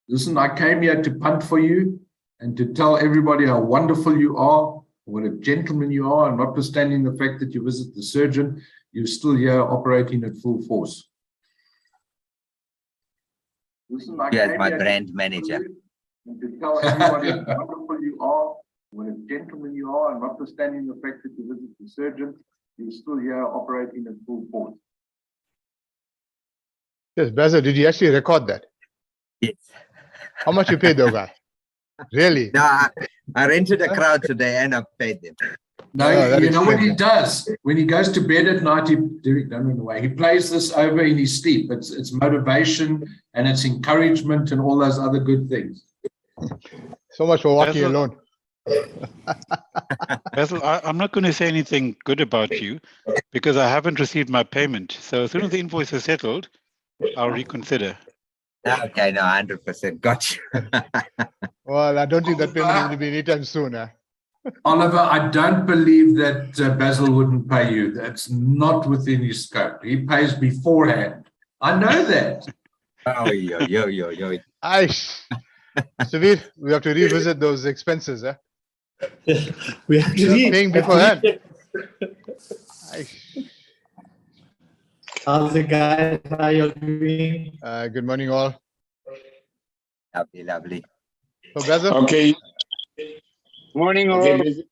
Listen, I came here to punt for you and to tell everybody how wonderful you are, what a gentleman you are, and notwithstanding the fact that you visit the surgeon, you're still here operating at full force. Listen, I as my brand manager. And to tell everybody how wonderful you are, what a gentleman you are, and notwithstanding the fact that you visit the surgeon, you're still here operating at full force. Yes, Basil, did you actually record that? Yes. How much you paid the guy? Really? No, I rented a crowd today and I paid them. No, Oh, you know what he does? When he goes to bed at night, he plays this over in his sleep. It's motivation and it's encouragement and all those other good things. So much for walking Basil, alone. Basil, I'm not going to say anything good about you because I haven't received my payment. So as soon as the invoice is settled, I'll reconsider. Okay, no, 100%. Got you. Well, I don't think that payment will be anytime soon. Oliver, I don't believe that Basil wouldn't pay you. That's not within his scope. He pays beforehand. I know that. Oh, yo. Aish. Savir, we have to revisit those expenses. We have to Paying beforehand. How's it, guys? How are you doing? Good morning, all. Lovely. So, Basil? Okay. Morning, all. Okay,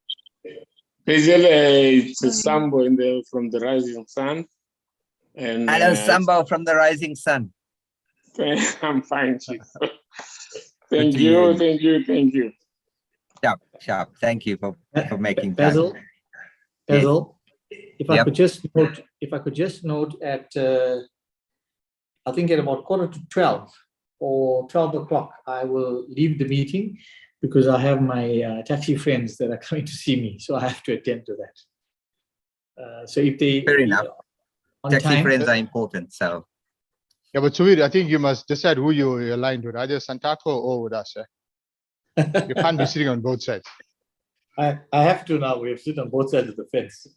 it's a Sambo from the Rising Sun. And Hello, Sambo from the Rising Sun. I'm fine, Chief. Thank you. Sharp. Thank you for making time. Basil, if I Yep. could just note at I think at about 11:45 or 12 o'clock, I will leave the meeting because I have my taxi friends that are coming to see me, so I have to attend to that. So if they Fair enough. on Taxi time, friends are important, so. Yeah, but Suvir, I think you must decide who you're aligned with, either Santaco or with us. You can't be sitting on both sides. I have to now. We have to sit on both sides of the fence.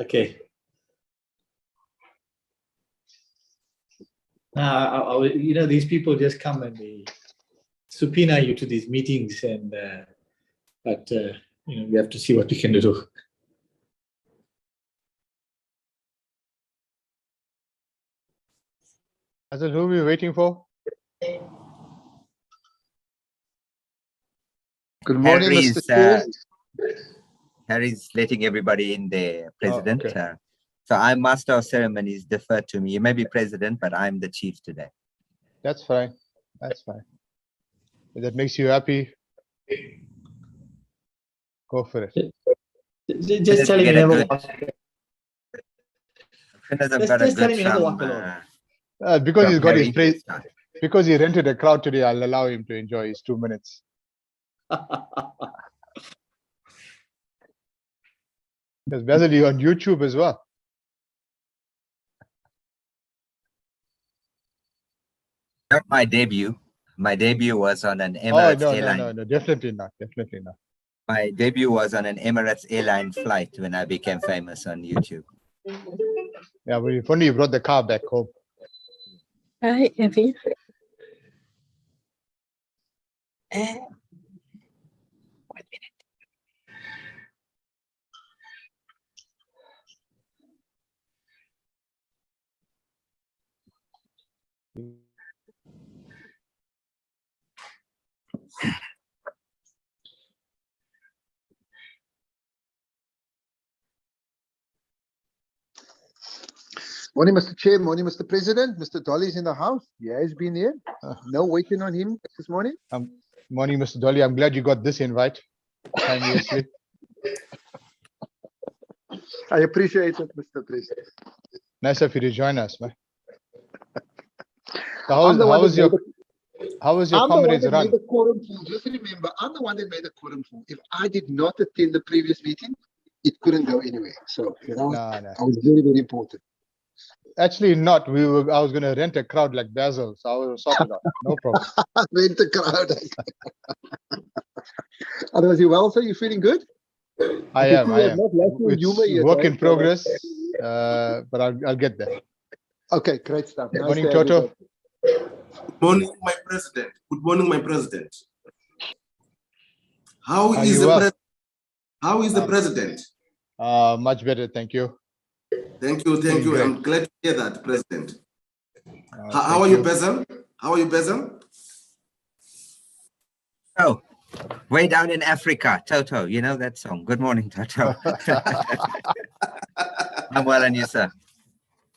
Okay. Now, these people just come and they subpoena you to these meetings, and but we have to see what we can do. Basil, who are we waiting for? Good morning, Harry's, Mr. Chair. Harry's letting everybody in there, President. Oh, okay. So I'm Master of Ceremonies, defer to me. You may be President, but I'm the Chief today. That's fine. That's fine. If that makes you happy, go for it. Just tell him you never walk. Just tell him you never walk alone. Because he's got his Harry. place, because he rented a crowd today, I'll allow him to enjoy his 2 minutes. Because Basil, you're on YouTube as well. Not my debut. My debut was on an Oh, Emirates airline. no, definitely not. Definitely not. My debut was on an Emirates airline flight when I became famous on YouTube. Yeah, but if only you brought the car back home. Hi, Evie. 1 minute. Morning, Mr. Chair. Morning, Mr. President. Mr. Dolly's in the house. He has been here. No waiting on him this morning. Morning, Mr. Dolly. I'm glad you got this invite. Timely. I appreciate it, Mr. President. Nice of you to join us, man. So I'm the one that how was your I'm the one comrades that run? made the quorum full. Just remember, I'm the one that made the quorum full. If I did not attend the previous meeting, it couldn't go anywhere. So, No. I was very, very important. Actually, not. I was going to rent a crowd like Basil, so I will sort it out. No problem. Rent the crowd. Otherwise, you well, sir? You feeling good? I can am. see I you have am. not lost your humor It's yet, work right? in progress, but I'll get there. Okay, great stuff. Nice Morning, to have you Toto. back. morning, my president. Good morning, my president. How Are is you the well? president? How is the president? Much better, thank you. Thank you, thank Doing you. great. I'm glad to hear that, President. How Thank are you, Basil? How are you, Basil? Oh, way down in Africa, Toto, you know that song. Good morning, Toto. I'm well, and you, sir?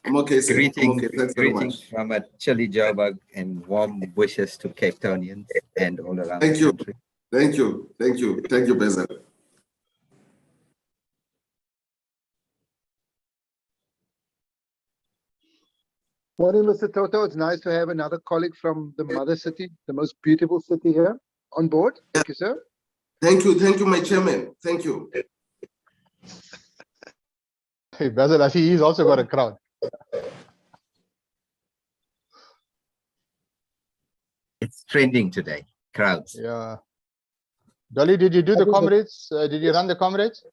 I'm okay, sir. I'm Greetings, okay. Thanks very greetings much. from a chilly Joburg and warm wishes to Cape Townians and all around Thank the you. country. Thank you. Thank you. Thank you, Basil. Morning, Mr. Toto. It's nice to have another colleague from the mother city, the most beautiful city here, on board. Thank you, sir. Thank you, my chairman. Thank you. Hey, Basil, I see he's also got a crowd. It's trending today, crowds. Yeah. Dolly, did you do the comrades? Did you run the comrades?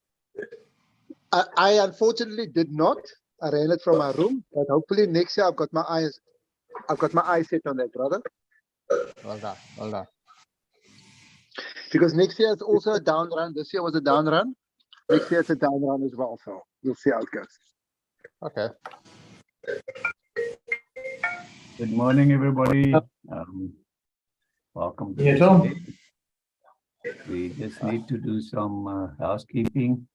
I unfortunately did not. I ran it from my room, but hopefully next year I've got my eyes set on that, brother. Well done, well done. Because next year it's also a down run. This year was a down run. Next year it's a down run as well. So we'll see how it goes. Okay. Good morning, everybody. Welcome to Yeah, this Tom. event. We just need to do some housekeeping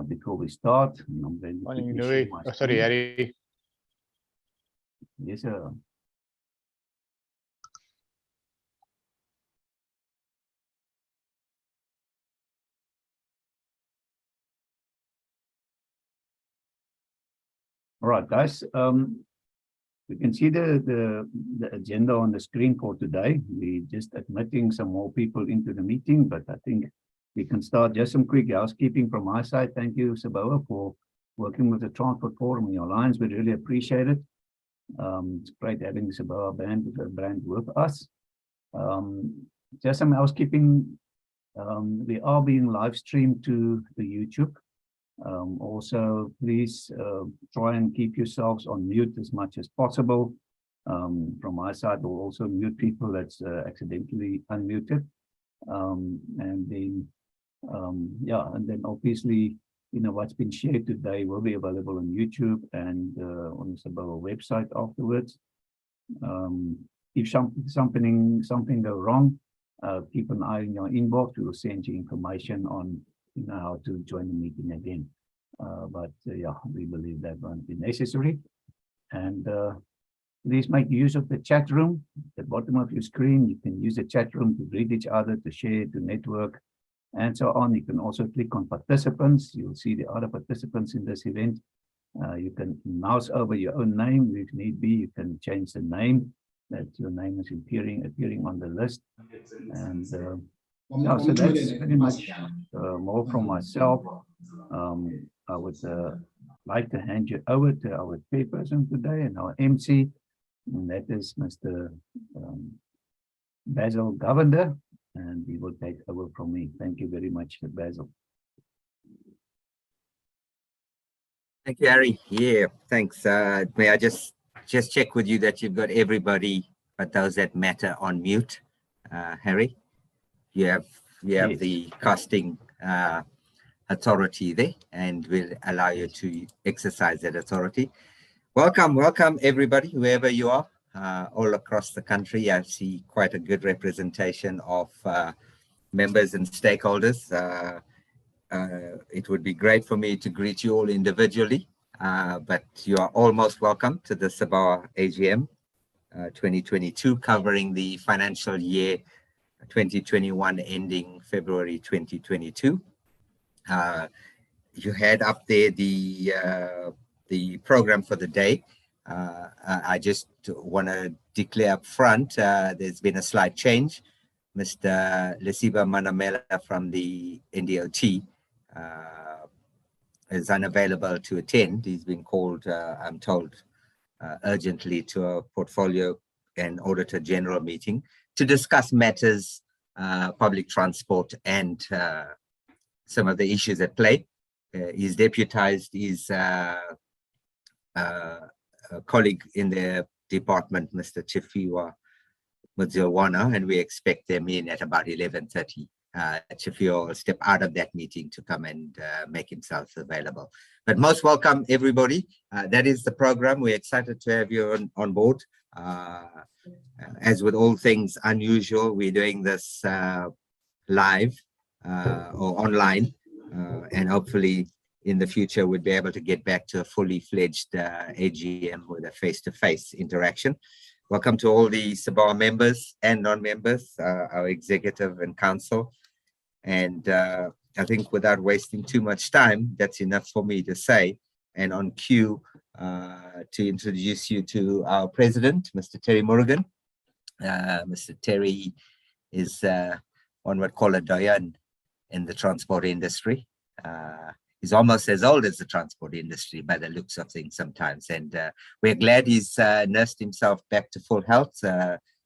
before we start. And I'm going to Morning, quickly Nui. share my Oh, sorry, screen. Harry. Yes, sir. All right, guys. We can see the agenda on the screen for today. We're just admitting some more people into the meeting, but I think we can start. Just some quick housekeeping from my side. Thank you, SABOA, for working with the Transport Forum and your lines. We really appreciate it. It's great having the SABOA brand with us. Just some housekeeping. We are being live streamed to the YouTube. Also, please try and keep yourselves on mute as much as possible. From my side, we'll also mute people that's accidentally unmuted. And then obviously, you know, what's been shared today will be available on YouTube and on the SABOA website afterwards. If something go wrong, keep an eye on your inbox. We will send you information on how to join the meeting again. Yeah, we believe that won't be necessary. And please make use of the chat room at the bottom of your screen. You can use the chat room to greet each other, to share, to network, and so on. You can also click on participants. You'll see the other participants in this event. You can mouse over your own name if need be. You can change the name that your name is appearing on the list. And yeah, so that's pretty much more from myself. I would like to hand you over to our chairperson today and our MC, and that is Mr. Basil Govender, and he will take over from me. Thank you very much, Basil. Thank you, Harry. Yeah, thanks. May I just check with you that you've got everybody but those that matter on mute, Harry? You have Yes. the casting authority there, and we'll allow you to exercise that authority. Welcome everybody, wherever you are, all across the country. I see quite a good representation of members and stakeholders. It would be great for me to greet you all individually, but you are almost welcome to the SABOA AGM 2022, covering the financial year 2021 ending February 2022. You had up there the program for the day. I just want to declare up front, there's been a slight change. Mr. Lesiba Manamela from the NDOT is unavailable to attend. He's been called, I'm told, urgently to a portfolio and auditor general meeting to discuss matters, public transport, and some of the issues at play. He's deputized his colleague in the department, Mr. Chifiwa Mudzawana, and we expect them in at about 11:30. Chief will step out of that meeting to come and make himself available. But most welcome, everybody. That is the program. We're excited to have you on board. As with all things unusual, we're doing this live or online, and hopefully in the future we'll be able to get back to a fully fledged AGM with a face-to-face interaction. Welcome to all the SABOA members and non-members, our executive and council. And I think without wasting too much time, that's enough for me to say. And on cue to introduce you to our president, Mr. Terry Morgan. Mr. Terry is one would call a doyen in the transport industry. He's almost as old as the transport industry by the looks of things sometimes. And we're glad he's nursed himself back to full health,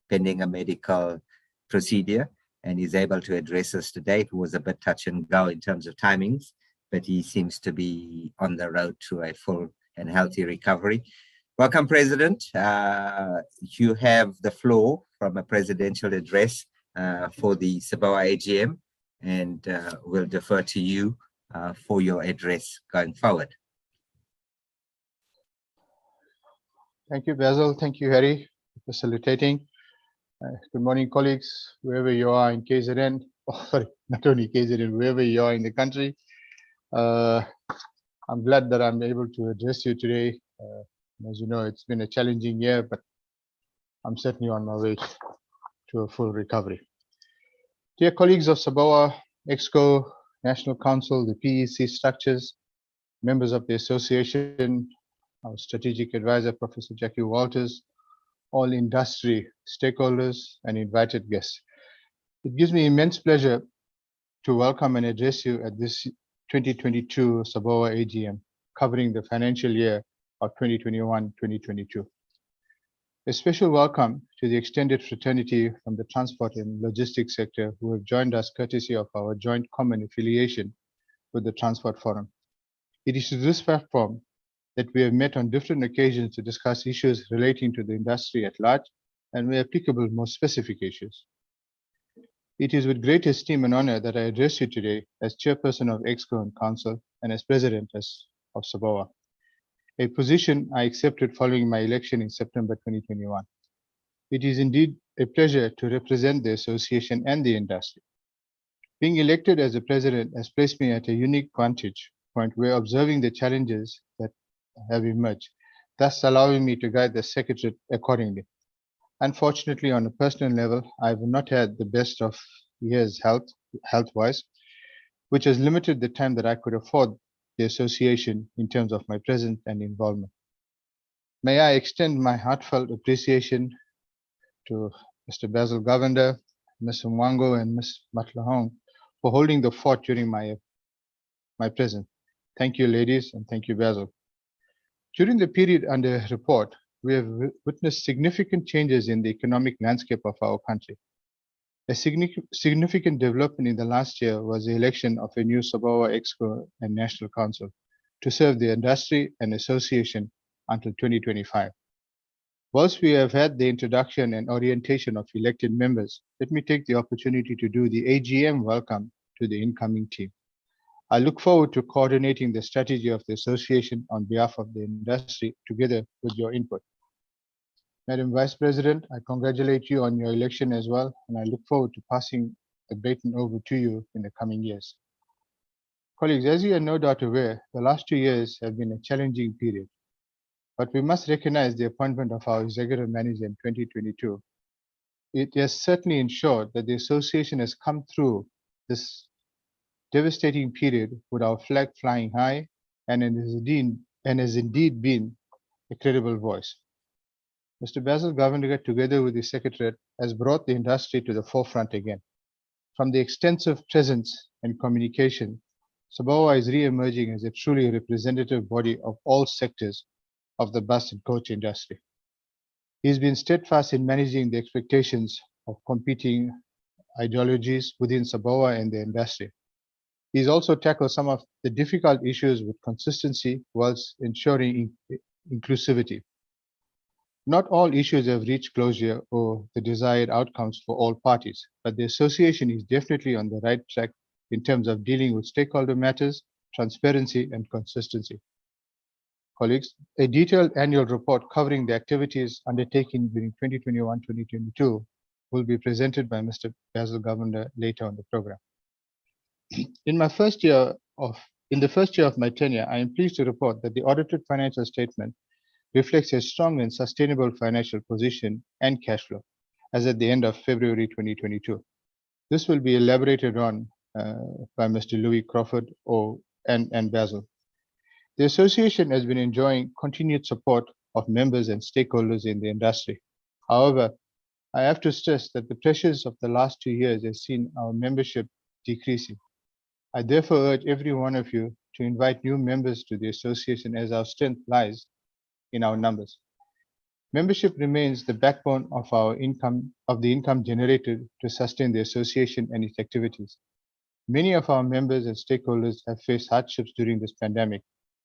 pending a medical procedure. And he's able to address us today. It was a bit touch and go in terms of timings, but he seems to be on the road to a full and healthy recovery. Welcome, President. You have the floor from a presidential address for the SABOA AGM, and we'll defer to you for your address going forward. Thank you, Basil. Thank you, Harry, for facilitating. Good morning, colleagues, wherever you are in KZN. Oh, sorry, not only KZN, wherever you are in the country. I'm glad that I'm able to address you today. As you know, it's been a challenging year, but I'm certainly on my way to a full recovery. Dear colleagues of SABOA, EXCO, National Council, the PEC structures, members of the association, our strategic advisor, Professor Jackie Walters, all industry stakeholders and invited guests. It gives me immense pleasure to welcome and address you at this 2022 SABOA AGM, covering the financial year of 2021-2022. A special welcome to the extended fraternity from the transport and logistics sector who have joined us courtesy of our joint common affiliation with the Transport Forum. It is to this platform that we have met on different occasions to discuss issues relating to the industry at large and, where applicable, more specific issues. It is with great esteem and honor that I address you today as chairperson of EXCO and Council and as president of SABOA, a position I accepted following my election in September 2021. It is indeed a pleasure to represent the association and the industry. Being elected as the president has placed me at a unique vantage point where observing the challenges that have emerged, thus allowing me to guide the secretariat accordingly. Unfortunately, on a personal level, I have not had the best of years health-wise, which has limited the time that I could afford the association in terms of my presence and involvement. May I extend my heartfelt appreciation to Mr. Basil Govender, Ms. Mwango, and Ms. Matlahong for holding the fort during my presence. Thank you, ladies, and thank you, Basil. During the period under report, we have witnessed significant changes in the economic landscape of our country. A significant development in the last year was the election of a new SABOA EXCO and National Council to serve the industry and association until 2025. Whilst we have had the introduction and orientation of elected members, let me take the opportunity to do the AGM welcome to the incoming team. I look forward to coordinating the strategy of the association on behalf of the industry together with your input. Madam Vice President, I congratulate you on your election as well, and I look forward to passing the baton over to you in the coming years. Colleagues, as you are no doubt aware, the last 2 years have been a challenging period, but we must recognize the appointment of our executive manager in 2022. It has certainly ensured that the association has come through this devastating period with our flag flying high and has indeed been a credible voice. Mr. Basil Govender, together with the Secretariat, has brought the industry to the forefront again. From the extensive presence and communication, SABOA is re-emerging as a truly representative body of all sectors of the bus and coach industry. He's been steadfast in managing the expectations of competing ideologies within SABOA and the industry. He's also tackled some of the difficult issues with consistency whilst ensuring inclusivity. Not all issues have reached closure or the desired outcomes for all parties, but the association is definitely on the right track in terms of dealing with stakeholder matters, transparency, and consistency. Colleagues, a detailed annual report covering the activities undertaken during 2021-2022 will be presented by Mr. Basil Governor later on the program. In the first year of my tenure, I am pleased to report that the audited financial statement reflects a strong and sustainable financial position and cash flow as at the end of February 2022. This will be elaborated on by Mr. Louis Crawford and Basil. The association has been enjoying continued support of members and stakeholders in the industry. However, I have to stress that the pressures of the last 2 years have seen our membership decreasing. I therefore urge every one of you to invite new members to the association, as our strength lies in our numbers. Membership remains the backbone of the income generated to sustain the association and its activities. Many of our members and stakeholders have faced hardships during this pandemic,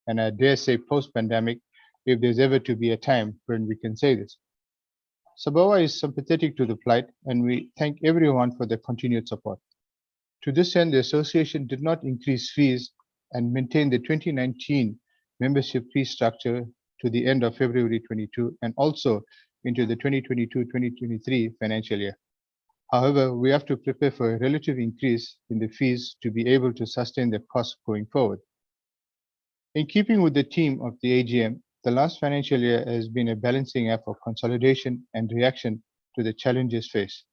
and I dare say post-pandemic, if there's ever to be a time when we can say this. SABOA is sympathetic to the plight, and we thank everyone for their continued support. To this end, the association did not increase fees and maintained the 2019 membership fee structure to the end of February 22 and also into the 2022-2023 financial year. However, we have to prepare for a relative increase in the fees to be able to sustain the costs going forward. In keeping with the theme of the AGM, the last financial year has been a balancing act of consolidation and reaction to the challenges faced.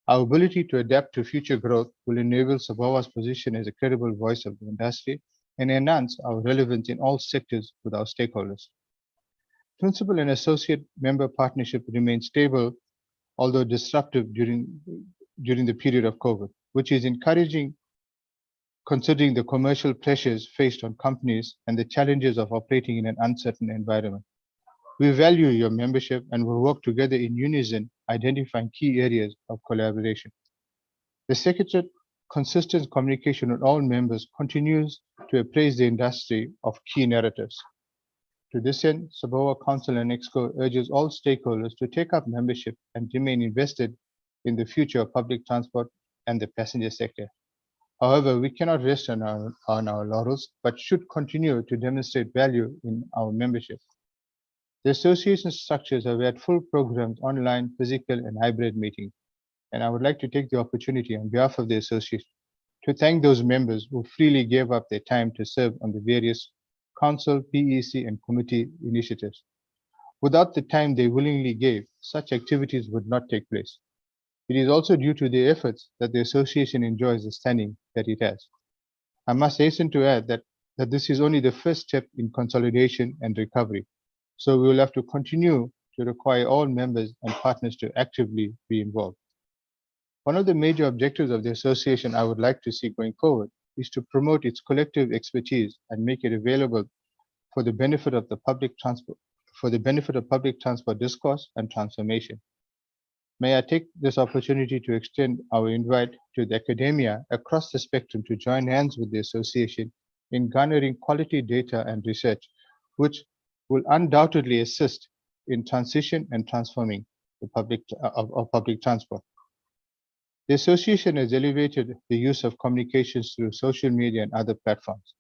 Our ability to adapt to future growth will enable SABOA's position as a credible voice of the industry and enhance our relevance in all sectors with our stakeholders. Principal and associate member partnership remains stable, although disruptive during the period of COVID, which is encouraging considering the commercial pressures faced on companies and the challenges of operating in an uncertain environment. We value your membership and will work together in unison, identifying key areas of collaboration. The Secretariat consistent communication with all members continues to appraise the industry of key narratives. To this end, SABOA Council and Exco urges all stakeholders to take up membership and remain invested in the future of public transport and the passenger sector. However, we cannot rest on our laurels, but should continue to demonstrate value in our membership. The association structures have had full programs, online, physical, and hybrid meetings, and I would like to take the opportunity on behalf of the association to thank those members who freely gave up their time to serve on the various council, PEC, and committee initiatives. Without the time they willingly gave, such activities would not take place. It is also due to their efforts that the association enjoys the standing that it has. I must hasten to add that this is only the first step in consolidation and recovery. So we will have to continue to require all members and partners to actively be involved. One of the major objectives of the association I would like to see going forward is to promote its collective expertise and make it available for the benefit of the public transport, public transport discourse and transformation. May I take this opportunity to extend our invite to the academia across the spectrum to join hands with the association in garnering quality data and research, which will undoubtedly assist in transition and transforming the public transport. The association has elevated the use of communications through social media and other platforms.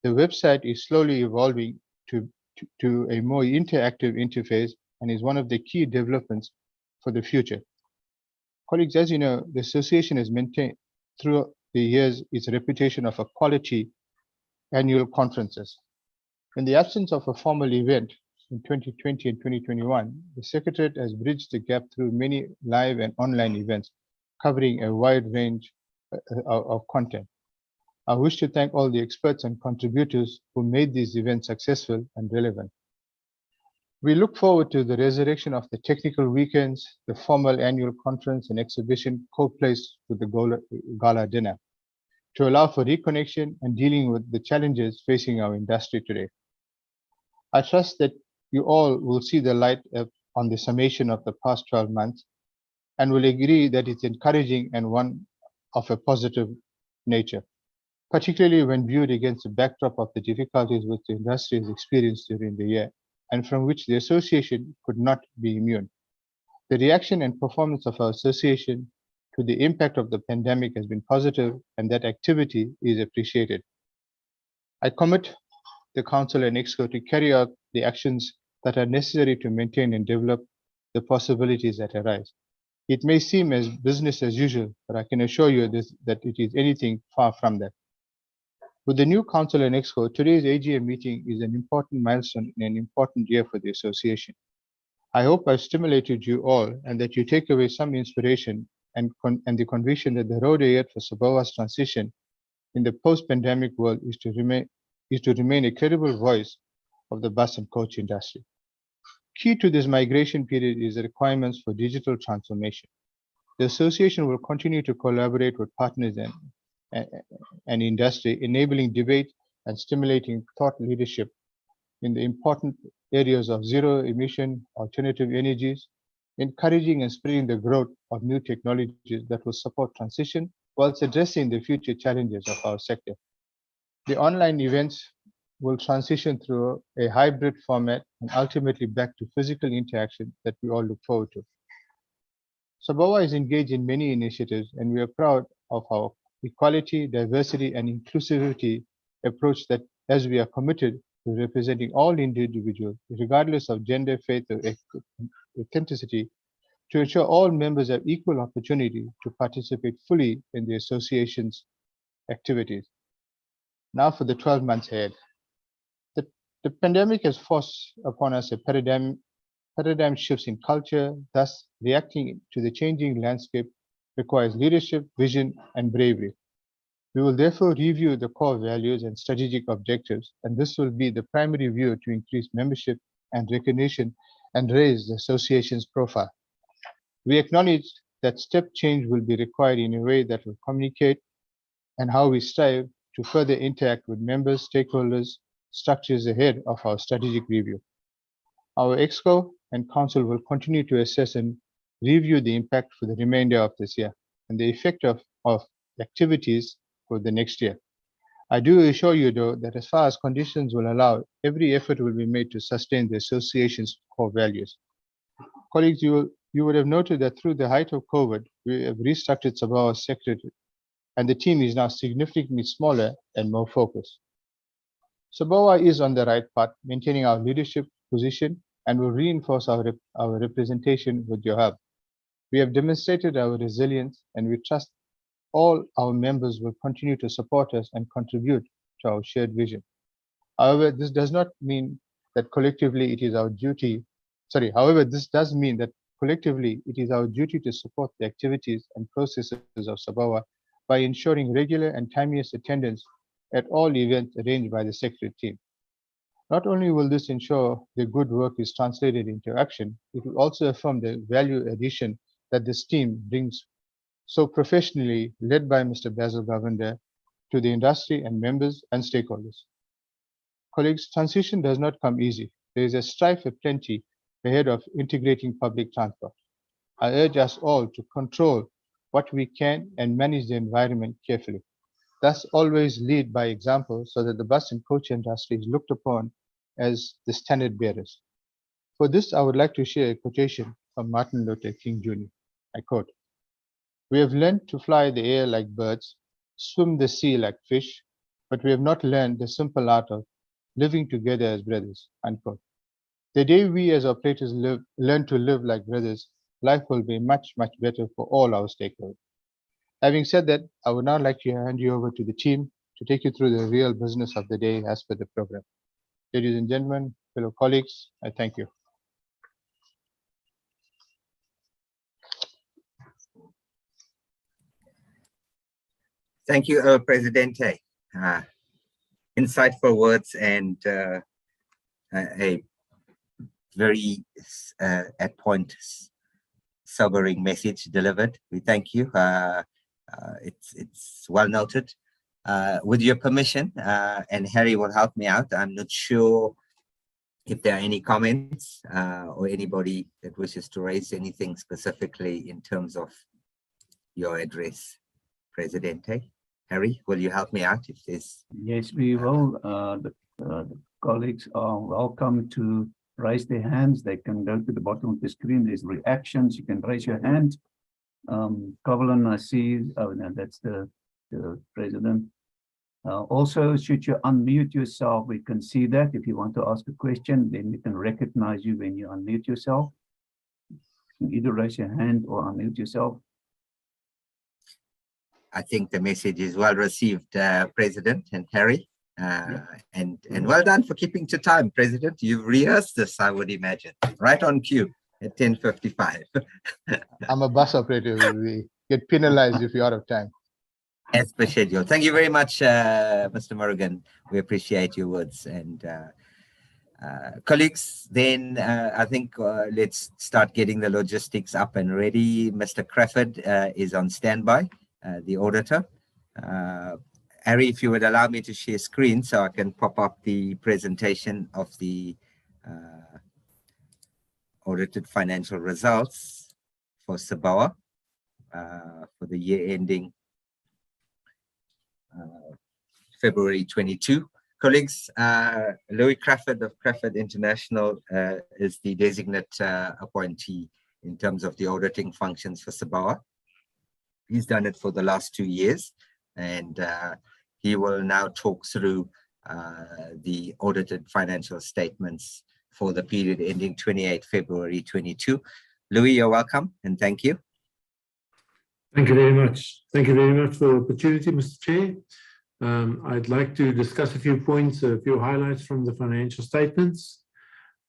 The website is slowly evolving to a more interactive interface and is one of the key developments for the future. Colleagues, as you know, the association has maintained through the years its reputation of a quality annual conferences. In the absence of a formal event in 2020 and 2021, the Secretariat has bridged the gap through many live and online events covering a wide range of content. I wish to thank all the experts and contributors who made these events successful and relevant. We look forward to the resurrection of the technical weekends, the formal annual conference and exhibition co-placed with the gala dinner to allow for reconnection and dealing with the challenges facing our industry today. I trust that you all will see the light on the summation of the past 12 months and will agree that it's encouraging and one of a positive nature, particularly when viewed against the backdrop of the difficulties which the industry has experienced during the year and from which the association could not be immune. The reaction and performance of our association to the impact of the pandemic has been positive, and that activity is appreciated. I commit the Council and Exco to carry out the actions that are necessary to maintain and develop the possibilities that arise. It may seem as business as usual, but I can assure you that it is anything far from that. With the new Council and Exco, today's AGM meeting is an important milestone in an important year for the association. I hope I've stimulated you all and that you take away some inspiration and the conviction that the road ahead for SABOA's transition in the post-pandemic world is to remain a credible voice of the bus and coach industry. Key to this migration period is the requirements for digital transformation. The association will continue to collaborate with partners and industry, enabling debate and stimulating thought leadership in the important areas of zero emission, alternative energies, encouraging and spreading the growth of new technologies that will support transition whilst addressing the future challenges of our sector. The online events will transition through a hybrid format and ultimately back to physical interaction that we all look forward to. SABOA is engaged in many initiatives, and we are proud of our equality, diversity, and inclusivity approach that as we are committed to representing all individuals, regardless of gender, faith, or ethnicity, to ensure all members have equal opportunity to participate fully in the association's activities. Now for the 12 months ahead. The pandemic has forced upon us a paradigm shifts in culture, thus reacting to the changing landscape requires leadership, vision, and bravery. We will therefore review the core values and strategic objectives, and this will be the primary view to increase membership and recognition and raise the association's profile. We acknowledge that step change will be required in a way that will communicate and how we strive to further interact with members, stakeholders, structures ahead of our strategic review. Our Exco and Council will continue to assess and review the impact for the remainder of this year and the effect of activities for the next year. I do assure you, though, that as far as conditions will allow, every effort will be made to sustain the association's core values. Colleagues, you would have noted that through the height of COVID, we have restructured SABOA's secretary, and the team is now significantly smaller and more focused. SABOA is on the right path, maintaining our leadership position, and will reinforce our representation with your help. We have demonstrated our resilience, and we trust all our members will continue to support us and contribute to our shared vision. However, this does mean that collectively it is our duty to support the activities and processes of SABOA by ensuring regular and timeous attendance at all events arranged by the secretary team. Not only will this ensure the good work is translated into action, it will also affirm the value addition that this team brings so professionally, led by Mr. Basil Govender, to the industry and members and stakeholders. Colleagues, transition does not come easy. There is a strife aplenty ahead of integrating public transport. I urge us all to control what we can and manage the environment carefully. Thus, always lead by example so that the bus and coach industry is looked upon as the standard bearers. For this, I would like to share a quotation from Martin Luther King Jr. I quote, "We have learned to fly the air like birds, swim the sea like fish, but we have not learned the simple art of living together as brothers." Unquote. The day we as operators learn to live like brothers, life will be much, much better for all our stakeholders. Having said that, I would now like to hand you over to the team to take you through the real business of the day as per the program. Ladies and gentlemen, fellow colleagues, I thank you. Thank you, Presidente. Insightful words and a very at point sobering message delivered. We thank you. It's well noted. With your permission, and Harry will help me out, I'm not sure if there are any comments or anybody that wishes to raise anything specifically in terms of your address, Presidente. Harry, will you help me out if there's... Yes, we will. The colleagues are welcome to raise their hands, they can go to the bottom of the screen. There's reactions. You can raise your hand. Kovalin, I see. Oh, no, that's the president. Also, should you unmute yourself, we can see that. If you want to ask a question, then we can recognize you when you unmute yourself. You can either raise your hand or unmute yourself. I think the message is well received, President and Harry. And well done for keeping to time, President. You've rehearsed this, I would imagine, right on cue at 10:55. I'm a bus operator. We get penalized if you're out of time. As per schedule. Thank you very much, Mr. Morgan. We appreciate your words. And colleagues, then I think let's start getting the logistics up and ready. Mr. Crawford is on standby, the auditor. Harry, if you would allow me to share screen so I can pop up the presentation of the audited financial results for SABOA for the year ending February 22. Colleagues, Louis Crawford of Crawford International is the designate appointee in terms of the auditing functions for SABOA. He's done it for the last 2 years, and he will now talk through the audited financial statements for the period ending 28 February 22. Louis, you're welcome, and thank you. Thank you very much. Thank you very much for the opportunity, Mr. Chair. I'd like to discuss a few points, a few highlights from the financial statements.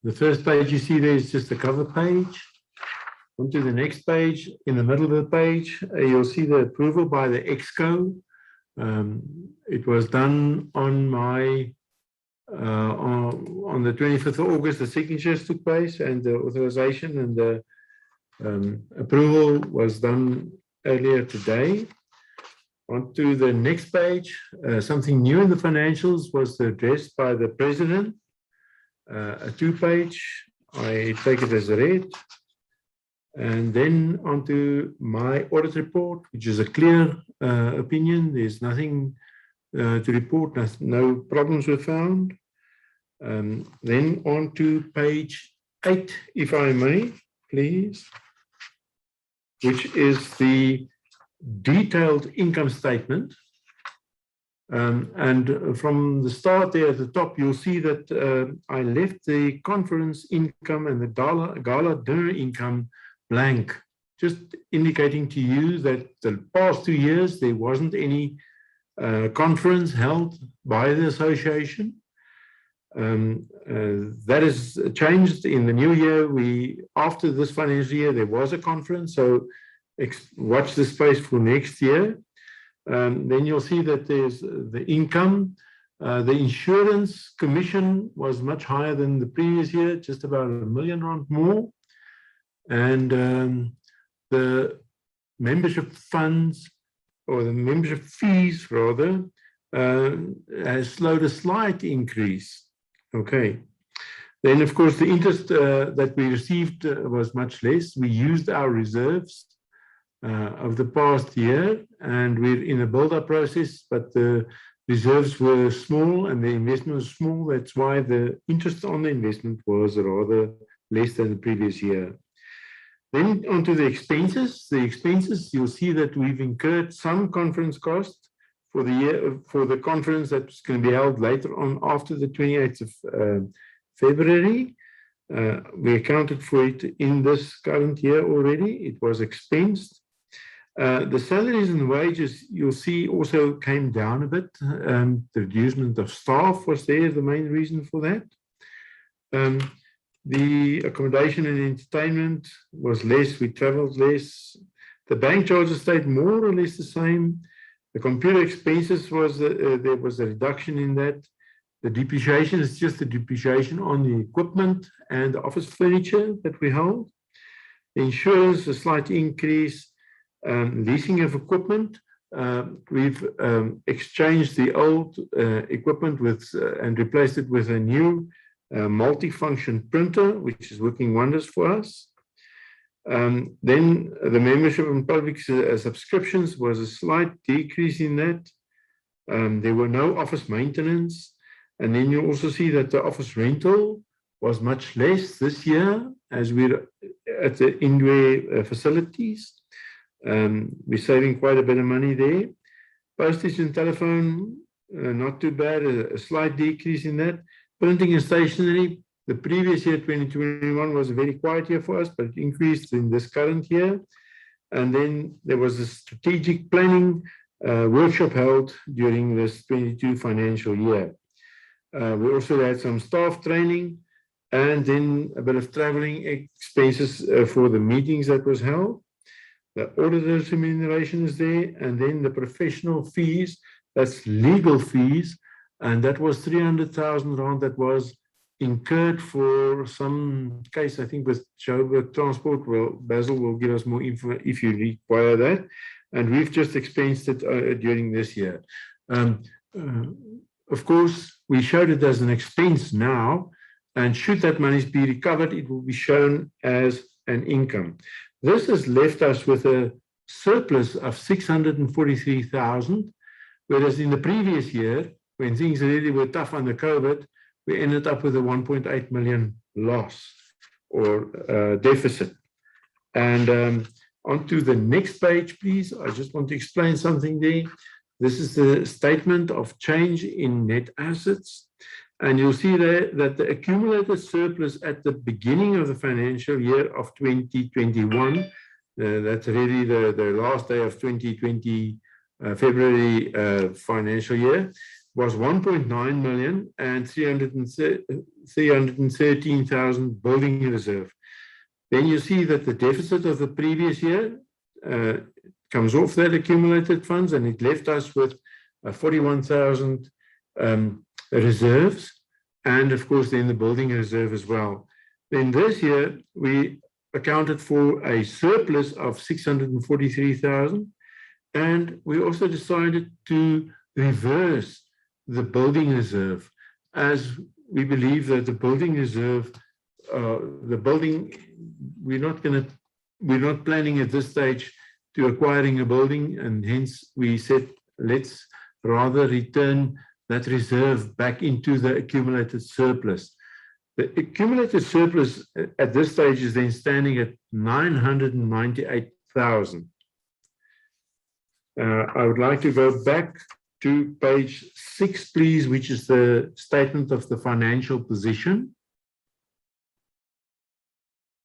The first page you see there is just the cover page. On to the next page. In the middle of the page, you'll see the approval by the ExCo. It was done on my on the 25th of August. The signatures took place and the authorization and the approval was done earlier today. On to the next page. Something new in the financials was the address by the president. A 2-page. I take it as read. And then onto my audit report, which is a clear opinion. There's nothing to report. No problems were found. Then on to page 8, if I may, please, which is the detailed income statement. And from the start there at the top, you'll see that I left the conference income and the gala dinner income blank, just indicating to you that the past 2 years there wasn't any conference held by the association. That is changed in the new year. After this financial year, there was a conference, so watch the space for next year. Then you'll see that there's the income. The insurance commission was much higher than the previous year, just about R1 million more. And the membership funds, or the membership fees rather, has slowed a slight increase. Okay. Then, of course, the interest that we received was much less. We used our reserves of the past year, and we're in a build-up process, but the reserves were small and the investment was small. That's why the interest on the investment was rather less than the previous year. Then onto the expenses. The expenses, you'll see that we've incurred some conference costs for the year, for the conference that's going to be held later on after the 28th of February. We accounted for it in this current year already. It was expensed. The salaries and wages, you'll see, also came down a bit. The reducement of staff was there, the main reason for that. The accommodation and entertainment was less. We traveled less. The bank charges stayed more or less the same. The computer expenses was there was a reduction in that. The depreciation is just the depreciation on the equipment and the office furniture that we hold. The insurance, a slight increase. Leasing of equipment, we've exchanged the old equipment with and replaced it with a new multifunction printer, which is working wonders for us. Then the membership and public subscriptions was a slight decrease in that. There were no office maintenance. And then you also see that the office rental was much less this year as we're at the Indwe facilities. We're saving quite a bit of money there. Postage and telephone, not too bad, a slight decrease in that. Printing and stationery, the previous year, 2021, was a very quiet year for us, but it increased in this current year. And then there was a strategic planning workshop held during this 22 financial year. We also had some staff training and then a bit of traveling expenses for the meetings that was held. The auditor's remuneration is there, and then the professional fees, that's legal fees, and that was 300,000 rand that was incurred for some case, I think, with Joburg Transport. Well, Basil will give us more info if you require that. And we've just expensed it during this year. Of course, we showed it as an expense now, and should that money be recovered, it will be shown as an income. This has left us with a surplus of 643,000, whereas in the previous year, when things really were tough under COVID, we ended up with a 1.8 million loss or deficit. And on to the next page, please. I just want to explain something there. This is the statement of change in net assets. And you'll see there that the accumulated surplus at the beginning of the financial year of 2021, that's really the last day of 2020 February financial year, was 1.9 million and 313,000 building reserve. Then you see that the deficit of the previous year comes off that accumulated funds, and it left us with 41,000 reserves, and of course then the building reserve as well. Then this year we accounted for a surplus of 643,000, and we also decided to reverse the building reserve, as we believe that the building reserve, we're not planning at this stage to acquiring a building, and hence we said let's rather return that reserve back into the accumulated surplus. The accumulated surplus at this stage is then standing at 998,000. I would like to go back to page 6, please, which is the statement of the financial position.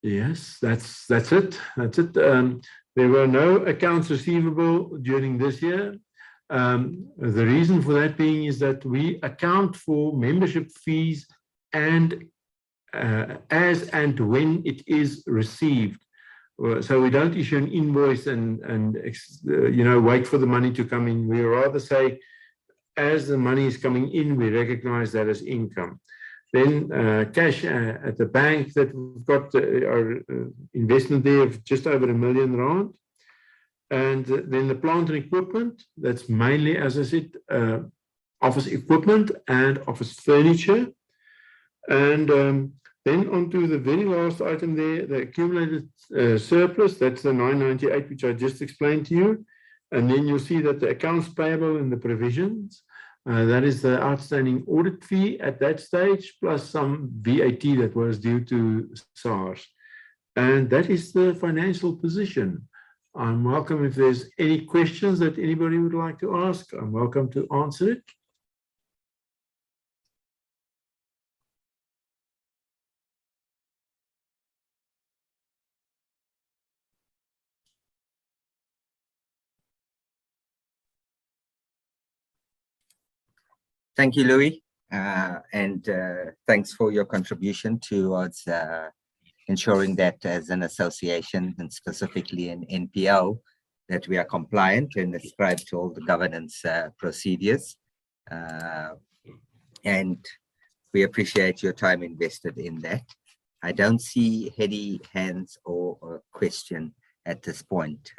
Yes, that's it. That's it. There were no accounts receivable during this year. The reason for that being is that we account for membership fees and as and when it is received. So we don't issue an invoice and wait for the money to come in. We rather say, as the money is coming in, we recognize that as income. Then cash at the bank, that we've got our investment there of just over R1 million. And then the plant and equipment, that's mainly, as I said, office equipment and office furniture. And then onto the very last item there, the accumulated surplus, that's the 998, which I just explained to you. And then you'll see that the accounts payable and the provisions, that is the outstanding audit fee at that stage, plus some VAT that was due to SARS. And that is the financial position. I'm welcome if there's any questions that anybody would like to ask. I'm welcome to answer it. Thank you, Louis, and thanks for your contribution towards ensuring that as an association, and specifically in NPO, that we are compliant and ascribe to all the governance procedures. And we appreciate your time invested in that. I don't see any hands or a question at this point.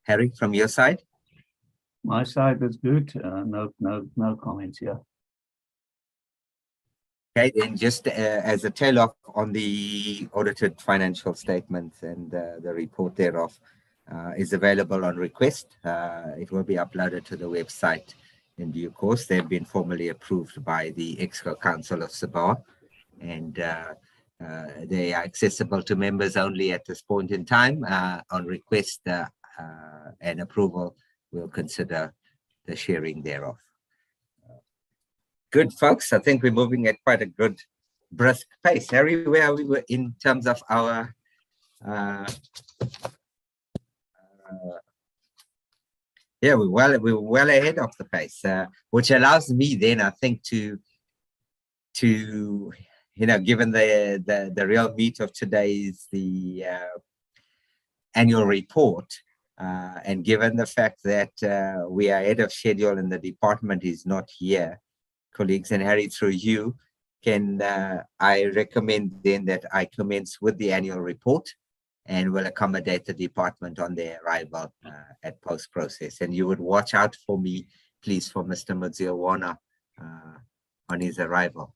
Harry, from your side? My side is good. No comments here. Okay, then just as a tail off on the audited financial statements and the report thereof is available on request. It will be uploaded to the website in due course. They've been formally approved by the Exco Council of SABOA, and they are accessible to members only at this point in time. On request and approval, we'll consider the sharing thereof. Good, folks. I think we're moving at quite a good, brisk pace. Harry, where are we in terms of our yeah, we're well ahead of the pace, which allows me then, I think, to given the real meat of today's the annual report, and given the fact that we are ahead of schedule and the department is not here, colleagues, and Harry, through you, can I recommend then that I commence with the annual report, and will accommodate the department on their arrival at post-process. And you would watch out for me, please, for Mr. Mudziawana on his arrival.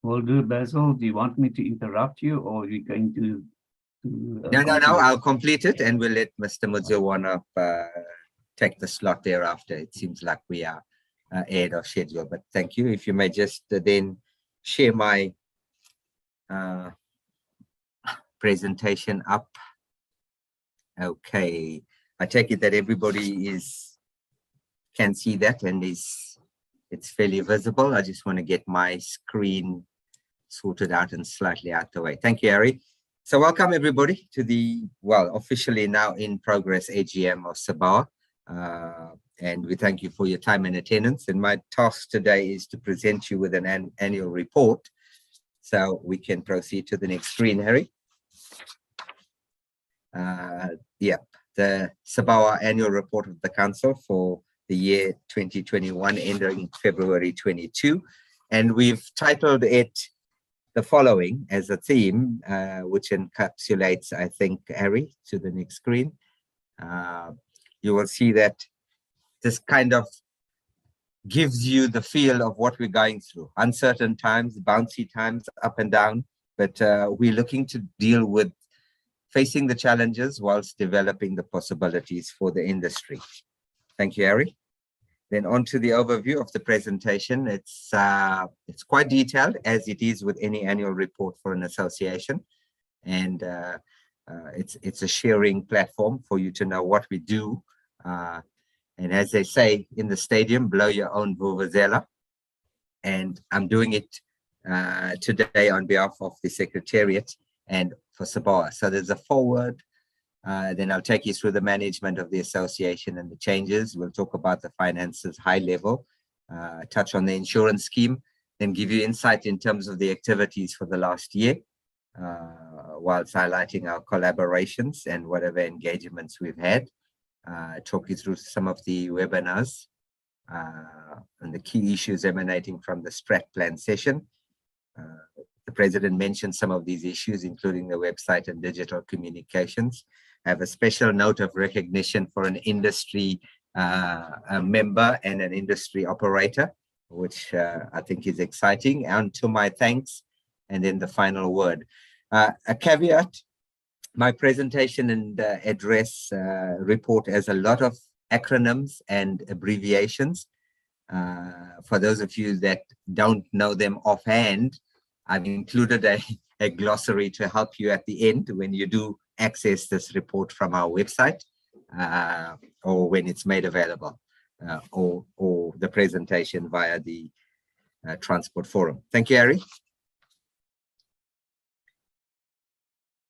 Will do, Basil. Do you want me to interrupt you, or are you going to No, I'll complete it, and we'll let Mr. Mudziawana take the slot thereafter. It seems like we are ahead of schedule, but thank you. If you may just then share my presentation up. Okay, I take it that everybody can see that, and it's fairly visible. I just want to get my screen sorted out and slightly out the way. Thank you, Harry. So welcome everybody to the, well, officially now in progress AGM of SABOA. And we thank you for your time and attendance. And my task today is to present you with an annual report. So we can proceed to the next screen, Harry. The SABOA annual report of the council for the year 2021 ending February 22. And we've titled it the following as a theme, which encapsulates, I think, Harry, to the next screen. You will see that this kind of gives you the feel of what we're going through. Uncertain times, bouncy times, up and down, but we're looking to deal with facing the challenges whilst developing the possibilities for the industry. Thank you, Harry. Then on to the overview of the presentation. It's quite detailed, as it is with any annual report for an association. And it's a sharing platform for you to know what we do. And as they say in the stadium, blow your own vuvuzela. And I'm doing it today on behalf of the Secretariat and for SABOA. So there's a forward, then I'll take you through the management of the association and the changes. We'll talk about the finances high level, touch on the insurance scheme, then give you insight in terms of the activities for the last year, whilst highlighting our collaborations and whatever engagements we've had. Talk you through some of the webinars and the key issues emanating from the strat plan session. The President mentioned some of these issues, including the website and digital communications. I have a special note of recognition for an industry member and an industry operator, which I think is exciting. And to my thanks, and then the final word. A caveat, my presentation and address report has a lot of acronyms and abbreviations. For those of you that don't know them offhand, I've included a glossary to help you at the end when you do access this report from our website, or when it's made available, or the presentation via the transport forum. Thank you, Harry.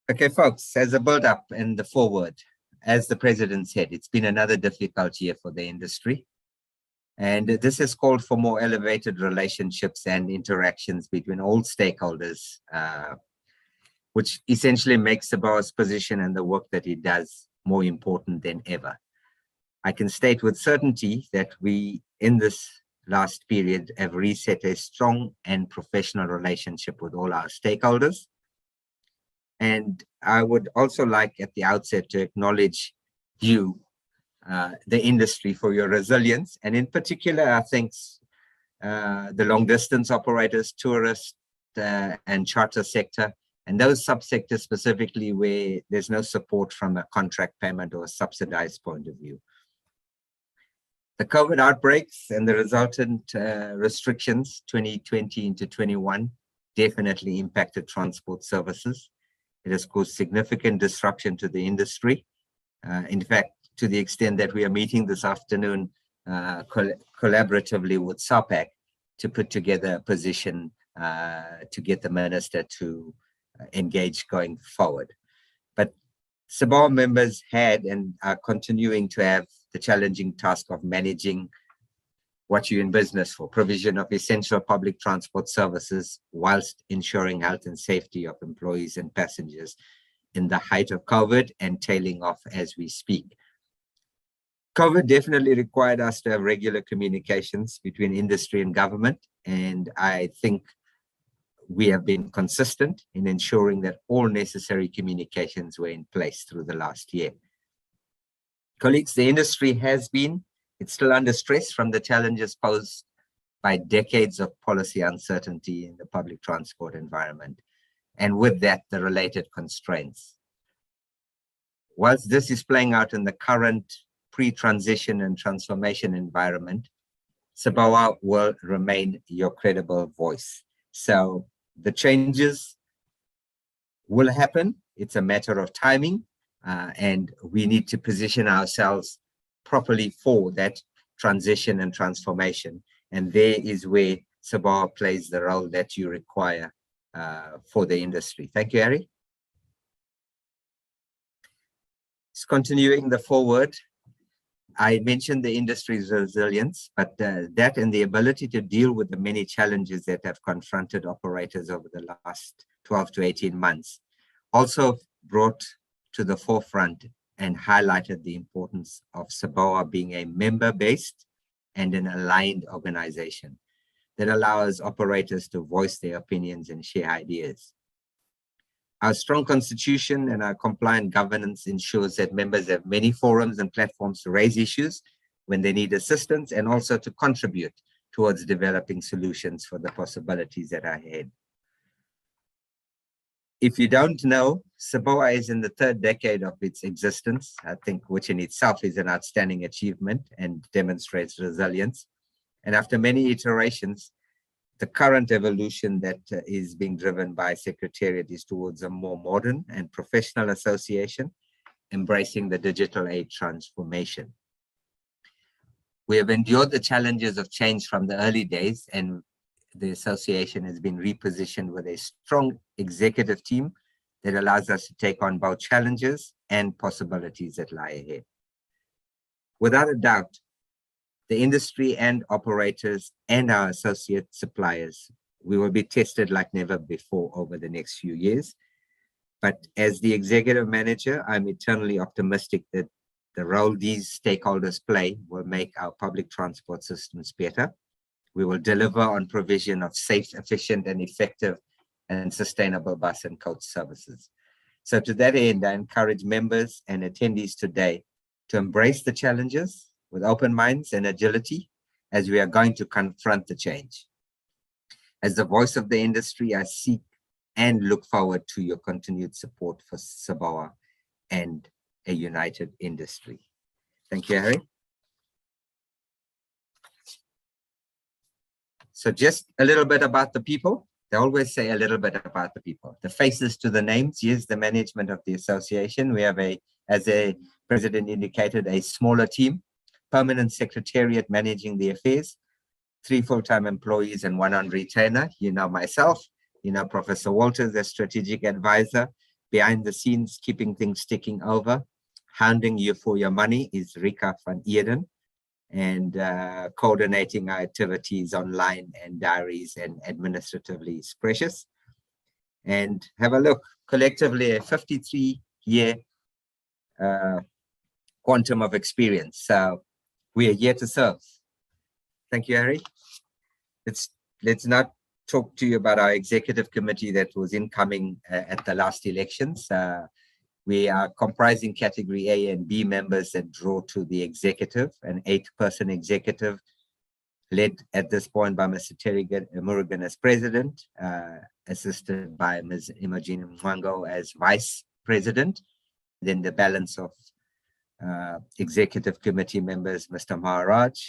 Okay, folks, as a build-up and the forward, as the President said, it's been another difficult year for the industry. And this has called for more elevated relationships and interactions between all stakeholders, which essentially makes SABOA's position and the work that it does more important than ever. I can state with certainty that we, in this last period, have reset a strong and professional relationship with all our stakeholders. And I would also like at the outset to acknowledge you, the industry, for your resilience. And in particular, I think the long distance operators, tourists, and charter sector, and those subsectors specifically where there's no support from a contract payment or a subsidized point of view. The COVID outbreaks and the resultant restrictions 2020 into 21 definitely impacted transport services. It has caused significant disruption to the industry. In fact, to the extent that we are meeting this afternoon collaboratively with SABOA to put together a position to get the minister to engage going forward. But SABOA members had and are continuing to have the challenging task of managing what you're in business for, provision of essential public transport services whilst ensuring health and safety of employees and passengers in the height of COVID and tailing off as we speak. COVID definitely required us to have regular communications between industry and government, and I think we have been consistent in ensuring that all necessary communications were in place through the last year. Colleagues, the industry it's still under stress from the challenges posed by decades of policy uncertainty in the public transport environment, and with that, the related constraints. Whilst this is playing out in the current pre-transition and transformation environment, SABOA will remain your credible voice. So the changes will happen. It's a matter of timing, and we need to position ourselves properly for that transition and transformation. And there is where SABOA plays the role that you require for the industry. Thank you, Harry. Just continuing the forward, I mentioned the industry's resilience, but that and the ability to deal with the many challenges that have confronted operators over the last 12 to 18 months also brought to the forefront and highlighted the importance of SABOA being a member-based and an aligned organization that allows operators to voice their opinions and share ideas. Our strong constitution and our compliant governance ensures that members have many forums and platforms to raise issues when they need assistance and also to contribute towards developing solutions for the possibilities that are ahead. If you don't know, SABOA is in the third decade of its existence, I think, which in itself is an outstanding achievement and demonstrates resilience. And after many iterations, the current evolution that is being driven by Secretariat is towards a more modern and professional association, embracing the digital age transformation. We have endured the challenges of change from the early days, and the association has been repositioned with a strong executive team that allows us to take on both challenges and possibilities that lie ahead. Without a doubt, the industry and operators and our associate suppliers, we will be tested like never before over the next few years. But as the executive manager, I'm eternally optimistic that the role these stakeholders play will make our public transport systems better. We will deliver on provision of safe, efficient, and effective and sustainable bus and coach services. So to that end, I encourage members and attendees today to embrace the challenges with open minds and agility as we are going to confront the change. As the voice of the industry, I seek and look forward to your continued support for SABOA and a united industry. Thank you, Harry. So just a little bit about the people. They always say a little bit about the people. The faces to the names. Here's the management of the association. We have as the president indicated, a smaller team, permanent secretariat managing the affairs, 3 full-time employees and 1 on retainer. You know myself, you know Professor Walters as strategic advisor. Behind the scenes, keeping things ticking over, hounding you for your money is Rika van Eden, and coordinating our activities online and diaries and administratively is Precious. And have a look, collectively a 53-year quantum of experience. So we are here to serve. Thank you, Harry. Let's not talk to you about our executive committee that was incoming at the last elections. We are comprising category A and B members that draw to the executive, an 8-person executive led at this point by Mr. Terry Murugan as president, assisted by Ms. Imogen Mwango as vice president. Then the balance of executive committee members, Mr. Maharaj,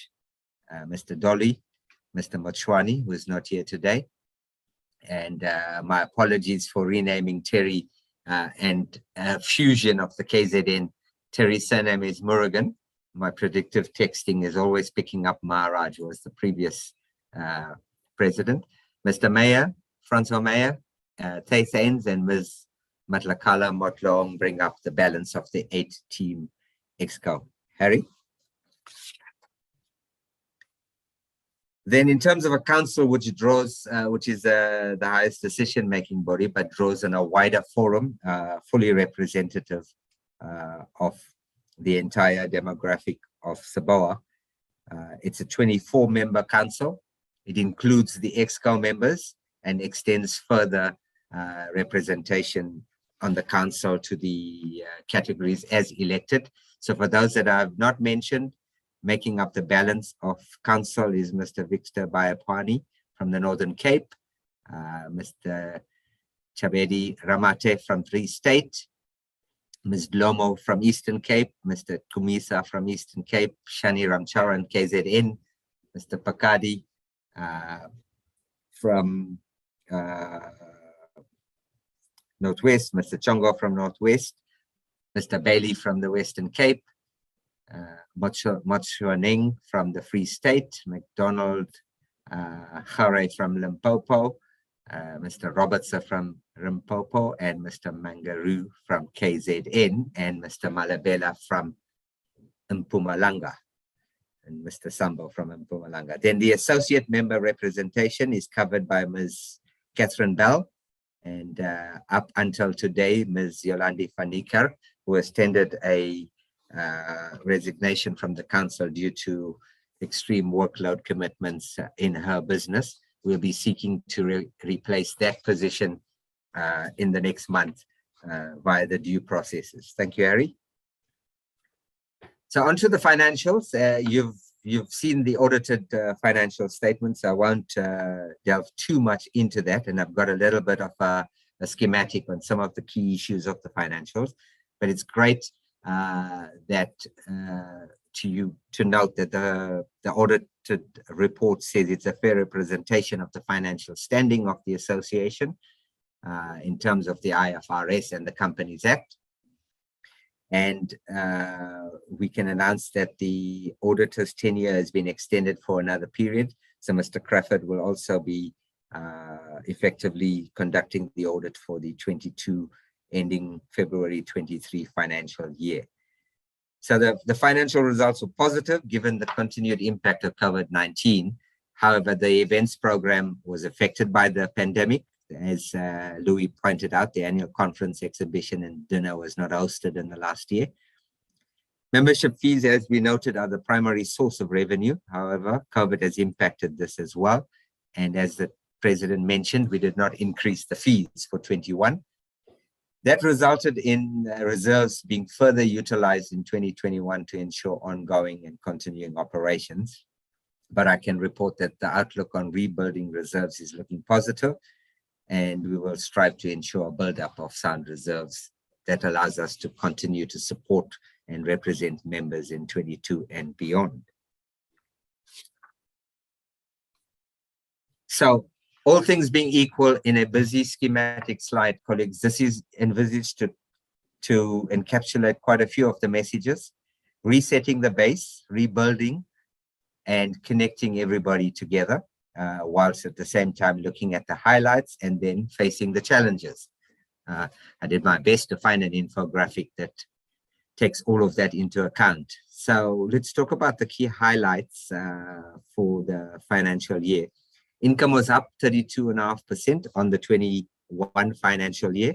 Mr. Dolly, Mr. Mochwani, who is not here today. And my apologies for renaming Terry and fusion of the KZN. Terry's surname is Murugan. My predictive texting is always picking up Maharaj, who was the previous president. Mr. Mayor, Francois Mayor, Thay Sains and Ms. Matlakala Motlong bring up the balance of the 8-team Exco. Harry? Then in terms of a council which draws, which is the highest decision-making body, but draws in a wider forum, fully representative of the entire demographic of SABOA. It's a 24-member council. It includes the Exco members and extends further representation on the council to the categories as elected. So for those that I have not mentioned, making up the balance of council is Mr. Victor Bayapani from the Northern Cape, Mr. Chabedi Ramate from Free State, Ms. Dlomo from Eastern Cape, Mr. Kumisa from Eastern Cape, Shani Ramcharan, KZN, Mr. Pakadi from Northwest, Mr. Chongo from Northwest, Mr. Bailey from the Western Cape, Mochwaneng from the Free State, McDonald Khare from Limpopo, Mr. Robertson from Limpopo, and Mr. Mangaru from KZN, and Mr. Malabela from Mpumalanga, and Mr. Sambo from Mpumalanga. Then the associate member representation is covered by Ms. Catherine Bell, and up until today, Ms. Yolandi Fanikar, who has tendered a resignation from the council due to extreme workload commitments in her business. We'll be seeking to replace that position in the next month via the due processes. Thank you, Harry. So onto the financials. You've seen the audited financial statements. I won't delve too much into that, and I've got a little bit of a schematic on some of the key issues of the financials. But it's great that to note that the audited report says it's a fair representation of the financial standing of the association in terms of the IFRS and the Companies Act. And we can announce that the auditor's tenure has been extended for another period. So Mr. Crawford will also be effectively conducting the audit for the 22 ending February 23 financial year. So the financial results were positive given the continued impact of COVID-19. However, the events program was affected by the pandemic. As Louis pointed out, the annual conference, exhibition, and dinner was not hosted in the last year. Membership fees, as we noted, are the primary source of revenue. However, COVID has impacted this as well. And as the president mentioned, we did not increase the fees for 21. That resulted in reserves being further utilized in 2021 to ensure ongoing and continuing operations. But I can report that the outlook on rebuilding reserves is looking positive, and we will strive to ensure a build-up of sound reserves that allows us to continue to support and represent members in 22 and beyond. So, all things being equal, in a busy schematic slide, colleagues, this is envisaged to encapsulate quite a few of the messages: resetting the base, rebuilding, and connecting everybody together, whilst at the same time looking at the highlights and then facing the challenges. I did my best to find an infographic that takes all of that into account. So let's talk about the key highlights for the financial year. Income was up 32.5% on the 21 financial year.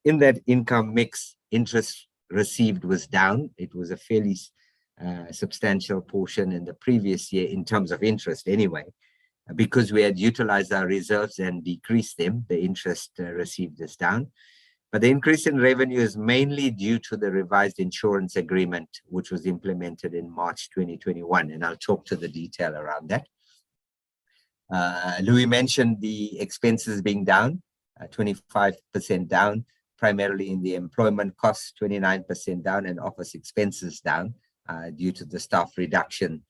In that income mix, interest received was down. It was a fairly substantial portion in the previous year in terms of interest anyway. Because we had utilized our reserves and decreased them, the interest received is down. But the increase in revenue is mainly due to the revised insurance agreement, which was implemented in March 2021. And I'll talk to the detail around that. Louis mentioned the expenses being down, 25% down, primarily in the employment costs, 29% down, and office expenses down due to the staff reduction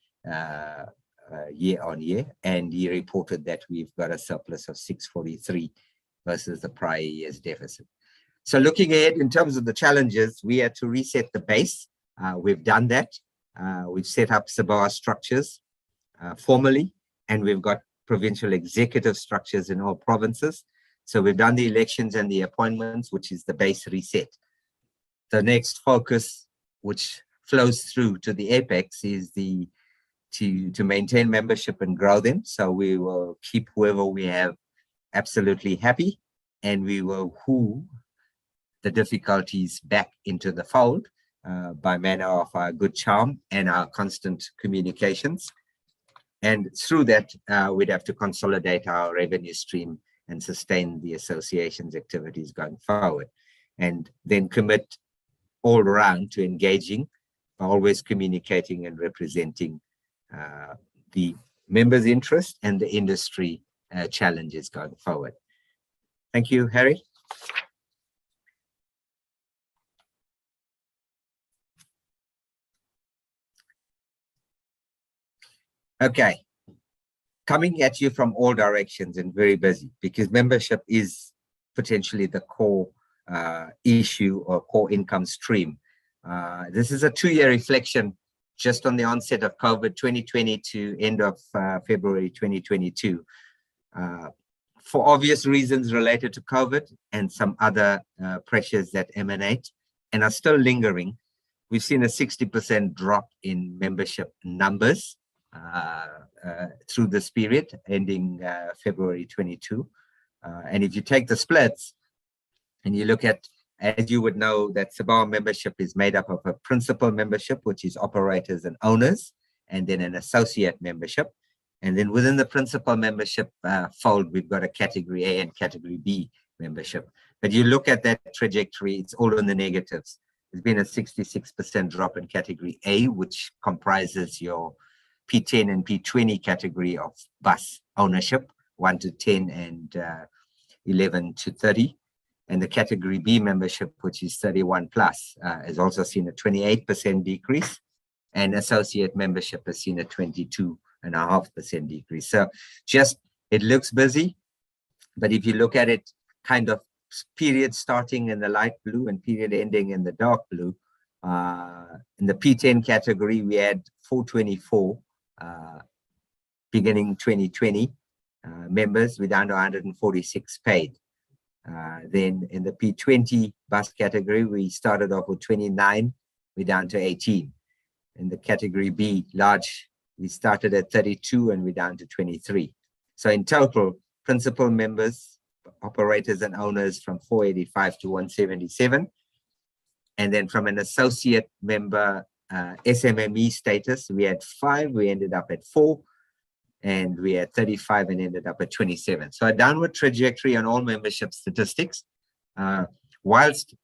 year on year. And he reported that we've got a surplus of 643 versus the prior year's deficit. So looking ahead in terms of the challenges, we had to reset the base. We've done that. We've set up SABOA structures formally, and we've got provincial executive structures in all provinces. So we've done the elections and the appointments, which is the base reset. The next focus, which flows through to the apex, is to maintain membership and grow them. So we will keep whoever we have absolutely happy, and we will woo the difficulties back into the fold by manner of our good charm and our constant communications. And through that, we'd have to consolidate our revenue stream and sustain the association's activities going forward. And then commit all around to engaging, always communicating and representing the members' interest and the industry challenges going forward. Thank you, Harry. Okay, coming at you from all directions and very busy, because membership is potentially the core issue or core income stream. This is a 2-year reflection just on the onset of COVID 2020 to end of February 2022. For obvious reasons related to COVID and some other pressures that emanate and are still lingering, we've seen a 60% drop in membership numbers through this period ending February 22. And if you take the splits and you look at, as you would know, that SABOA membership is made up of a principal membership, which is operators and owners, and then an associate membership. And then within the principal membership fold, we've got a category A and category B membership. But you look at that trajectory, it's all in the negatives. There's been a 66% drop in category A, which comprises your P10 and P20 category of bus ownership, 1 to 10 and 11 to 30. And the category B membership, which is 31 plus, has also seen a 28% decrease. And associate membership has seen a 22.5% decrease. So just, it looks busy, but if you look at it kind of period starting in the light blue and period ending in the dark blue, in the P10 category, we had 424 beginning 2020 members, we're down to 146 paid. Then in the P20 bus category, we started off with 29, we're down to 18. In the category B, large, we started at 32 and we're down to 23. So in total, principal members, operators and owners from 485 to 177. And then from an associate member SMME status, we had 5, we ended up at 4. And we had 35 and ended up at 27. So a downward trajectory on all membership statistics, whilst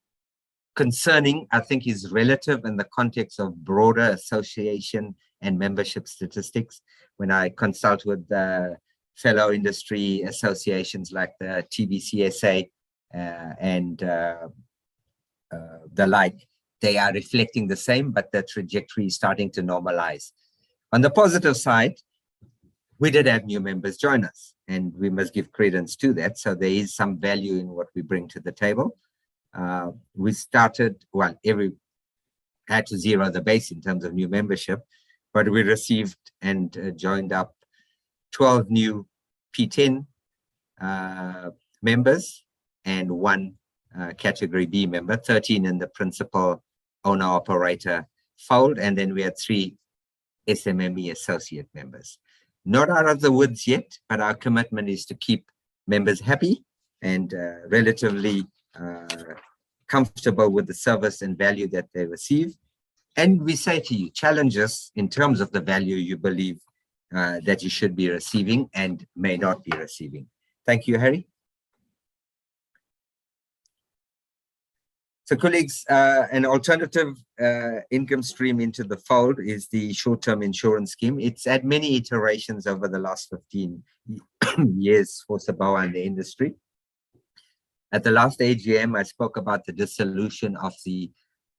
concerning, I think is relative in the context of broader association and membership statistics. When I consult with fellow industry associations like the TBCSA and the like, they are reflecting the same, but the trajectory is starting to normalize. On the positive side, we did have new members join us, and we must give credence to that. So there is some value in what we bring to the table. We started, well, had to zero the base in terms of new membership, but we received and joined up 12 new P10 members and 1 category B member, 13 in the principal owner operator fold, and then we had 3 SMME associate members. Not out of the woods yet, but our commitment is to keep members happy and relatively comfortable with the service and value that they receive. And we say to you, challenge us in terms of the value you believe that you should be receiving and may not be receiving. Thank you, Harry. So colleagues, an alternative income stream into the fold is the short-term insurance scheme. It's had many iterations over the last 15 years for SABOA and the industry. At the last AGM, I spoke about the dissolution of the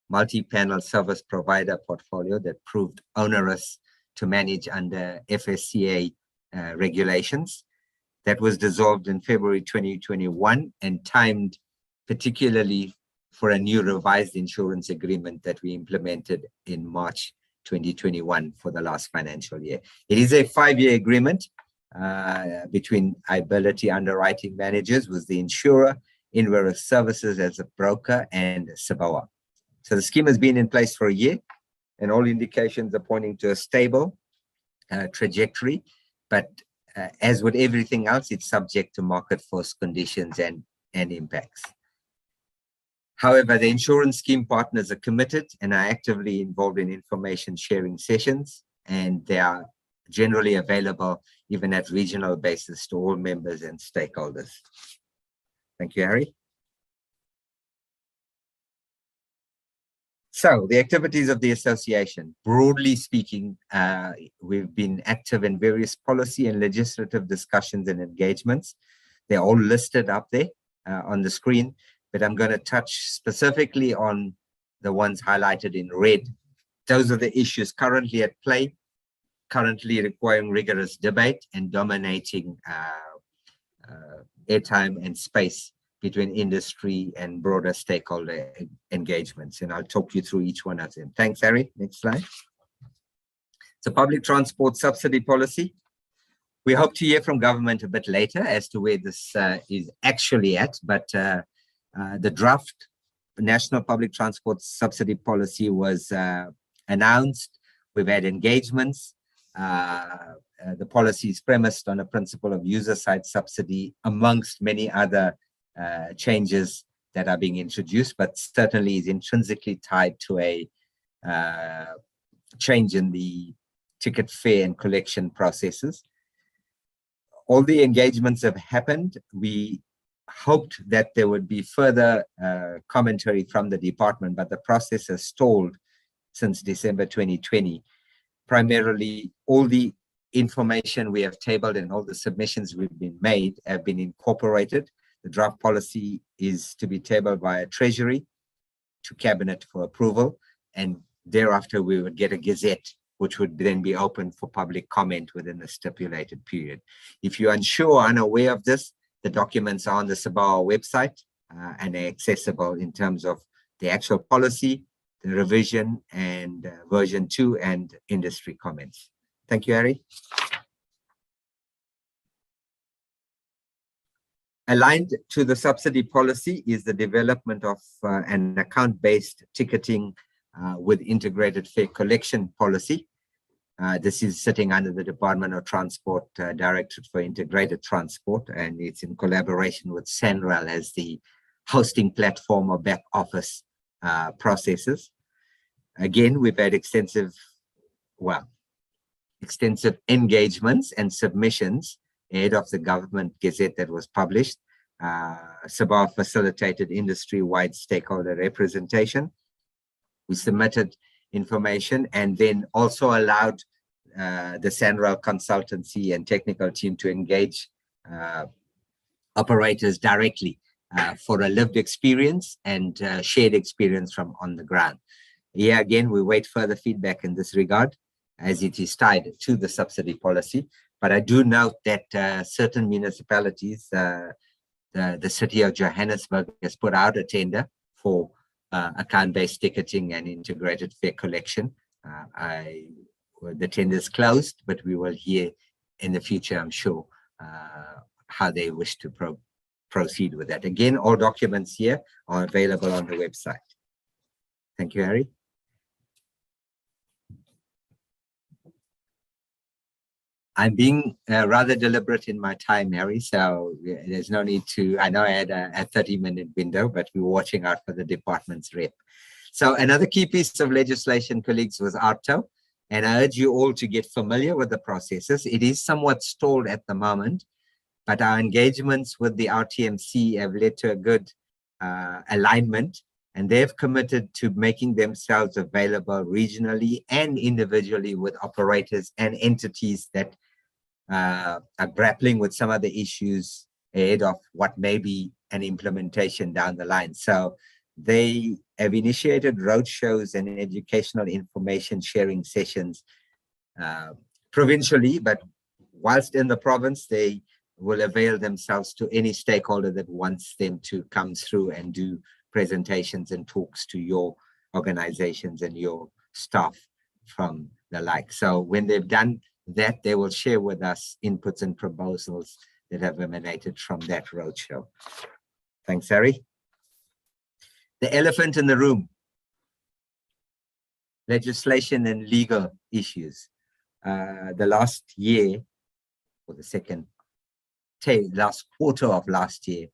multi-panel service provider portfolio that proved onerous to manage under FSCA regulations. That was dissolved in February 2021 and timed particularly for a new revised insurance agreement that we implemented in March 2021 for the last financial year. It is a 5-year agreement between Ability Underwriting Managers with the insurer, Inverus Services as a broker, and SABOA. So the scheme has been in place for a year, and all indications are pointing to a stable trajectory. But as with everything else, it's subject to market force conditions and impacts. However, the insurance scheme partners are committed and are actively involved in information sharing sessions, and they are generally available even at regional basis to all members and stakeholders. Thank you, Harry. So the activities of the association, broadly speaking, we've been active in various policy and legislative discussions and engagements. They're all listed up there on the screen, but I'm going to touch specifically on the ones highlighted in red. Those are the issues currently at play, currently requiring rigorous debate and dominating airtime and space between industry and broader stakeholder engagements. And I'll talk you through each one of them. Thanks, Harry. Next slide. So public transport subsidy policy. We hope to hear from government a bit later as to where this is actually at, but the draft National Public Transport Subsidy Policy was announced. We've had engagements. The policy is premised on a principle of user-side subsidy amongst many other changes that are being introduced, but certainly is intrinsically tied to a change in the ticket fare and collection processes. All the engagements have happened. We hoped that there would be further commentary from the department, but the process has stalled since December 2020. Primarily, all the information we have tabled and all the submissions we've been made have been incorporated. The draft policy is to be tabled via Treasury to Cabinet for approval, and thereafter we would get a gazette, which would then be open for public comment within a stipulated period. If you're unsure or unaware of this, the documents are on the SABOA website and are accessible in terms of the actual policy, the revision, and version 2 and industry comments. Thank you, Harry. Aligned to the subsidy policy is the development of an account-based ticketing with integrated fare collection policy. This is sitting under the Department of Transport Directorate for Integrated Transport, and it's in collaboration with SANRAL as the hosting platform or back office processes. Again, we've had extensive engagements and submissions ahead of the government gazette that was published. SABOA facilitated industry-wide stakeholder representation. We submitted information and then also allowed the SANRAL consultancy and technical team to engage operators directly for a lived experience and shared experience from on the ground. Here again, we wait further feedback in this regard as it is tied to the subsidy policy. But I do note that certain municipalities, the city of Johannesburg has put out a tender for account-based ticketing and integrated fare collection. The tender is closed, but we will hear in the future, I'm sure, how they wish to proceed with that. Again, all documents here are available on the website. Thank you, Harry. I'm being rather deliberate in my time, Harry, so there's no need to, I know I had a 30-minute window, but we were watching out for the department's rep. So another key piece of legislation, colleagues, was ARTO, and I urge you all to get familiar with the processes. It is somewhat stalled at the moment, but our engagements with the RTMC have led to a good alignment, and they've committed to making themselves available regionally and individually with operators and entities that are grappling with some of the issues ahead of what may be and implementation down the line. So they have initiated roadshows and educational information sharing sessions provincially, but whilst in the province, they will avail themselves to any stakeholder that wants them to come through and do presentations and talks to your organizations and your staff from the like. So when they've done that, they will share with us inputs and proposals that have emanated from that roadshow. Thanks, Harry. The elephant in the room: legislation and legal issues. The last year, or the last quarter of last year,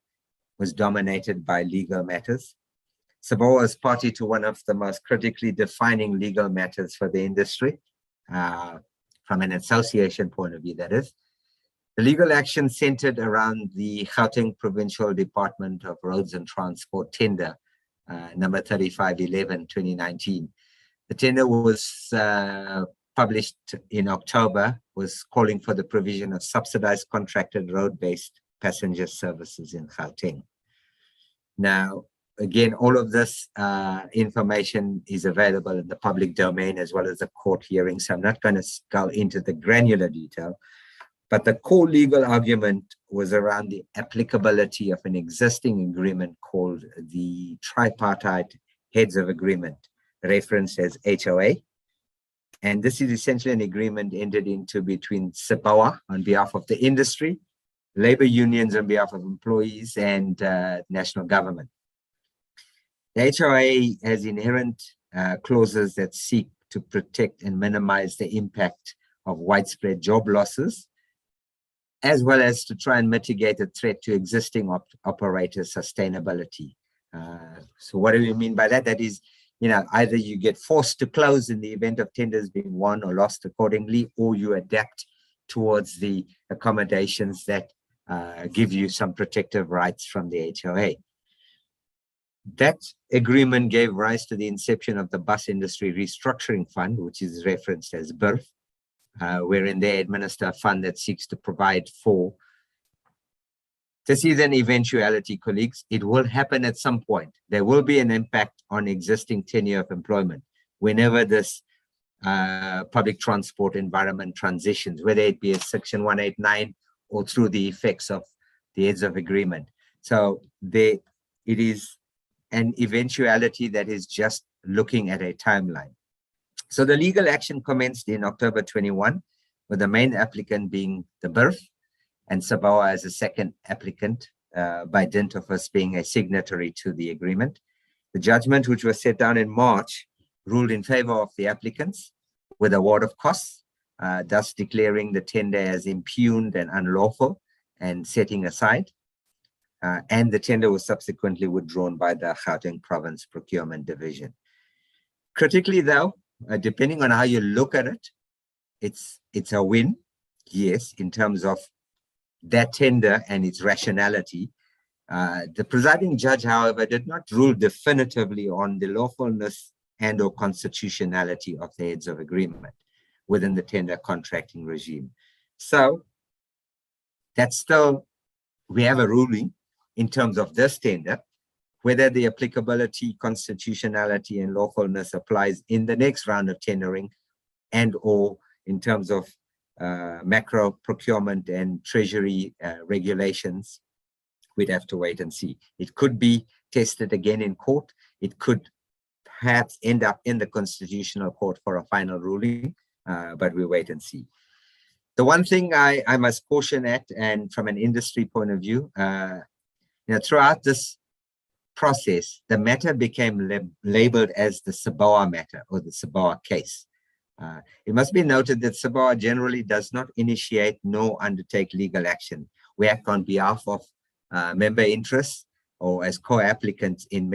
was dominated by legal matters. SABOA is party to one of the most critically defining legal matters for the industry, from an association point of view, that is. The legal action centered around the Gauteng Provincial Department of Roads and Transport tender, number 3511/2019. The tender was published in October, was calling for the provision of subsidized contracted road-based passenger services in Gauteng. Now, again, all of this information is available in the public domain as well as the court hearing, so I'm not going to go into the granular detail, but the core legal argument was around the applicability of an existing agreement called the Tripartite Heads of Agreement, referenced as HOA. And this is essentially an agreement entered into between SABOA on behalf of the industry, labor unions on behalf of employees, and national government. The HOA has inherent clauses that seek to protect and minimize the impact of widespread job losses, as well as to try and mitigate the threat to existing operators' sustainability. So what do we mean by that? That is, either you get forced to close in the event of tenders being won or lost accordingly, or you adapt towards the accommodations that give you some protective rights from the HOA. That agreement gave rise to the inception of the Bus Industry Restructuring Fund, which is referenced as BIRF, wherein they administer a fund that seeks to provide for. This is an eventuality, colleagues. It will happen at some point. There will be an impact on existing tenure of employment whenever this public transport environment transitions, whether it be a Section 189 or through the effects of the Heads of Agreement. So it is an eventuality that is just looking at a timeline. So the legal action commenced in October 21, with the main applicant being the BIRF, and SABOA as a second applicant, by dint of us being a signatory to the agreement. The judgment, which was set down in March, ruled in favor of the applicants with award of costs, thus declaring the tender as impugned and unlawful and setting aside. And the tender was subsequently withdrawn by the Gauteng Province Procurement Division. Critically, though, depending on how you look at it, it's a win, yes, in terms of that tender and its rationality. The presiding judge, however, did not rule definitively on the lawfulness and or constitutionality of the Heads of Agreement within the tender contracting regime. So that's still, we have a ruling in terms of this tender, whether the applicability, constitutionality, and lawfulness applies in the next round of tendering and or in terms of macro procurement and treasury regulations. We'd have to wait and see. It could be tested again in court. It could perhaps end up in the Constitutional Court for a final ruling, but we'll wait and see. The one thing I must caution at, and from an industry point of view, throughout this process, the matter became labeled as the SABOA matter or the SABOA case. It must be noted that SABOA generally does not initiate nor undertake legal action. We act on behalf of member interests or as co-applicants in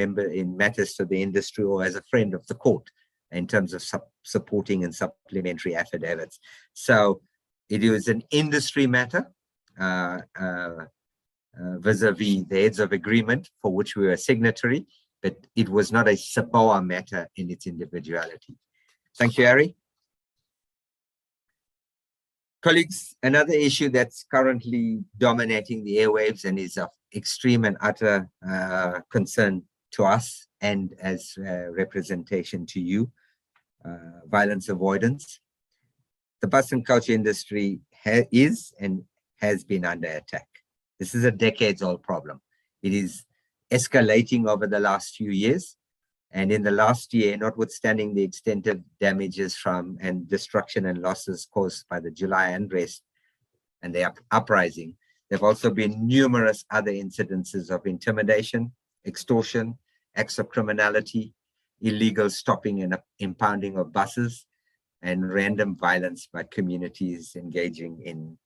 matters to the industry or as a friend of the court in terms of supporting and supplementary affidavits. So it is an industry matter vis-a-vis the Heads of Agreement for which we were signatory, but it was not a SABOA matter in its individuality. Thank you, Harry. Colleagues, another issue that's currently dominating the airwaves and is of extreme and utter concern to us and as representation to you. Violence avoidance. The bus and coach industry is and has been under attack. This is a decades-old problem. It is escalating over the last few years. And in the last year, notwithstanding the extensive damages from and destruction and losses caused by the July unrest and the uprising, there have also been numerous other incidences of intimidation, extortion, acts of criminality, illegal stopping and impounding of buses, and random violence by communities engaging in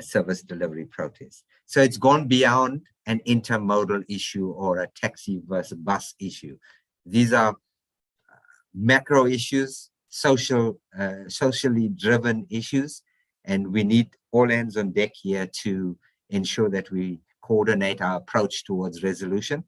service delivery protests. So it's gone beyond an intermodal issue or a taxi versus bus issue. These are macro issues, socially driven issues, and we need all hands on deck here to ensure that we coordinate our approach towards resolution.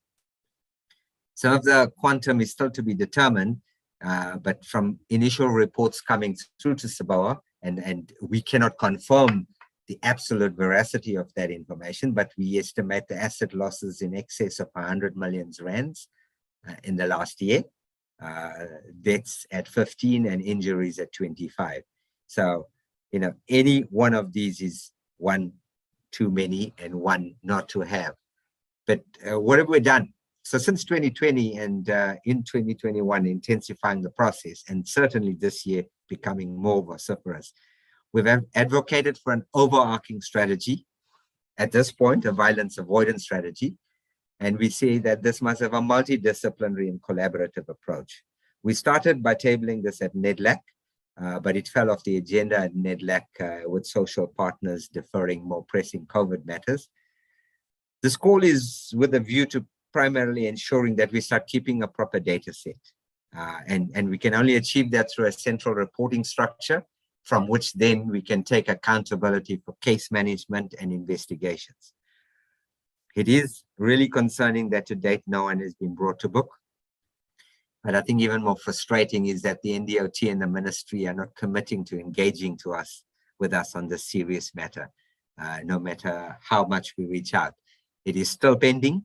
Some of the quantum is still to be determined, but from initial reports coming through to SABOA, and we cannot confirm the absolute veracity of that information, but we estimate the asset losses in excess of 100 million rands in the last year, deaths at 15 and injuries at 25. So, you know, any one of these is one too many and one not to have. But what have we done? So since 2020 and in 2021, intensifying the process, and certainly this year becoming more vociferous, we've advocated for an overarching strategy, at this point, a violence avoidance strategy, and we say that this must have a multidisciplinary and collaborative approach. We started by tabling this at NEDLAC, but it fell off the agenda at NEDLAC with social partners deferring more pressing COVID matters. This call is with a view to primarily ensuring that we start keeping a proper data set. And we can only achieve that through a central reporting structure from which then we can take accountability for case management and investigations. It is really concerning that to date no one has been brought to book. But I think even more frustrating is that the NDOT and the ministry are not committing to engaging with us on this serious matter, no matter how much we reach out. It is still pending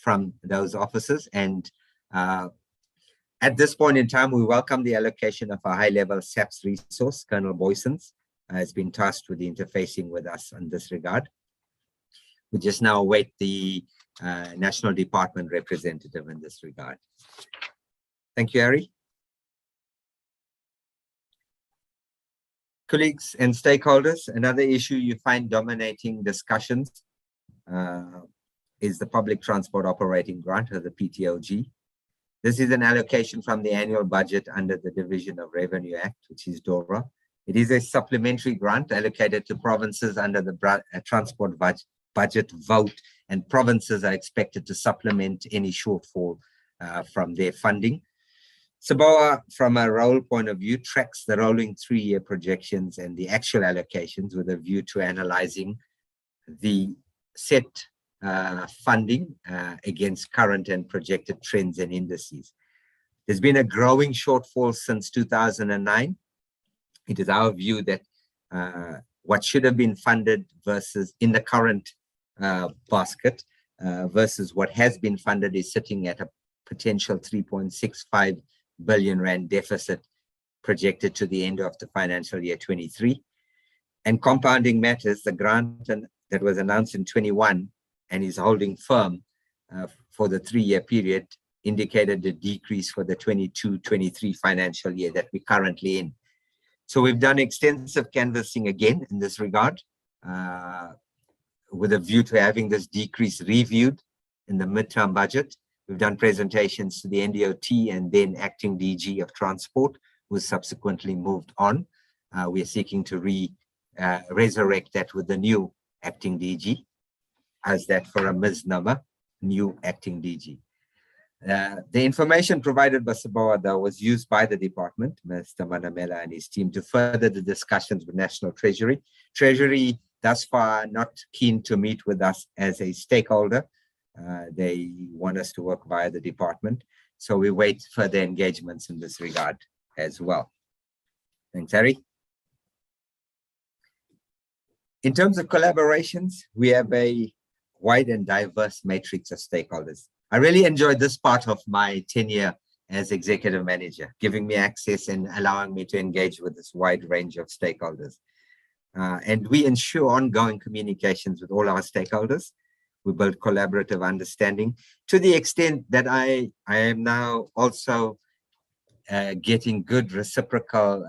from those officers, and at this point in time, we welcome the allocation of a high-level SAPS resource. Colonel Boysons has been tasked with interfacing with us in this regard. We just now await the National Department representative in this regard. Thank you, Harry. Colleagues and stakeholders, another issue you find dominating discussions is the Public Transport Operating Grant, or the PTOG. This is an allocation from the annual budget under the Division of Revenue Act, which is DORA. It is a supplementary grant allocated to provinces under the transport budget vote, and provinces are expected to supplement any shortfall from their funding. SABOA, from a role point of view, tracks the rolling 3-year projections and the actual allocations with a view to analyzing the set funding against current and projected trends and indices. There's been a growing shortfall since 2009. It is our view that what should have been funded versus in the current basket versus what has been funded is sitting at a potential 3.65 billion rand deficit projected to the end of the financial year 23. And compounding matters, the grant that was announced in 21 and is holding firm for the 3-year period indicated a decrease for the 22-23 financial year that we're currently in. So we've done extensive canvassing again in this regard with a view to having this decrease reviewed in the midterm budget. We've done presentations to the NDOT and then acting DG of Transport, who subsequently moved on. We are seeking to resurrect that with the new acting DG, as that for a misnomer, new acting DG. The information provided by SABOA, though, was used by the department, Mr. Manamela and his team, to further the discussions with National Treasury. Treasury, thus far, not keen to meet with us as a stakeholder. They want us to work via the department. So we wait further engagements in this regard as well. Thanks, Harry. In terms of collaborations, we have a wide and diverse matrix of stakeholders. I really enjoyed this part of my tenure as executive manager, giving me access and allowing me to engage with this wide range of stakeholders. And we ensure ongoing communications with all our stakeholders. We build collaborative understanding to the extent that I am now also getting good reciprocal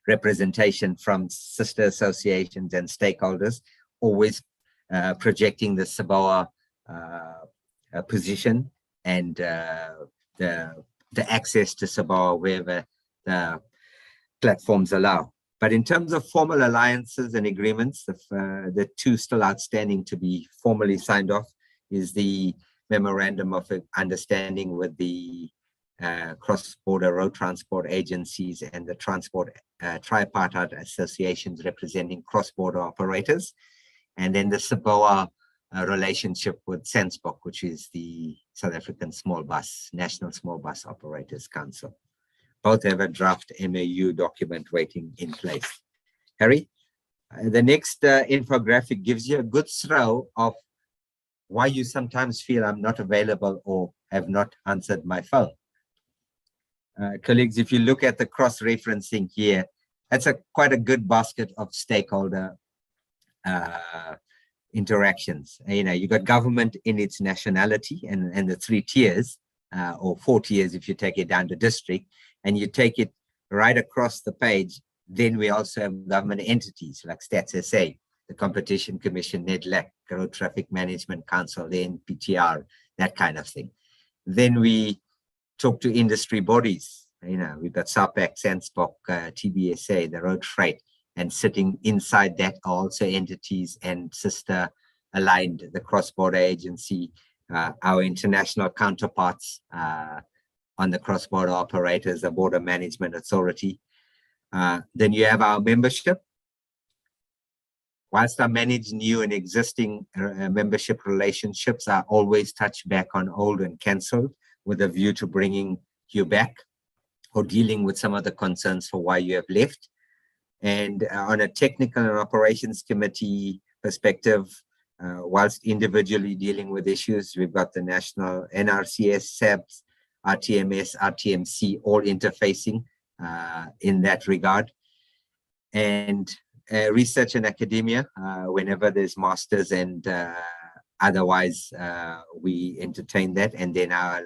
representation from sister associations and stakeholders, always projecting the SABOA position and the access to SABOA wherever the platforms allow. But in terms of formal alliances and agreements, the two still outstanding to be formally signed off is the Memorandum of Understanding with the cross-border road transport agencies and the transport tripartite associations representing cross-border operators, and then the SABOA relationship with SANSBOC, which is the South African National Small Bus Operators Council. Both have a draft MAU document waiting in place. Harry, the next infographic gives you a good throw of why you sometimes feel I'm not available or have not answered my phone. Colleagues, if you look at the cross-referencing here, that's quite a good basket of stakeholder interactions. You know, you got government in its nationality and the 3 tiers, or 4 tiers if you take it down to district, and you take it right across the page. Then we also have government entities like Stats SA, the Competition Commission, NEDLAC, Road Traffic Management Council, the NPTR, that kind of thing. Then we talk to industry bodies. You know, we've got SAPAC, SANSBOC, TBSA, the road freight, and sitting inside that are also entities and sister aligned, the cross-border agency, our international counterparts on the cross-border operators, the Border Management Authority. Then you have our membership. Whilst I manage new and existing membership relationships, I always touch back on old and cancelled with a view to bringing you back or dealing with some of the concerns for why you have left. And on a technical and operations committee perspective, whilst individually dealing with issues, we've got the national NRCS, SABs, RTMS, RTMC, all interfacing in that regard. And research and academia, whenever there's masters and otherwise, we entertain that. And then our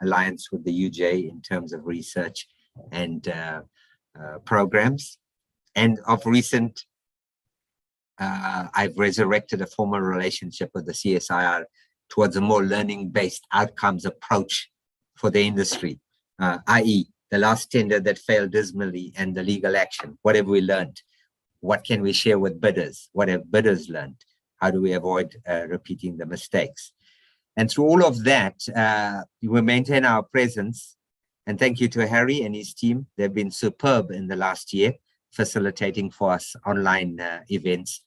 alliance with the UJ in terms of research and programs. And of recent, I've resurrected a formal relationship with the CSIR towards a more learning-based outcomes approach for the industry, i.e. the last tender that failed dismally and the legal action. What have we learned? What can we share with bidders? What have bidders learned? How do we avoid repeating the mistakes? And through all of that, we maintain our presence. And thank you to Harry and his team. They've been superb in the last year, facilitating for us online events,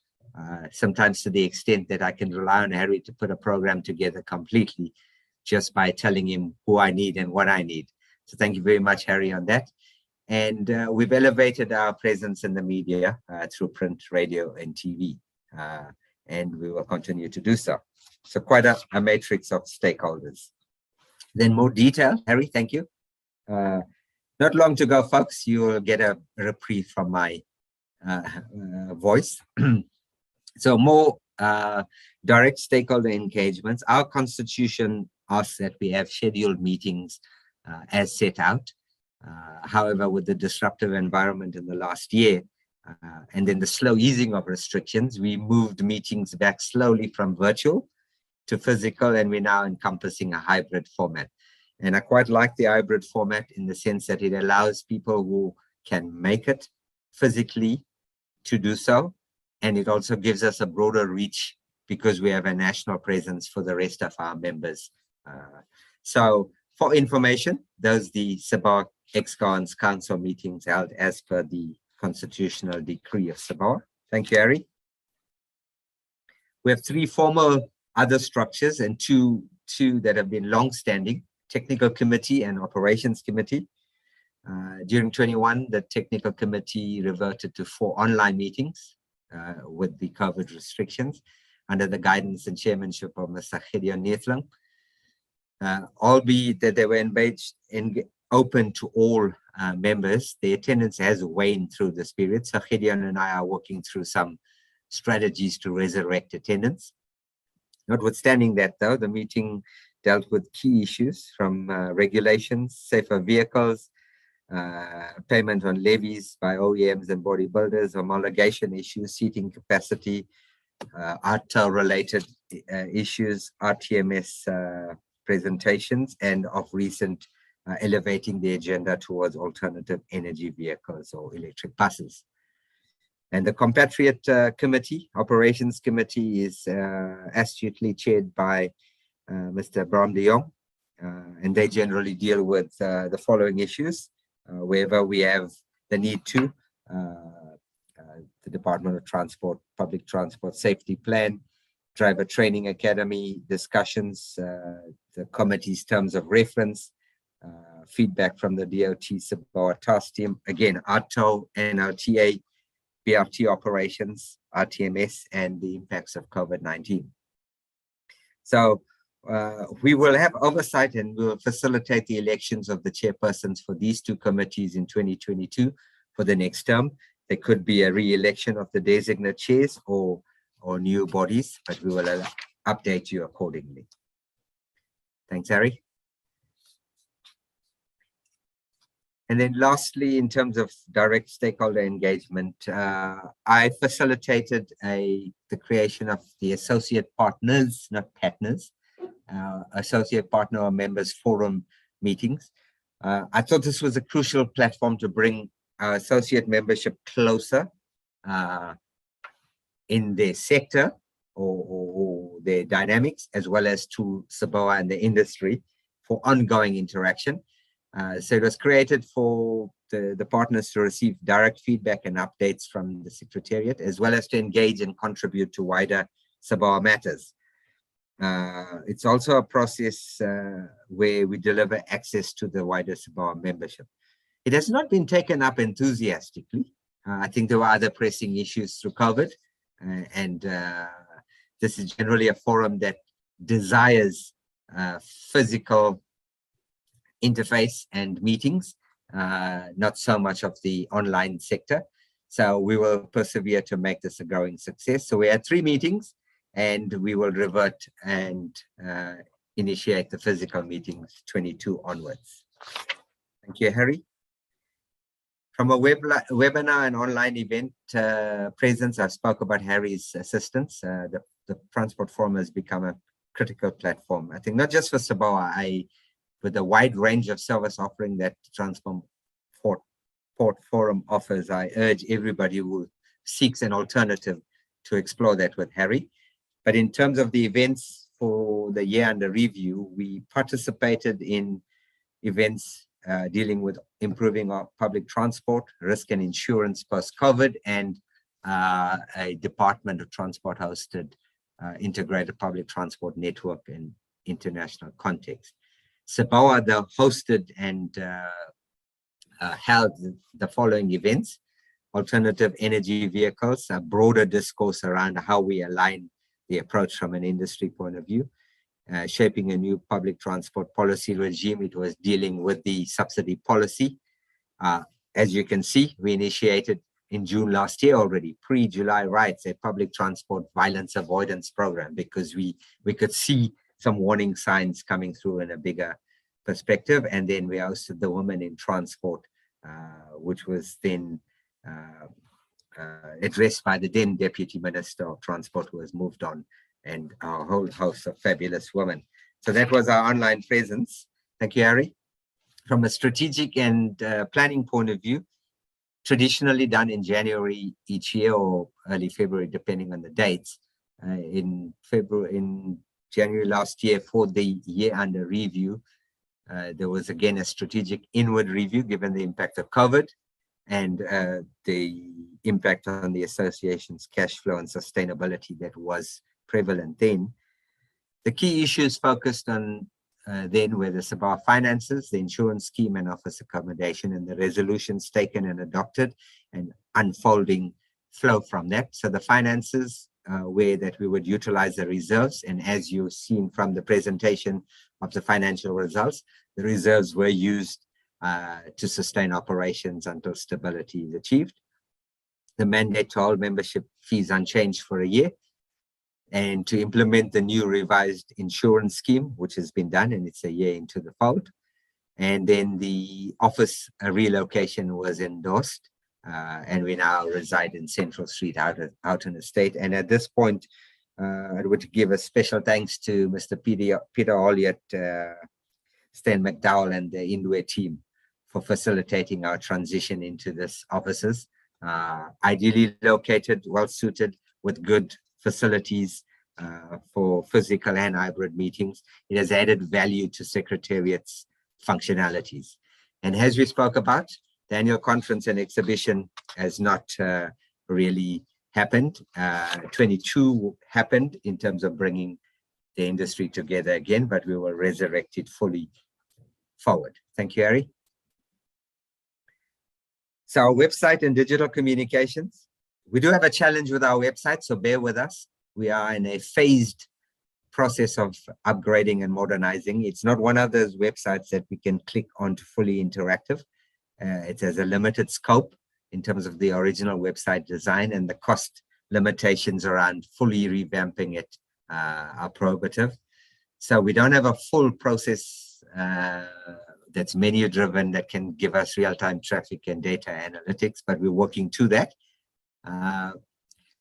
sometimes to the extent that I can rely on Harry to put a program together completely just by telling him who I need and what I need. So thank you very much, Harry, on that. And we've elevated our presence in the media through print, radio, and TV, and we will continue to do so. So quite a matrix of stakeholders. Then more detail, Harry, thank you. Not long to go, folks. You will get a reprieve from my voice. So more direct stakeholder engagements. Our constitution asks that we have scheduled meetings as set out. However, with the disruptive environment in the last year, and then the slow easing of restrictions, we moved meetings back slowly from virtual to physical, and we're now encompassing a hybrid format. And I quite like the hybrid format in the sense that it allows people who can make it physically to do so. And it also gives us a broader reach because we have a national presence for the rest of our members. So for information, those are the SABOA Ex-Cons Council meetings held as per the constitutional decree of SABOA. Thank you, Harry. We have 3 formal other structures and two that have been long-standing: Technical Committee and Operations Committee. During 21, the Technical Committee reverted to 4 online meetings with the COVID restrictions. under the guidance and chairmanship of Mr. Gideon Neethling. Albeit that they were open to all members, the attendance has waned through this period. So Gideon and I are working through some strategies to resurrect attendance. Notwithstanding that, though, the meeting dealt with key issues from regulations, safer vehicles, payment on levies by OEMs and bodybuilders, homologation issues, seating capacity, ARTA-related issues, RTMS presentations, and of recent elevating the agenda towards alternative energy vehicles or electric buses. And the Compatriot Committee, Operations Committee, is astutely chaired by Mr. Bram de Jong, and they generally deal with the following issues wherever we have the need to. The Department of Transport, Public Transport Safety Plan, Driver Training Academy, discussions, the committee's terms of reference, feedback from the DOT SABOA task team, again, ARTO, NRTA, BRT operations, RTMS, and the impacts of COVID-19. So we will have oversight and we will facilitate the elections of the chairpersons for these two committees in 2022 for the next term. There could be a re-election of the designate chairs or new bodies, but we will update you accordingly. Thanks, Harry. And then lastly, in terms of direct stakeholder engagement, I facilitated the creation of the associate partners, not partners, associate partner or members forum meetings. I thought this was a crucial platform to bring our associate membership closer in their sector or their dynamics, as well as to SABOA and the industry for ongoing interaction. So it was created for the partners to receive direct feedback and updates from the Secretariat, as well as to engage and contribute to wider SABOA matters. It's also a process where we deliver access to the wider SABOA membership. It has not been taken up enthusiastically. I think there were other pressing issues through COVID, and this is generally a forum that desires physical interface and meetings, not so much of the online sector. So we will persevere to make this a growing success. So we had 3 meetings, and we will revert and initiate the physical meetings 22 onwards. Thank you, Harry. From a webinar and online event presence, I spoke about Harry's assistance. The Transport Forum has become a critical platform. I think not just for SABOA, with a wide range of service offering that Transport Forum offers, I urge everybody who seeks an alternative to explore that with Harry. But in terms of the events for the year under review, we participated in events dealing with improving our public transport, risk and insurance post-COVID, and a Department of Transport hosted integrated public transport network in international context. SABOA hosted and held the following events: alternative energy vehicles, a broader discourse around how we align the approach from an industry point of view, shaping a new public transport policy regime. It was dealing with the subsidy policy. As you can see, we initiated in June last year already, pre-July rights, a public transport violence avoidance program, because we could see some warning signs coming through in a bigger perspective. And then we hosted the Women in Transport, which was then addressed by the then Deputy Minister of Transport, who has moved on, and our whole host of fabulous women. So that was our online presence. Thank you, Harry. From a strategic and planning point of view, traditionally done in January each year or early February, depending on the dates. In January last year, for the year under review, there was again a strategic inward review given the impact of COVID and the impact on the association's cash flow and sustainability that was prevalent then. The key issues focused on then were the SABOA finances, the insurance scheme and office accommodation, and the resolutions taken and adopted and unfolding flow from that. So the finances, way that we would utilize the reserves. And as you've seen from the presentation of the financial results, the reserves were used to sustain operations until stability is achieved. The mandate to hold membership fees unchanged for a year, and to implement the new revised insurance scheme, which has been done, and it's a year into the fold. And then the office relocation was endorsed, and we now reside in Central Street out in the state. And at this point, I would give a special thanks to Mr. Peter Olliott, Stan McDowell, and the Indwe team for facilitating our transition into this offices. Ideally located, well suited, with good facilities for physical and hybrid meetings. It has added value to Secretariat's functionalities. And as we spoke about, the annual conference and exhibition has not really happened. 22 happened in terms of bringing the industry together again, but we will resurrect it fully forward. Thank you, Harry. So our website and digital communications, we do have a challenge with our website, so bear with us. We are in a phased process of upgrading and modernizing. It's not one of those websites that we can click on to fully interactive. It has a limited scope in terms of the original website design, and the cost limitations around fully revamping it are prohibitive. So we don't have a full process that's menu driven that can give us real-time traffic and data analytics, but we're working to that.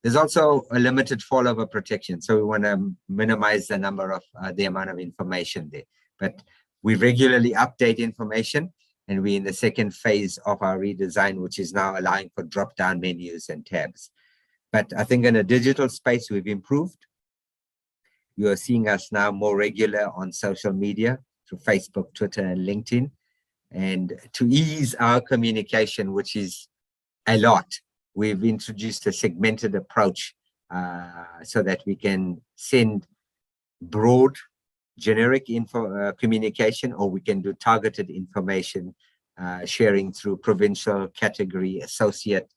There's also a limited failover protection, so we want to minimize the number of the amount of information there. But we regularly update information, and we're in the second phase of our redesign, which is now allowing for drop-down menus and tabs. But I think in a digital space, we've improved. You are seeing us now more regular on social media through Facebook, Twitter, and LinkedIn. And to ease our communication, which is a lot, we've introduced a segmented approach so that we can send broad, generic communication, or we can do targeted information sharing through provincial, category, associate,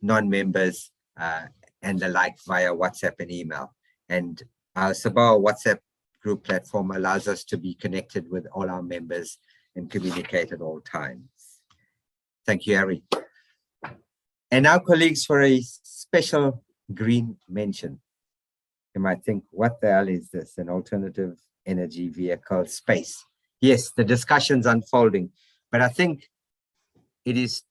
non-members, and the like via WhatsApp and email. And our SABOA WhatsApp group platform allows us to be connected with all our members and communicate at all times. Thank you, Harry. And now, colleagues, for a special green mention. You might think, what the hell is this? An alternative energy vehicle space. Yes, the discussion's unfolding, but I think it is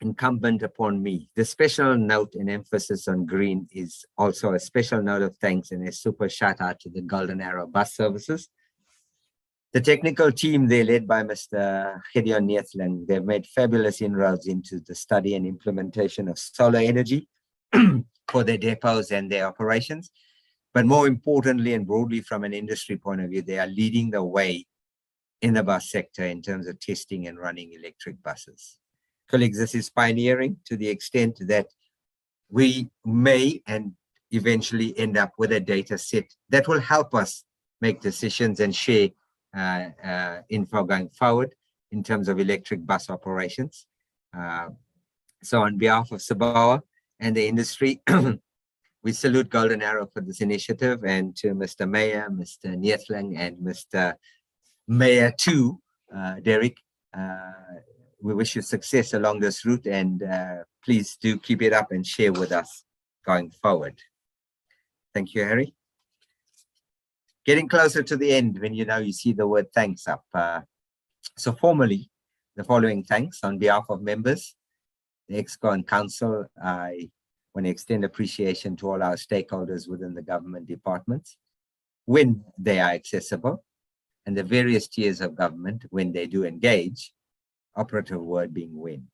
incumbent upon me. The special note and emphasis on green is also a special note of thanks and a super shout out to the Golden Arrow bus services. The technical team, they're led by Mr. Gideon Neethling. They've made fabulous inroads into the study and implementation of solar energy for their depots and their operations. But more importantly and broadly from an industry point of view, they are leading the way in the bus sector in terms of testing and running electric buses. Colleagues, this is pioneering to the extent that we may and eventually end up with a data set that will help us make decisions and share info going forward in terms of electric bus operations. So on behalf of SABOA and the industry, we salute Golden Arrow for this initiative, and to Mr. Mayor, Mr. Neethling, and Mr. Mayor 2, Derek, we wish you success along this route, and please do keep it up and share with us going forward. Thank you, Harry. Getting closer to the end when you see the word thanks up. So formally, the following thanks on behalf of members, the EXCO and Council. I want to extend appreciation to all our stakeholders within the government departments when they are accessible, and the various tiers of government when they do engage, operative word being when.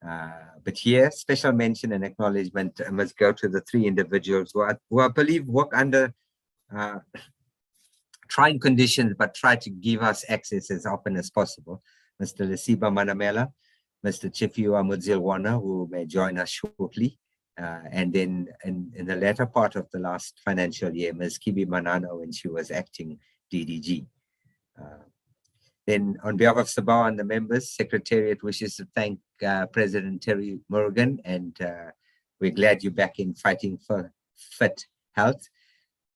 But here, special mention and acknowledgement must go to the three individuals who I believe work under trying conditions, but try to give us access as often as possible. Mr. Lesiba Manamela, Mr. Chifiwa Mudzilwana, who may join us shortly. And then in the latter part of the last financial year, Ms. Kibi Manano, when she was acting DDG. Then on behalf of SABOA and the members, Secretariat wishes to thank President Terry Morgan, and We're glad you're back in fighting for fit health,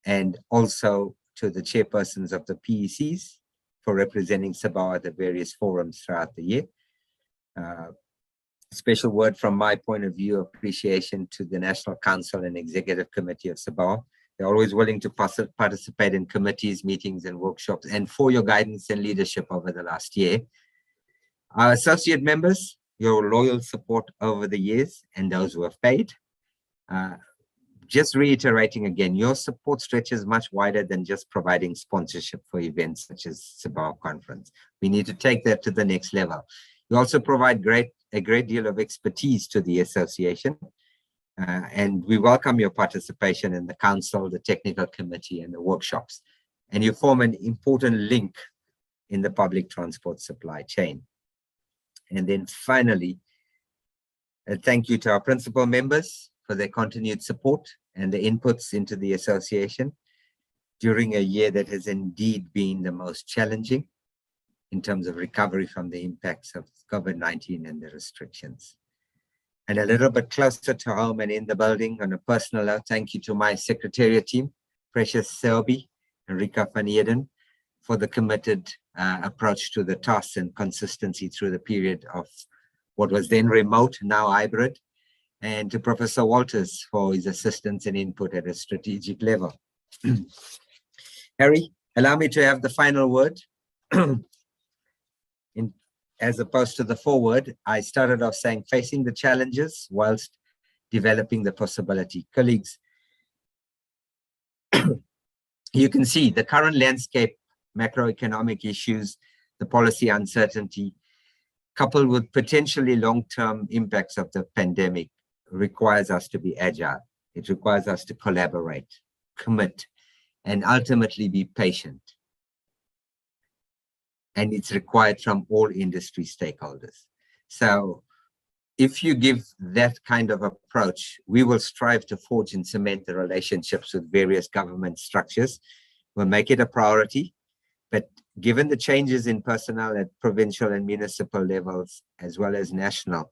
and also to the chairpersons of the PECs for representing SABOA at the various forums throughout the year. Special word from my point of view, appreciation to the National Council and Executive Committee of SABOA. They're always willing to participate in committees, meetings, and workshops, and for your guidance and leadership over the last year. Our associate members, your loyal support over the years, and those who have paid. Just reiterating again, your support stretches much wider than just providing sponsorship for events such as SABOA Conference. We need to take that to the next level. You also provide a great deal of expertise to the association, and we welcome your participation in the council, the technical committee, and the workshops. And you form an important link in the public transport supply chain. And then finally, thank you to our principal members for their continued support and the inputs into the association during a year that has indeed been the most challenging in terms of recovery from the impacts of COVID-19 and the restrictions. And a little bit closer to home and in the building, on a personal note, thank you to my secretariat team, Precious Selby and Rika van Eden, for the committed approach to the tasks and consistency through the period of what was then remote, now hybrid, and to Professor Walters for his assistance and input at a strategic level. Harry, allow me to have the final word. As opposed to the foreword, I started off saying, facing the challenges whilst developing the possibility. Colleagues, you can see the current landscape, macroeconomic issues, the policy uncertainty, coupled with potentially long-term impacts of the pandemic, requires us to be agile. It requires us to collaborate, commit, and ultimately be patient. And it's required from all industry stakeholders. So if you give that kind of approach, we will strive to forge and cement the relationships with various government structures. We'll make it a priority, but given the changes in personnel at provincial and municipal levels, as well as national,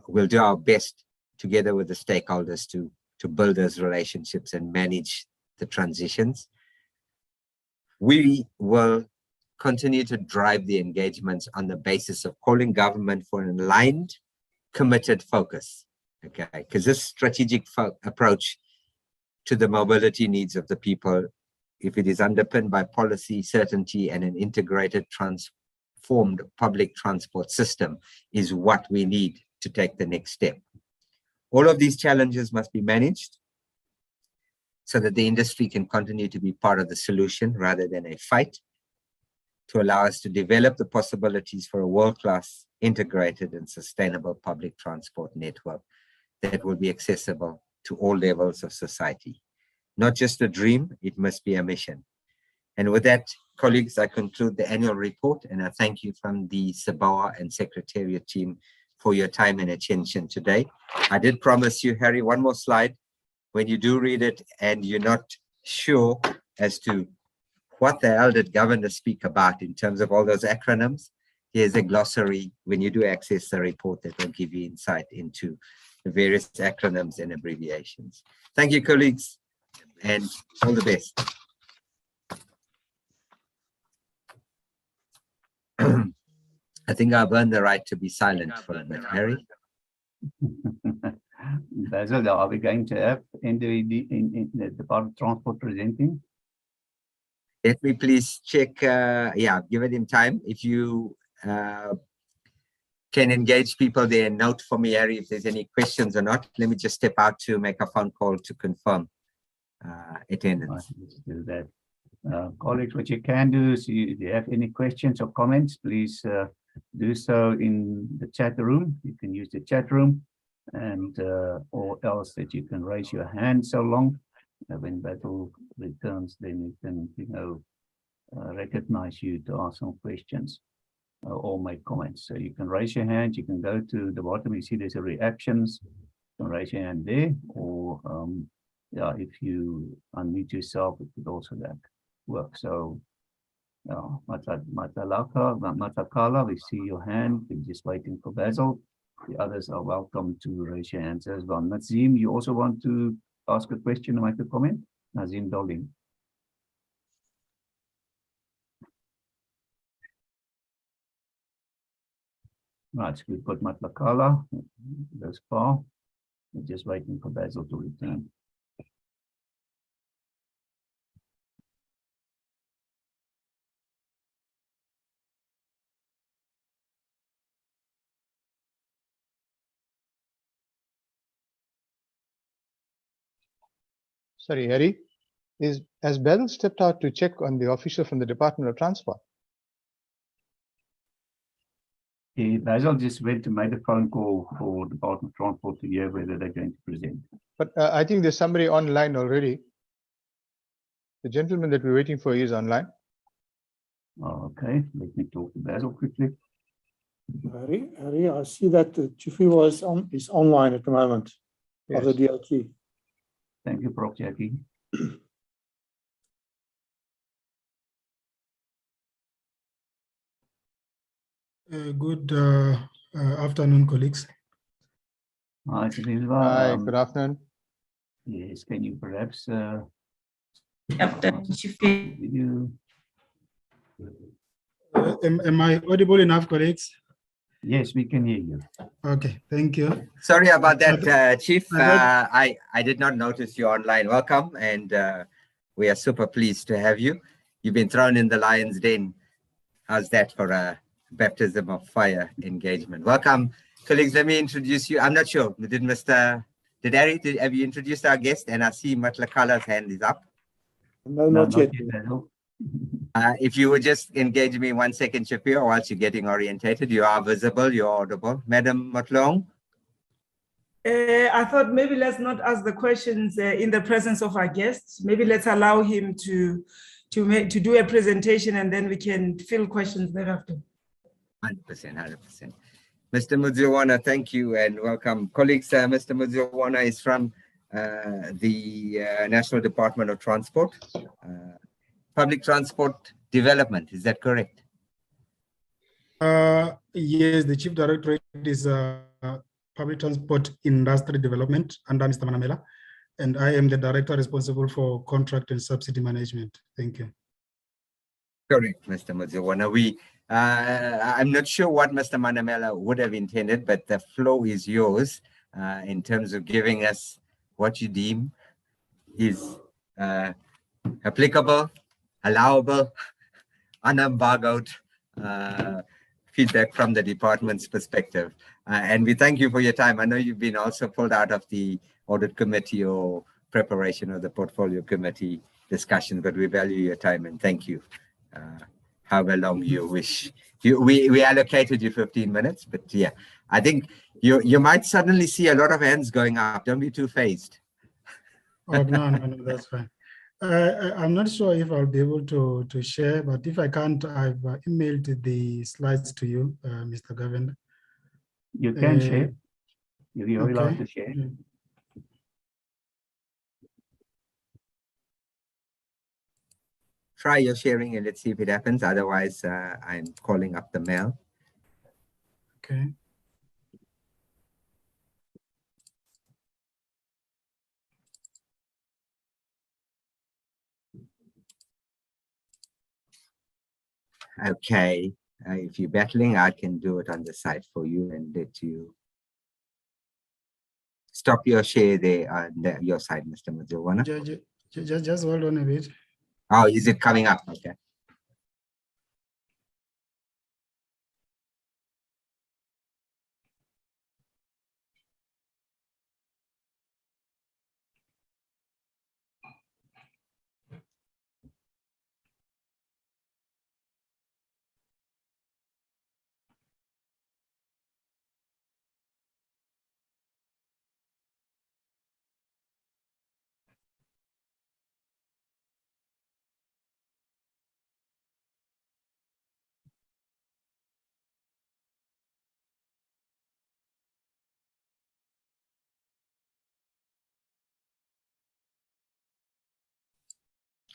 we'll do our best together with the stakeholders to build those relationships and manage the transitions. We will continue to drive the engagements on the basis of calling government for an aligned, committed focus, okay? Because this strategic approach to the mobility needs of the people, if it is underpinned by policy certainty and an integrated, transformed public transport system, is what we need to take the next step. All of these challenges must be managed so that the industry can continue to be part of the solution rather than a fight, to allow us to develop the possibilities for a world-class, integrated and sustainable public transport network that will be accessible to all levels of society. Not just a dream, it must be a mission. And with that, colleagues, I conclude the annual report, and I thank you from the SABOA and Secretariat team for your time and attention today. I did promise you, Harry, one more slide. When you do read it and you're not sure as to what the hell did governor speak about in terms of all those acronyms, here's a glossary when you do access the report that will give you insight into the various acronyms and abbreviations. Thank you, colleagues, and all the best. I think I've earned the right to be silent for a bit, Harry. Basil, are we going to have in the Department of Transport presenting? Let me please check. Yeah, give it in time. If you can engage people there, note for me, Harry, if there's any questions or not. Let me just step out to make a phone call to confirm attendance. Let's do that. Colleagues, what you can do is, if you have any questions or comments, please do so in the chat room. You can use the chat room, and or else that you can raise your hand so long. When Basil returns, then we can, recognize you to ask some questions or make comments. So you can raise your hand. You can go to the bottom. You see there's a reactions. You can raise your hand there, or yeah, if you unmute yourself, it could also that work. So, Matakala, we see your hand. We're just waiting for Basil. The others are welcome to raise your hands as well. Nazim, you also want to ask a question or make a comment? Nazim Dolim. Right, so we've got Matlakala, those far. We're just waiting for Basil to return. Sorry, Harry, has Basil stepped out to check on the officer from the Department of Transport? Basil just went to make a phone call for Department of Transport to hear whether they're going to present. But I think there's somebody online already. The gentleman that we're waiting for is online. Okay, let me talk to Basil quickly. Harry, I see that the Chifi is online at the moment of the DLT. Thank you, Prof. Jackie. Good afternoon, colleagues. Hi, Hi, good afternoon. Yes, can you perhaps Am I audible enough, colleagues? Yes, we can hear you. Okay, thank you. Sorry about that, Chief. I did not notice you online. Welcome, and we are super pleased to have you. You've been thrown in the lion's den. How's that for a baptism of fire engagement? Welcome, colleagues. Let me introduce you. I'm not sure. Have you introduced our guest? And I see Matlakala's hand is up. No, not yet. If you would just engage me 1 second, Shapiro, whilst you're getting orientated. You are visible, you're audible. Madam Matlong? I thought maybe let's not ask the questions in the presence of our guests. Maybe let's allow him to do a presentation, and then we can field questions thereafter. 100%, 100%. Mr. Mudziwana, thank you and welcome. Colleagues, Mr. Mudziwana is from the National Department of Transport, Public Transport Development. Is that correct? Yes, the Chief Directorate is Public Transport Industry Development under Mr. Manamela, and I am the Director responsible for Contract and Subsidy Management. Thank you. Correct, Mr. Mudziwana. I'm not sure what Mr. Manamela would have intended, but the flow is yours in terms of giving us what you deem is applicable, allowable, unembargoed feedback from the department's perspective. And we thank you for your time. I know you've been also pulled out of the audit committee or preparation of the portfolio committee discussion, but we value your time and thank you. However long you wish. We allocated you 15 minutes, but yeah, I think you might suddenly see a lot of hands going up. Don't be too phased. Oh, no, that's fine. I'm not sure if I'll be able to share, but if I can't, I've emailed the slides to you, Mr. Governor. You can share. You're allowed to share. Try your sharing and let's see if it happens. Otherwise, I'm calling up the mail. Okay. Okay. If you're battling, I can do it on the side for you and let you stop your share there on your side, Mr. Mudziwana. Just hold on a bit. Oh, is it coming up? Okay.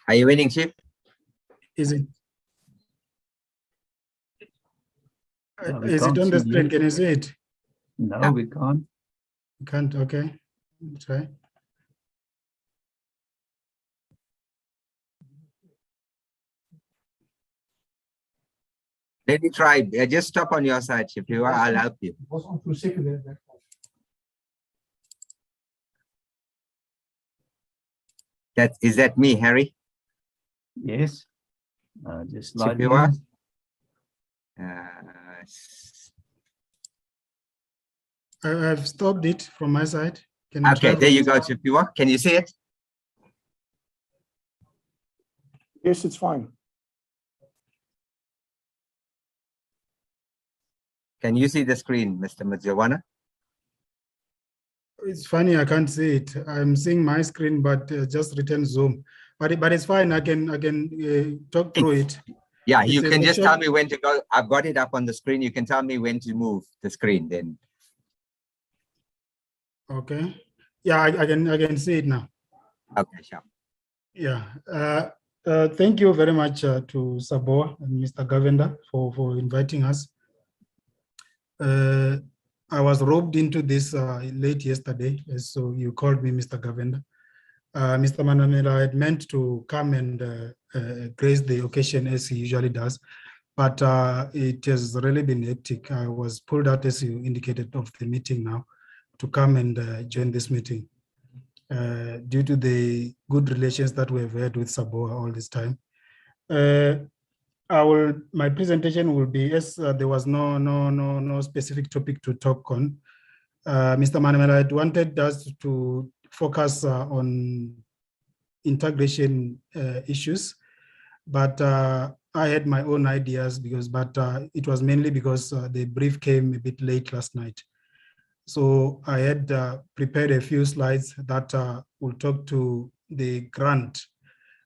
Are you winning, Chief? Is it on the screen? Can you see it? No, we can't. You can't, okay. Try. Let me try. Just stop on your side, if you are, I'll help you. Is that me, Harry? Yes. Just slide Chippewa? I've stopped it from my side. Can Okay, there you go, Chippewa. Can you see it? Yes, it's fine. Can you see the screen, Mr. Majawana? It's funny, I can't see it. I'm seeing my screen, but just written Zoom. But it's fine. I can talk through it. Yeah, you can just tell me when to go. I've got it up on the screen. You can tell me when to move the screen then. Okay. Yeah, I can see it now. Okay, sure. Yeah. Thank you very much to SABOA and Mr. Govender for inviting us. I was roped into this late yesterday, so you called me Mr. Govender. Mr. Manamela had meant to come and grace the occasion as he usually does, but it has really been hectic. I was pulled out, as you indicated, of the meeting now to come and join this meeting due to the good relations that we have had with SABOA all this time. My presentation will be, as there was no specific topic to talk on. Mr. Manamela had wanted us to focus on integration issues, but I had my own ideas but it was mainly because the brief came a bit late last night. So I had prepared a few slides that will talk to the grant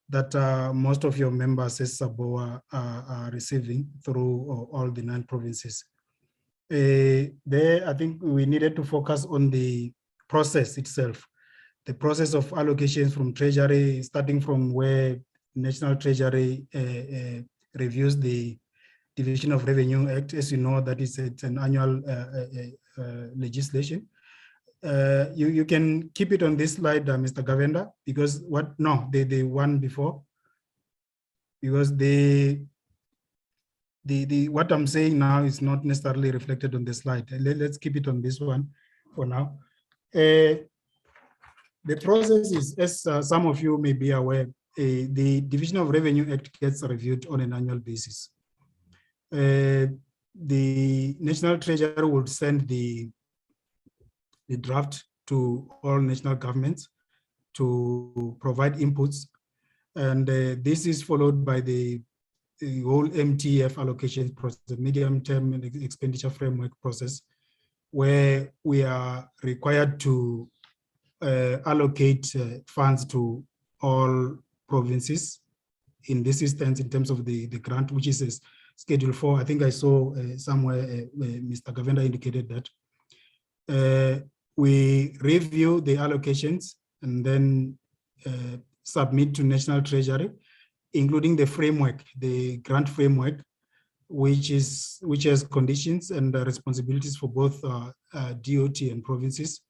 that most of your members as SABOA are receiving through all the 9 provinces. There, I think we needed to focus on the process itself, the process of allocations from Treasury, starting from where National Treasury reviews the Division of Revenue Act. As you know, that is an annual legislation. You can keep it on this slide, Mr. Govender, because the one before, because what I'm saying now is not necessarily reflected on the slide. Let's keep it on this one for now. The process is, as some of you may be aware, the Division of Revenue Act gets reviewed on an annual basis. The National Treasury would send the draft to all national governments to provide inputs. And this is followed by the whole MTF allocation process, the medium-term expenditure framework process, where we are required to allocate funds to all provinces in this instance in terms of the grant, which is Schedule 4. I think I saw somewhere Mr. Govender indicated that. We review the allocations and then submit to National Treasury, including the framework, the grant framework, which has conditions and responsibilities for both DOT and provinces.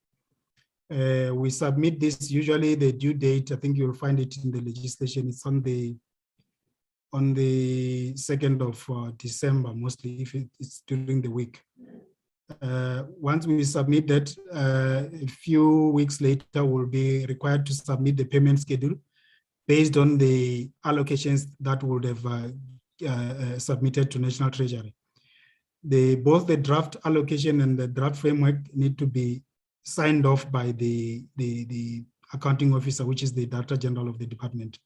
We submit this, usually the due date, I think you'll find it in the legislation, it's on the 2nd of December, mostly if it's during the week. Once we submit that, a few weeks later, we'll be required to submit the payment schedule based on the allocations that would have submitted to National Treasury. Both the draft allocation and the draft framework need to be signed off by the accounting officer, which is the Director General of the department.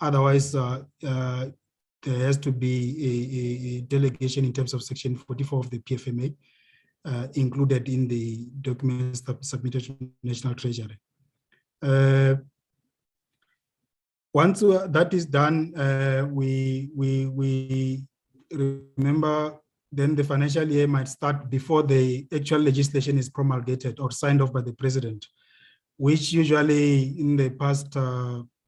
Otherwise, there has to be a delegation in terms of Section 44 of the PFMA included in the documents that submitted to National Treasury. Once that is done, we remember then the financial year might start before the actual legislation is promulgated or signed off by the president, which usually in the past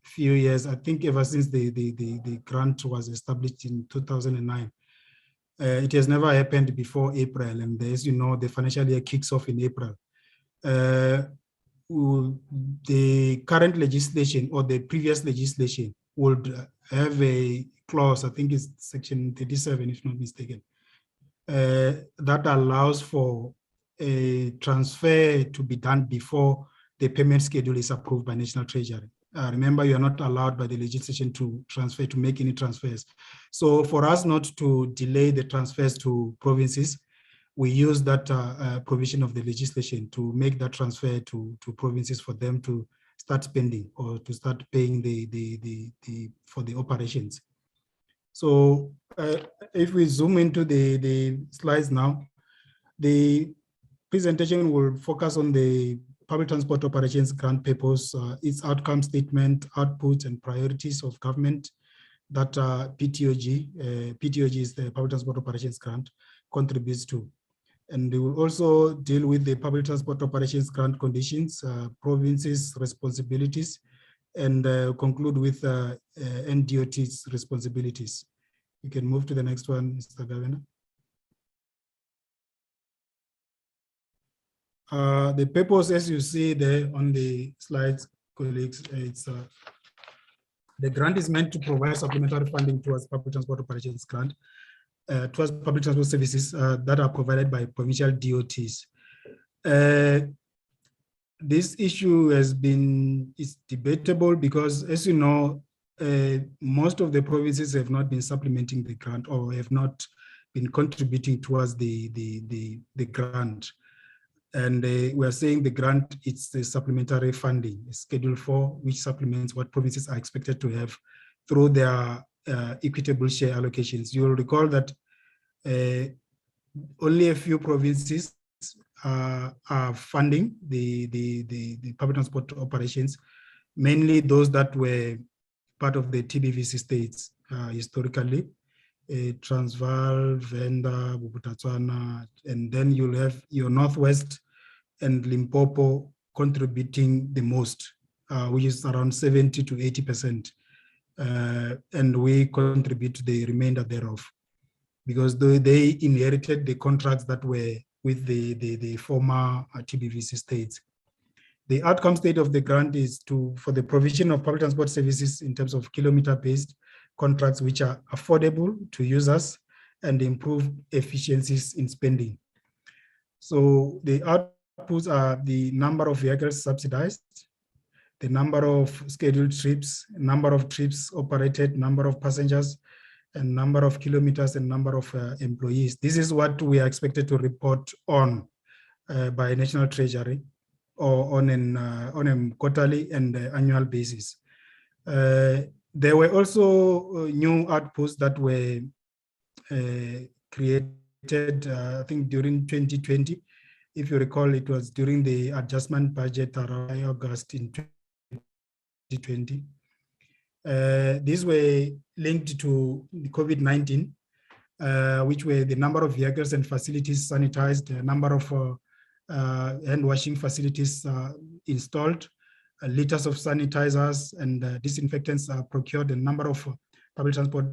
few years, I think ever since the grant was established in 2009, It has never happened before April, and as you know, the financial year kicks off in April. The current legislation or the previous legislation would have a clause, I think it's section 37, if not mistaken, that allows for a transfer to be done before the payment schedule is approved by National Treasury. Remember, you are not allowed by the legislation to make any transfers. So for us not to delay the transfers to provinces, we use that provision of the legislation to make that transfer to provinces for them to start spending or to start paying for the operations. So if we zoom into the slides now, the presentation will focus on the public transport operations grant purpose, its outcome statement, outputs and priorities of government that PTOG is the public transport operations grant, contributes to. And we will also deal with the public transport operations grant conditions, provinces' responsibilities, and conclude with NDOT's responsibilities. You can move to the next one, Mr. Governor. The purpose, as you see there on the slides, colleagues, it's the grant is meant to provide supplementary funding towards public transport operations grant, towards public transport services that are provided by provincial DOTs. This issue is debatable because, as you know, most of the provinces have not been supplementing the grant or have not been contributing towards the grant. And we are saying the grant, it's the supplementary funding, Schedule 4, which supplements what provinces are expected to have through their equitable share allocations. You will recall that only a few provinces are funding the public transport operations, mainly those that were part of the TBVC states historically, Transvaal, Venda, Bophuthatswana, and then you'll have your Northwest and Limpopo contributing the most, which is around 70 to 80%. And we contribute the remainder thereof, because they inherited the contracts that were with the former TBVC states. The outcome state of the grant is for the provision of public transport services in terms of kilometer-based contracts which are affordable to users and improve efficiencies in spending. So the outputs are the number of vehicles subsidized, the number of scheduled trips, number of trips operated, number of passengers, and number of kilometers and number of employees. This is what we are expected to report on by National Treasury or on a quarterly and annual basis. There were also new outputs that were created, I think, during 2020. If you recall, it was during the adjustment budget around August in 2020. These were linked to the COVID-19, which were the number of vehicles and facilities sanitized, the number of hand washing facilities installed, liters of sanitizers and disinfectants are procured, the number of public transport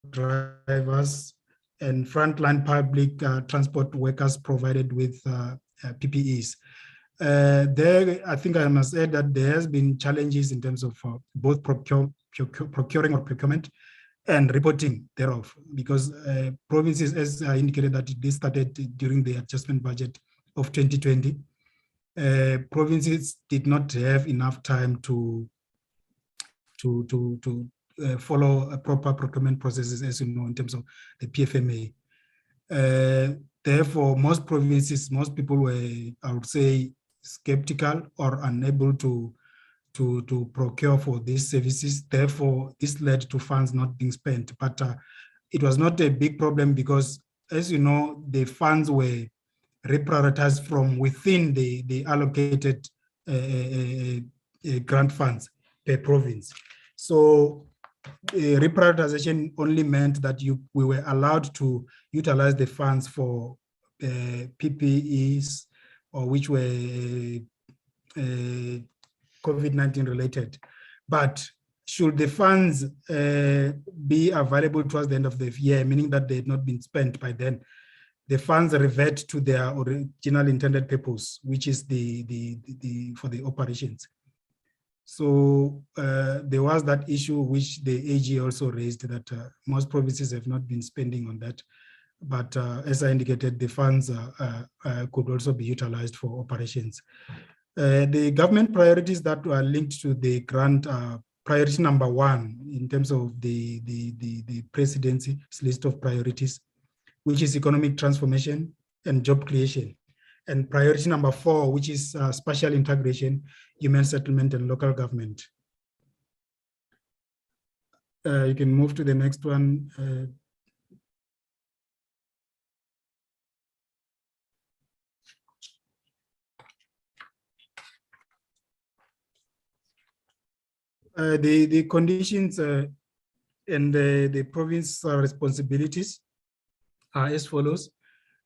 drivers and frontline public transport workers provided with PPEs. There, I think I must add that there has been challenges in terms of both procuring or procurement and reporting thereof, because provinces, as I indicated, that this started during the adjustment budget of 2020. Provinces did not have enough time to follow proper procurement processes, as you know, in terms of the PFMA. Therefore, most provinces, most people were, I would say, skeptical or unable to procure for these services. Therefore, this led to funds not being spent. But it was not a big problem because, as you know, the funds were reprioritized from within the allocated grant funds per province. So reprioritization only meant that we were allowed to utilize the funds for PPEs, or which were COVID-19 related. But should the funds be available towards the end of the year, meaning that they had not been spent by then, the funds revert to their original intended purpose, which is for the operations. So there was that issue which the AG also raised, that most provinces have not been spending on that. But as I indicated, the funds could also be utilized for operations. The government priorities that were linked to the grant are priority number 1 in terms of the presidency's list of priorities, which is economic transformation and job creation. And priority number 4, which is spatial integration, human settlement, and local government. You can move to the next one. The conditions and the province responsibilities are as follows.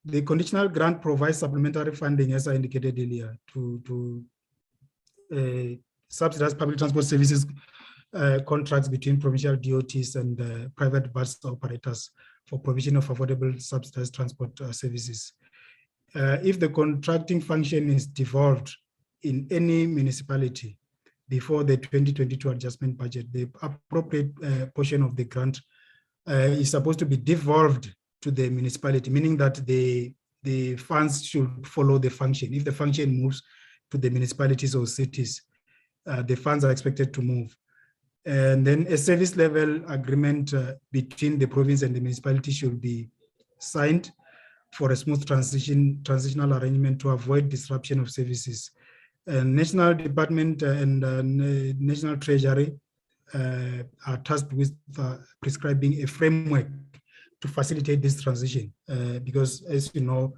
The conditional grant provides supplementary funding, as I indicated earlier, to subsidize public transport services contracts between provincial DOTs and private bus operators for provision of affordable subsidized transport services. If the contracting function is devolved in any municipality before the 2022 adjustment budget, the appropriate portion of the grant is supposed to be devolved to the municipality, meaning that the funds should follow the function. If the function moves to the municipalities or cities, the funds are expected to move. And then a service level agreement between the province and the municipality should be signed for a smooth transitional arrangement to avoid disruption of services. National Department and National Treasury are tasked with prescribing a framework to facilitate this transition, because as you know,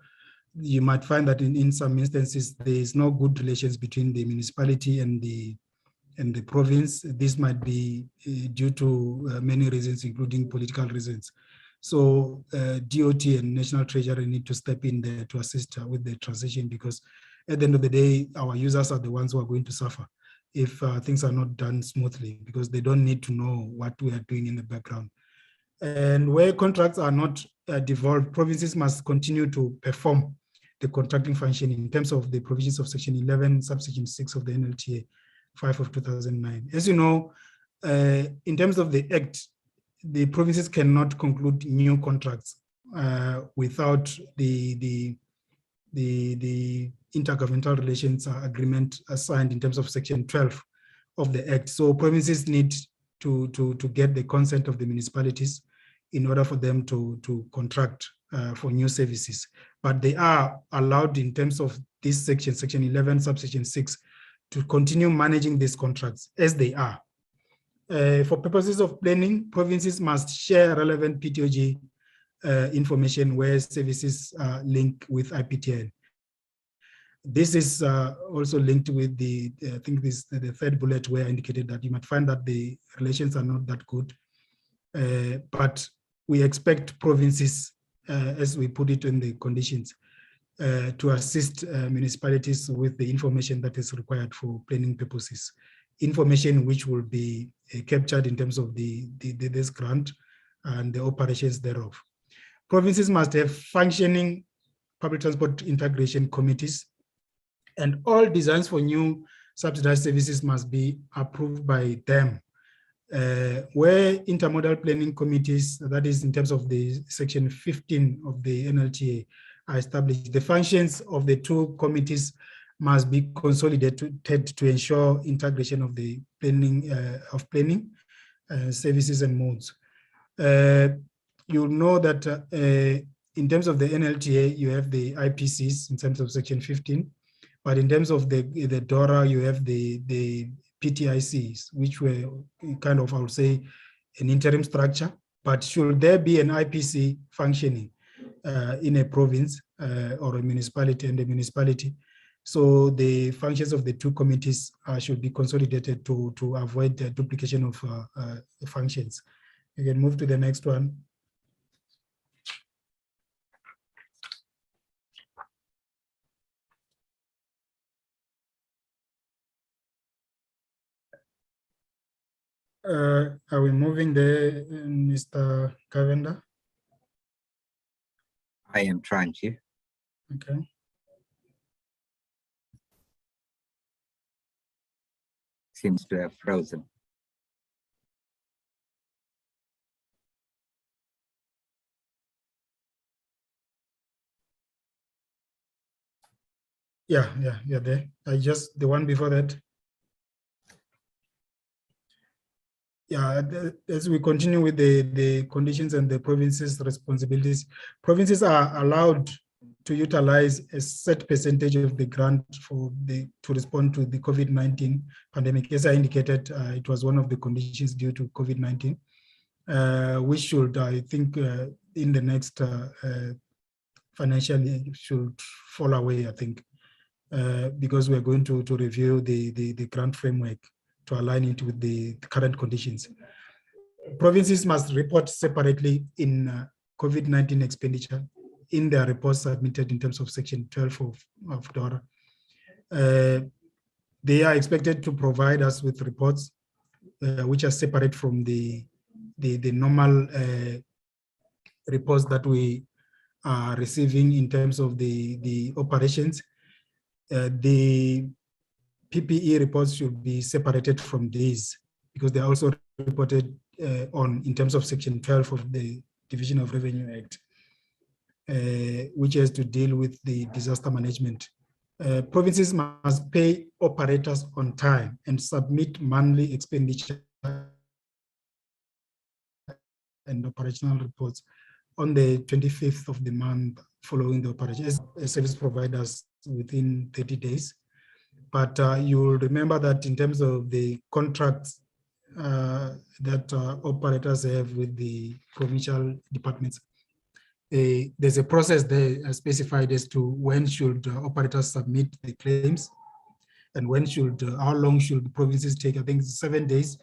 you might find that in some instances there is no good relations between the municipality and the province. This might be due to many reasons, including political reasons. So DOT and National Treasury need to step in there to assist with the transition, because at the end of the day, our users are the ones who are going to suffer if things are not done smoothly, because they don't need to know what we are doing in the background. And where contracts are not devolved, provinces must continue to perform the contracting function in terms of the provisions of Section 11, subsection 6 of the NLTA 5 of 2009. As you know, in terms of the Act, the provinces cannot conclude new contracts without the intergovernmental relations agreement signed in terms of Section 12 of the Act. So provinces need to get the consent of the municipalities in order for them to contract for new services. But they are allowed in terms of this section, Section 11, subsection 6, to continue managing these contracts as they are. For purposes of planning, provinces must share relevant PTOG information where services link with IPTN. This is also linked with the, I think this the third bullet where I indicated that you might find that the relations are not that good, but we expect provinces, as we put it in the conditions, to assist municipalities with the information that is required for planning purposes, information which will be captured in terms of this grant and the operations thereof. Provinces must have functioning public transport integration committees, and all designs for new subsidized services must be approved by them. Where intermodal planning committees, that is in terms of the Section 15 of the NLTA, are established, the functions of the two committees must be consolidated to ensure integration of the planning services and modes. You'll know that in terms of the NLTA, you have the IPCs in terms of Section 15, but in terms of the DORA, you have the PTICs, which were kind of, I would say, an interim structure. But should there be an IPC functioning in a province or a municipality and a municipality, so the functions of the two committees should be consolidated to avoid the duplication of functions. You can move to the next one. Are we moving there, Mr. Cavender? I am trying to. Okay. Seems to have frozen. Yeah, there. I just, the one before that. Yeah, as we continue with the conditions and the province's responsibilities, provinces are allowed to utilize a set percentage of the grant to respond to the COVID-19 pandemic. As I indicated, it was one of the conditions due to COVID-19, which should, I think, in the next financial year should fall away, I think, because we're going to review the grant framework to align it with the current conditions. Provinces must report separately in COVID-19 expenditure in their reports submitted in terms of Section 12 of DORA. They are expected to provide us with reports which are separate from the normal reports that we are receiving in terms of the operations. The PPE reports should be separated from these because they are also reported on in terms of Section 12 of the Division of Revenue Act, which has to deal with the disaster management. Provinces must pay operators on time and submit monthly expenditure and operational reports on the 25th of the month following the operation, as service providers within 30 days. But you'll remember that in terms of the contracts that operators have with the provincial departments, there's a process there specified as to when should operators submit the claims and when should, how long should the provinces take. I think it's 7 days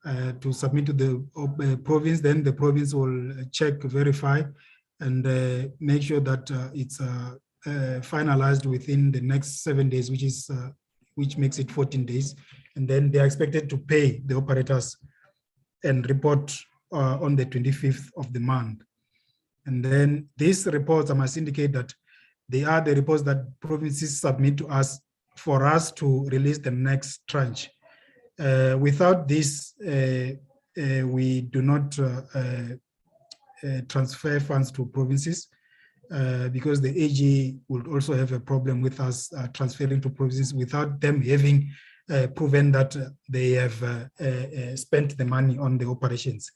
to submit to the province. Then the province will check, verify, and make sure that it's finalized within the next 7 days, which makes it 14 days. And then they are expected to pay the operators and report on the 25th of the month. And then these reports, I must indicate that they are the reports that provinces submit to us for us to release the next tranche. Without this, we do not transfer funds to provinces because the AG would also have a problem with us transferring to provinces without them having proven that they have spent the money on the operations.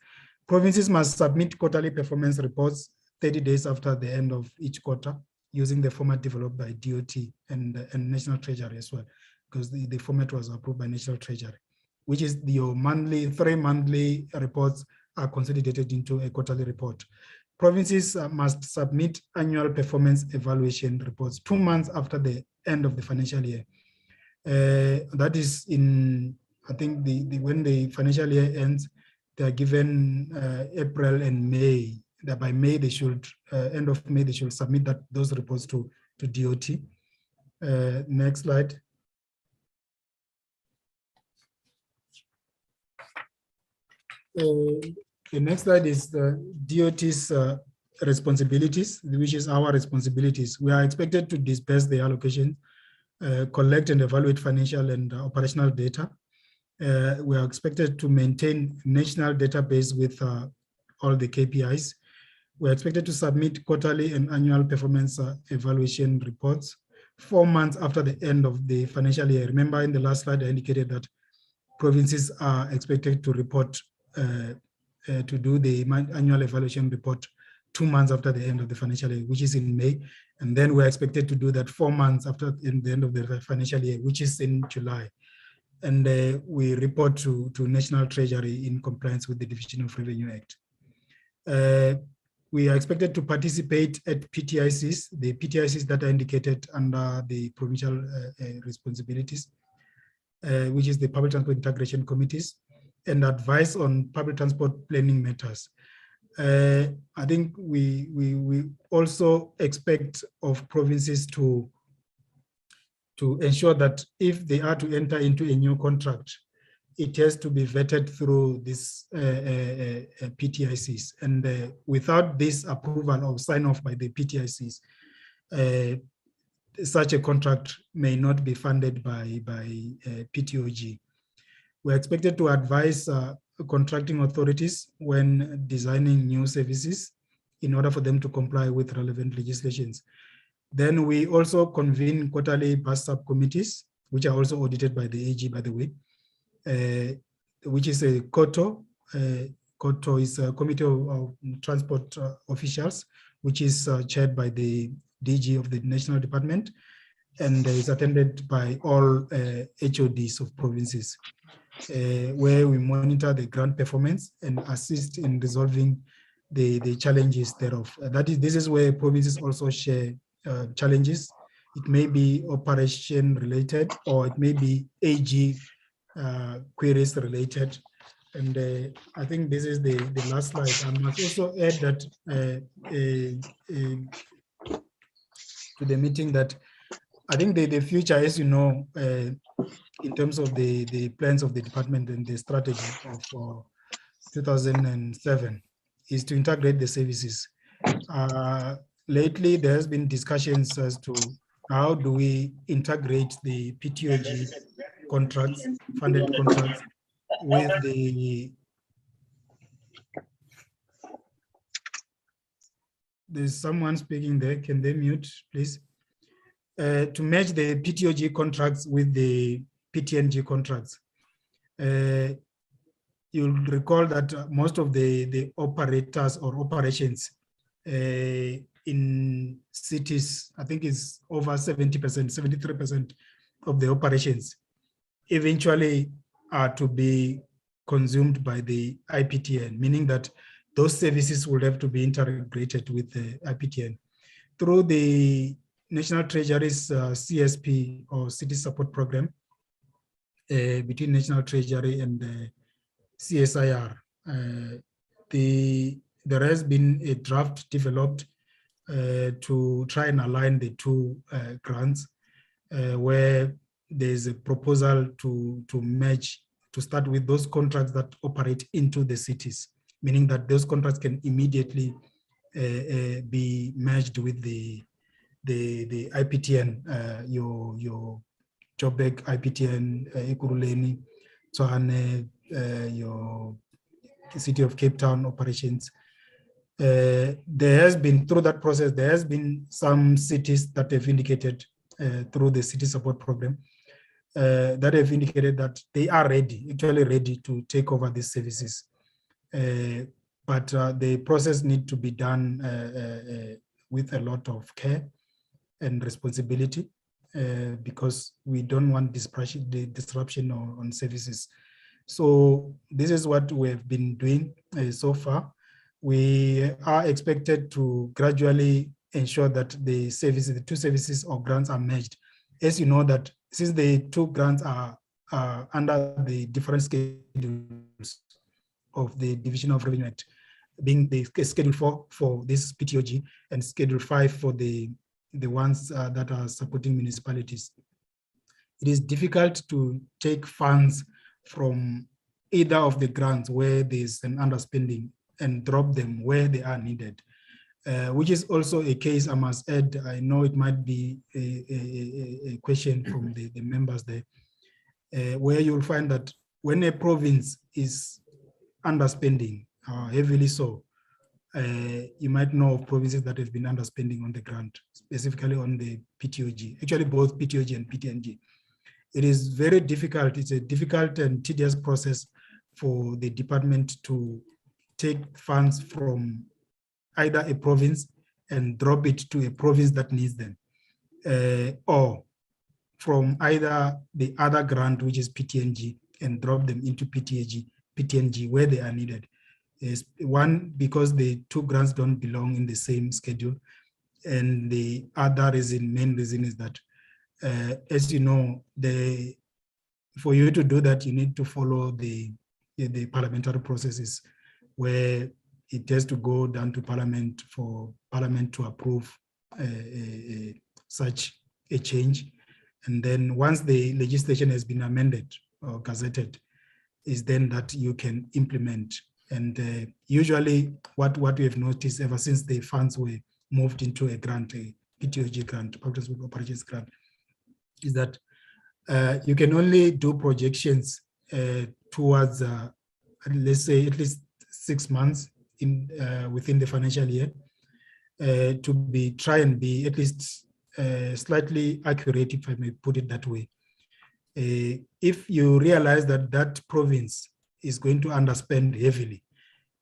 Provinces must submit quarterly performance reports 30 days after the end of each quarter using the format developed by DOT and National Treasury as well, because the format was approved by National Treasury, which is your monthly, 3 monthly reports are consolidated into a quarterly report. Provinces must submit annual performance evaluation reports 2 months after the end of the financial year. That is in, I think, when the financial year ends, they are given April and May. That by May they should, end of May, they should submit those reports to DOT. Next slide. The next slide is the DOT's responsibilities, which is our responsibilities. We are expected to disperse the allocation, collect and evaluate financial and operational data. We are expected to maintain national database with all the KPIs. We are expected to submit quarterly and annual performance evaluation reports 4 months after the end of the financial year. Remember in the last slide, I indicated that provinces are expected to report, to do the annual evaluation report 2 months after the end of the financial year, which is in May. And then we're expected to do that 4 months after the end of the financial year, which is in July. And we report to National Treasury in compliance with the Division of Revenue Act. We are expected to participate at PTICs, the PTICs that are indicated under the provincial responsibilities, which is the Public Transport Integration Committees, and advise on public transport planning matters. I think we also expect of provinces to ensure that if they are to enter into a new contract, it has to be vetted through this PTICs. And without this approval or sign off by the PTICs, such a contract may not be funded by PTOG. We're expected to advise contracting authorities when designing new services in order for them to comply with relevant legislations. Then we also convene quarterly bus subcommittees, which are also audited by the AG, by the way, which is a COTO. COTO is a Committee of Transport Officials, which is chaired by the DG of the National Department, and is attended by all HODs of provinces, where we monitor the grant performance and assist in resolving the challenges thereof. This is where provinces also share challenges. It may be operation related, or it may be AG queries related. And I think this is the last slide. I must also add that to the meeting that I think the future, as you know, in terms of the plans of the department and the strategy of 2007, is to integrate the services. Lately, there has been discussions as to how do we integrate the PTOG contracts, funded contracts, with the there's someone speaking there. Can they mute, please? To match the PTOG contracts with the PTNG contracts. You'll recall that most of the operators or operations in cities, I think it's over 70%, 73% of the operations eventually are to be consumed by the IPTN, meaning that those services will have to be integrated with the IPTN. Through the National Treasury's CSP or City Support Program, between National Treasury and CSIR, there has been a draft developed to try and align the two grants, where there's a proposal to match, to start with those contracts that operate into the cities, meaning that those contracts can immediately be merged with the IPTN, your Joburg IPTN, Ekurhuleni, Tshwane, your City of Cape Town operations. There has been, through that process, there has been some cities that have indicated through the City Support Program that have indicated that they are ready, actually ready to take over these services. But the process needs to be done with a lot of care and responsibility, because we don't want disruption on services. So this is what we have been doing so far. We are expected to gradually ensure that the services, the two services or grants are merged. As you know, that since the two grants are under the different schedules of the Division of Revenue Act, being the Schedule 4 for this PTOG and Schedule 5 for the ones that are supporting municipalities. It is difficult to take funds from either of the grants where there's an underspending and drop them where they are needed, which is also a case, I must add. I know it might be a question from the members there, where you'll find that when a province is underspending, heavily so, you might know of provinces that have been underspending on the grant, specifically on the PTOG, actually both PTOG and PTNG. It is very difficult. It's a difficult and tedious process for the department to take funds from either a province and drop it to a province that needs them, or from either the other grant, which is PTNG, and drop them into PTNG where they are needed. Is one, because the two grants don't belong in the same schedule, and the other main reason is that, as you know, for you to do that, you need to follow the parliamentary processes, where it has to go down to Parliament for Parliament to approve such a change. And then once the legislation has been amended or gazetted, is then that you can implement. And usually what we have noticed ever since the funds were moved into a grant, a PTOG grant, Public Transport Operations grant, is that you can only do projections towards, let's say, at least 6 months within the financial year to try and be at least slightly accurate, if I may put it that way. If you realize that that province is going to underspend heavily,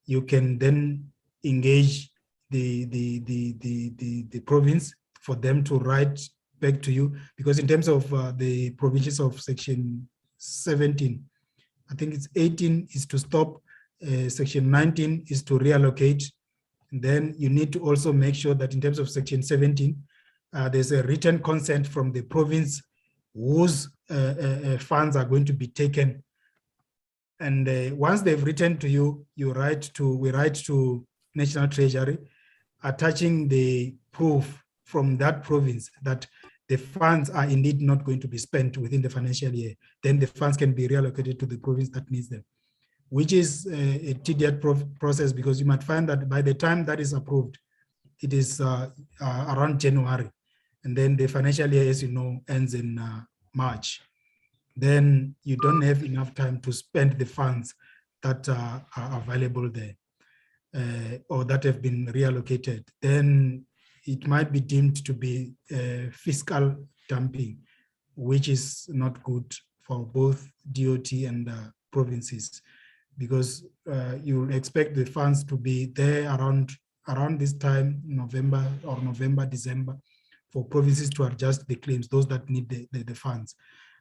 you can then engage the province for them to write back to you, because in terms of the provisions of section 17, I think it's 18 is to stop, section 19 is to reallocate. And then you need to also make sure that in terms of section 17, there's a written consent from the province whose funds are going to be taken. And once they've written to you, we write to National Treasury, attaching the proof from that province that the funds are indeed not going to be spent within the financial year. Then the funds can be reallocated to the province that needs them, which is a tedious process, because you might find that by the time that is approved, it is around January. And then the financial year, as you know, ends in March. Then you don't have enough time to spend the funds that are available there or that have been reallocated. Then it might be deemed to be fiscal dumping, which is not good for both DOT and provinces, because you expect the funds to be there around this time, November, December, for provinces to adjust the claims, those that need the funds.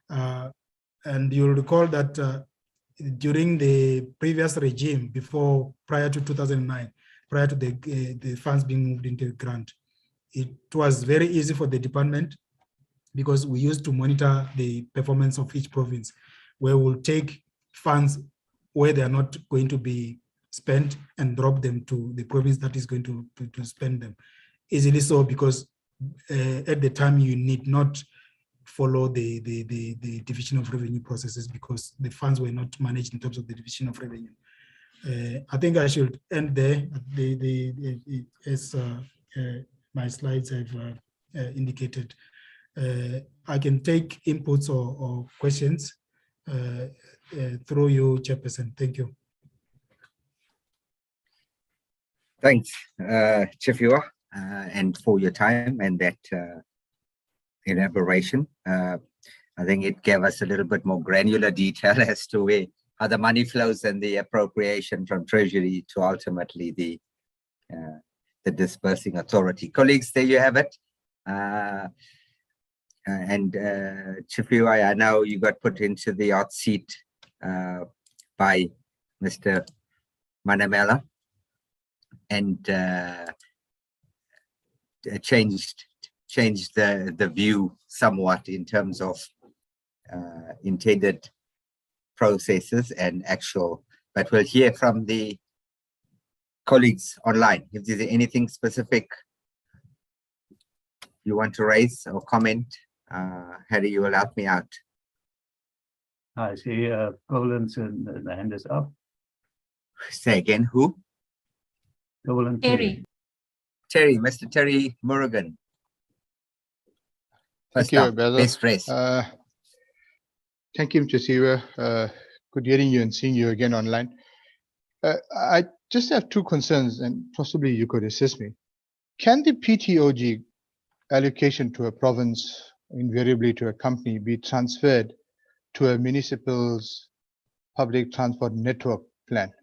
And you'll recall that during the previous regime, prior to 2009, prior to the funds being moved into the grant, it was very easy for the department, because we used to monitor the performance of each province, where we'll take funds where they are not going to be spent and drop them to the province that is going to spend them. Easily so, because at the time you need not follow the division of revenue processes, because the funds were not managed in terms of the division of revenue. I think I should end there. As my slides have indicated, I can take inputs or questions through you, Chairperson. Thank you. Thanks, Chifiwa, and for your time and that elaboration. I think it gave us a little bit more granular detail as to how the money flows and the appropriation from Treasury to ultimately the dispersing authority. Colleagues, there you have it. And Chifiwa, I know you got put into the hot seat by Mr. Manamela, and changed the view somewhat in terms of intended processes and actual, but we'll hear from the colleagues online. If there's anything specific you want to raise or comment, Harry, you will help me out. I see Colin's and the hand is up. Say again, who? Colin. Terry. Terry, Mr. Terry Morrigan. Thank you, Basil. Best dress. Thank you, Mr. Good hearing you and seeing you again online. I just have two concerns, and possibly you could assist me. Can the PTOG allocation to a province, invariably to a company, be transferred to a municipal's public transport network plan?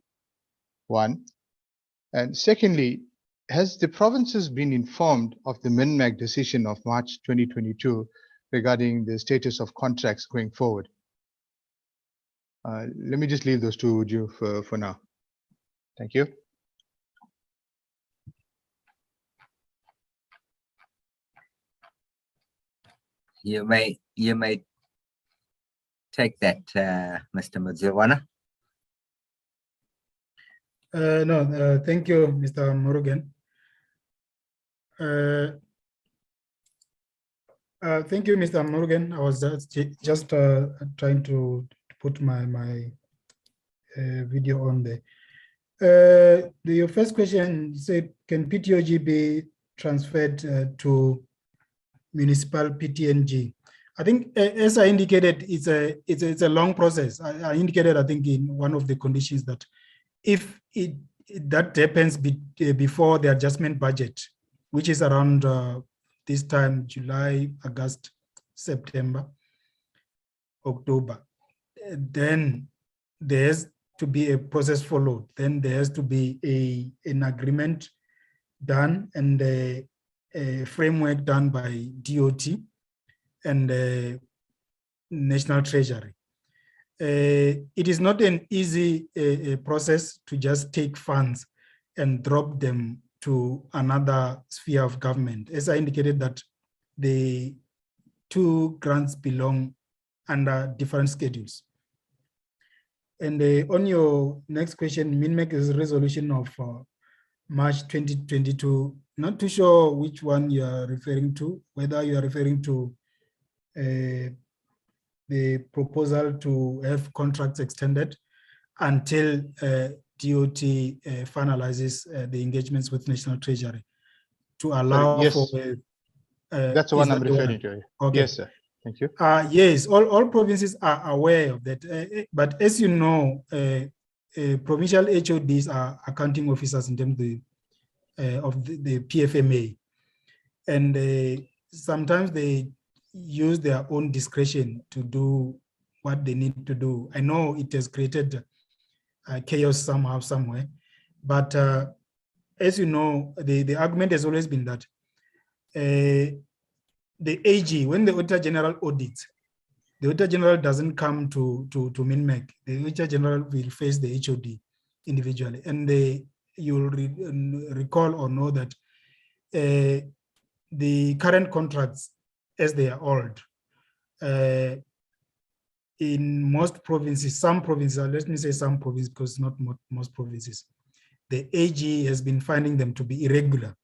One. And secondly, has the provinces been informed of the MINMAG decision of March 2022 regarding the status of contracts going forward? Let me just leave those two with you for now. Thank you. You may take that, Mr. Madziwana. No, thank you, Mr. Morgan. Thank you, Mr. Morgan. I was just trying to put my video on there. Your first question said, can PTOG be transferred to municipal PTNG? I think, as I indicated, it's a long process. I indicated, I think, in one of the conditions that if that happens before the adjustment budget, which is around this time, July, August, September, October, then there's to be a process followed. Then there has to be an agreement done and a framework done by DOT and National Treasury. It is not an easy process to just take funds and drop them to another sphere of government. As I indicated, that the two grants belong under different schedules. And on your next question, MINMEC is a resolution of March 2022. Not too sure which one you are referring to, whether you are referring to the proposal to have contracts extended until DOT finalizes the engagements with National Treasury to allow yes. for. That's the one I'm referring to. Okay. Yes, sir. Thank you. Yes, all provinces are aware of that. But as you know, provincial HODs are accounting officers in terms of the PFMA. And sometimes they use their own discretion to do what they need to do. I know it has created chaos somehow, somewhere. But as you know, the argument has always been that the AG, when the Auditor General audits, the Auditor General doesn't come to MINMEC. The Auditor General will face the HOD individually. And you'll recall or know that the current contracts, as they are old, in most provinces, some provinces, let me say some provinces because not most provinces, the AG has been finding them to be irregular.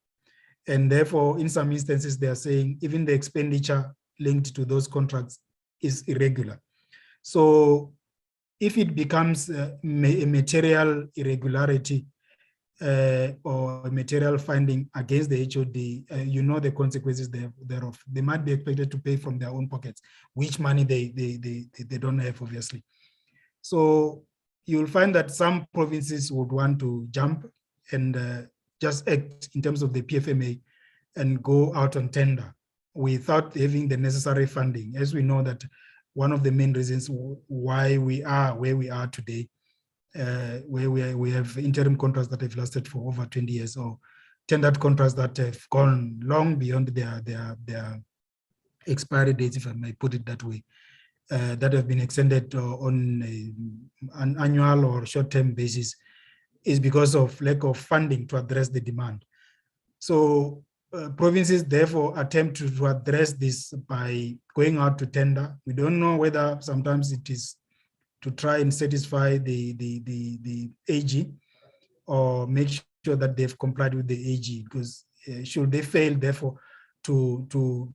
And therefore, in some instances, they are saying even the expenditure linked to those contracts is irregular. So if it becomes a material irregularity or a material finding against the HOD, you know the consequences thereof. They might be expected to pay from their own pockets, which money they don't have, obviously. So you'll find that some provinces would want to jump and just act in terms of the PFMA and go out on tender without having the necessary funding. As we know that one of the main reasons why we are where we are today, where we have interim contracts that have lasted for over 20 years, or tendered contracts that have gone long beyond their expiry dates, if I may put it that way, that have been extended on an annual or short-term basis, is because of lack of funding to address the demand. So provinces therefore attempt to address this by going out to tender. We don't know whether sometimes it is to try and satisfy the AG or make sure that they've complied with the AG, because should they fail therefore to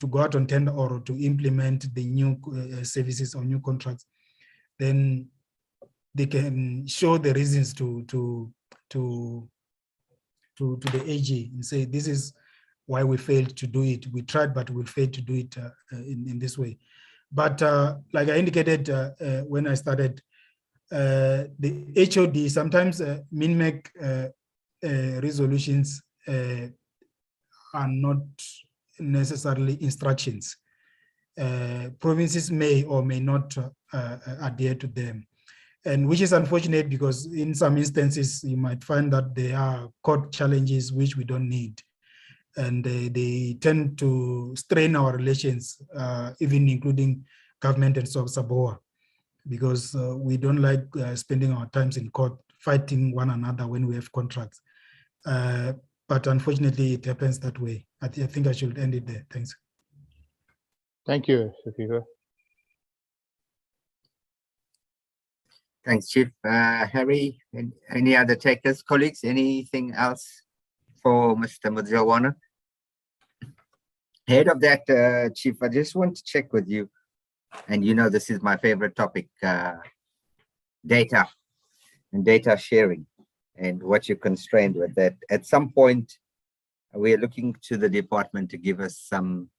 go out on tender or to implement the new services or new contracts, then they can show the reasons to the AG and say, this is why we failed to do it. We tried, but we failed to do it in this way. But like I indicated when I started, the HOD, sometimes MINMEC resolutions are not necessarily instructions. Provinces may or may not adhere to them. And which is unfortunate, because in some instances, you might find that there are court challenges which we don't need. And they tend to strain our relations, even including government and SABOA, because we don't like spending our times in court fighting one another when we have contracts. But unfortunately, it happens that way. I think I should end it there. Thanks. Thank you, Sifiwe. Thanks, Chief. Harry, any other takers, colleagues, anything else for Mr. Mudzawana? Ahead of that, Chief, I just want to check with you, and you know this is my favorite topic, data. and data sharing and what you're constrained with. That at some point, we are looking to the department to give us some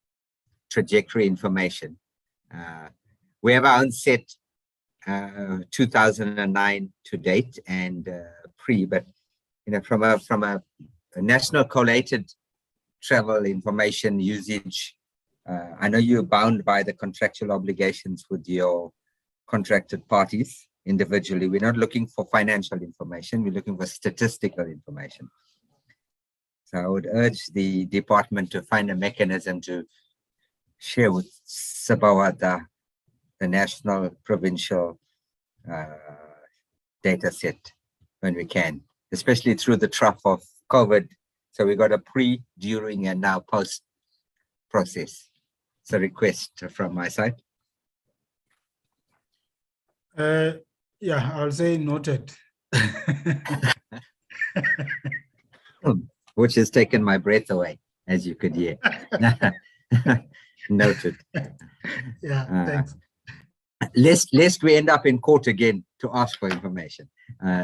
trajectory information. We have our own set 2009 to date and pre, but from a national collated travel information usage, I know you're bound by the contractual obligations with your contracted parties individually. We're not looking for financial information, we're looking for statistical information. So I would urge the department to find a mechanism to share with SABOA the national, provincial data set when we can, especially through the trough of COVID. So we got a pre, during, and now post process. It's a request from my side. Yeah, I'll say noted. Which has taken my breath away, as you could hear. Noted. Yeah, thanks. Lest we end up in court again to ask for information,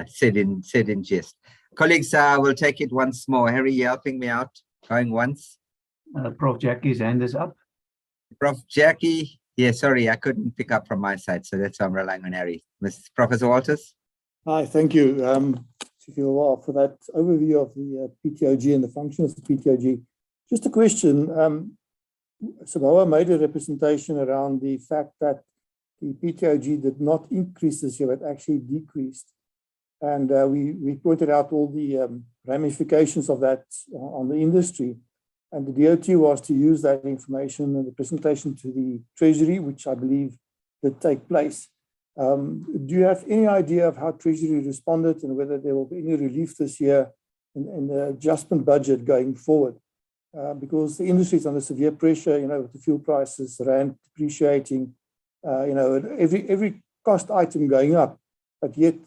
said in jest. Colleagues, we'll take it once more. Harry, you helping me out? Going once? Prof. Jackie's hand is up. Prof. Jackie, yeah, sorry, I couldn't pick up from my side, so that's why I'm relying on Harry. Professor Walters? Hi, thank you. For that overview of the PTOG and the functions of the PTOG. Just a question. SABOA made a representation around the fact that the PTOG did not increase this year, but actually decreased. And we pointed out all the ramifications of that on the industry. And the DOT was to use that information in the presentation to the Treasury, which I believe did take place. Do you have any idea of how Treasury responded and whether there will be any relief this year in the adjustment budget going forward? Because the industry is under severe pressure, with the fuel prices, rand depreciating, every cost item going up, but yet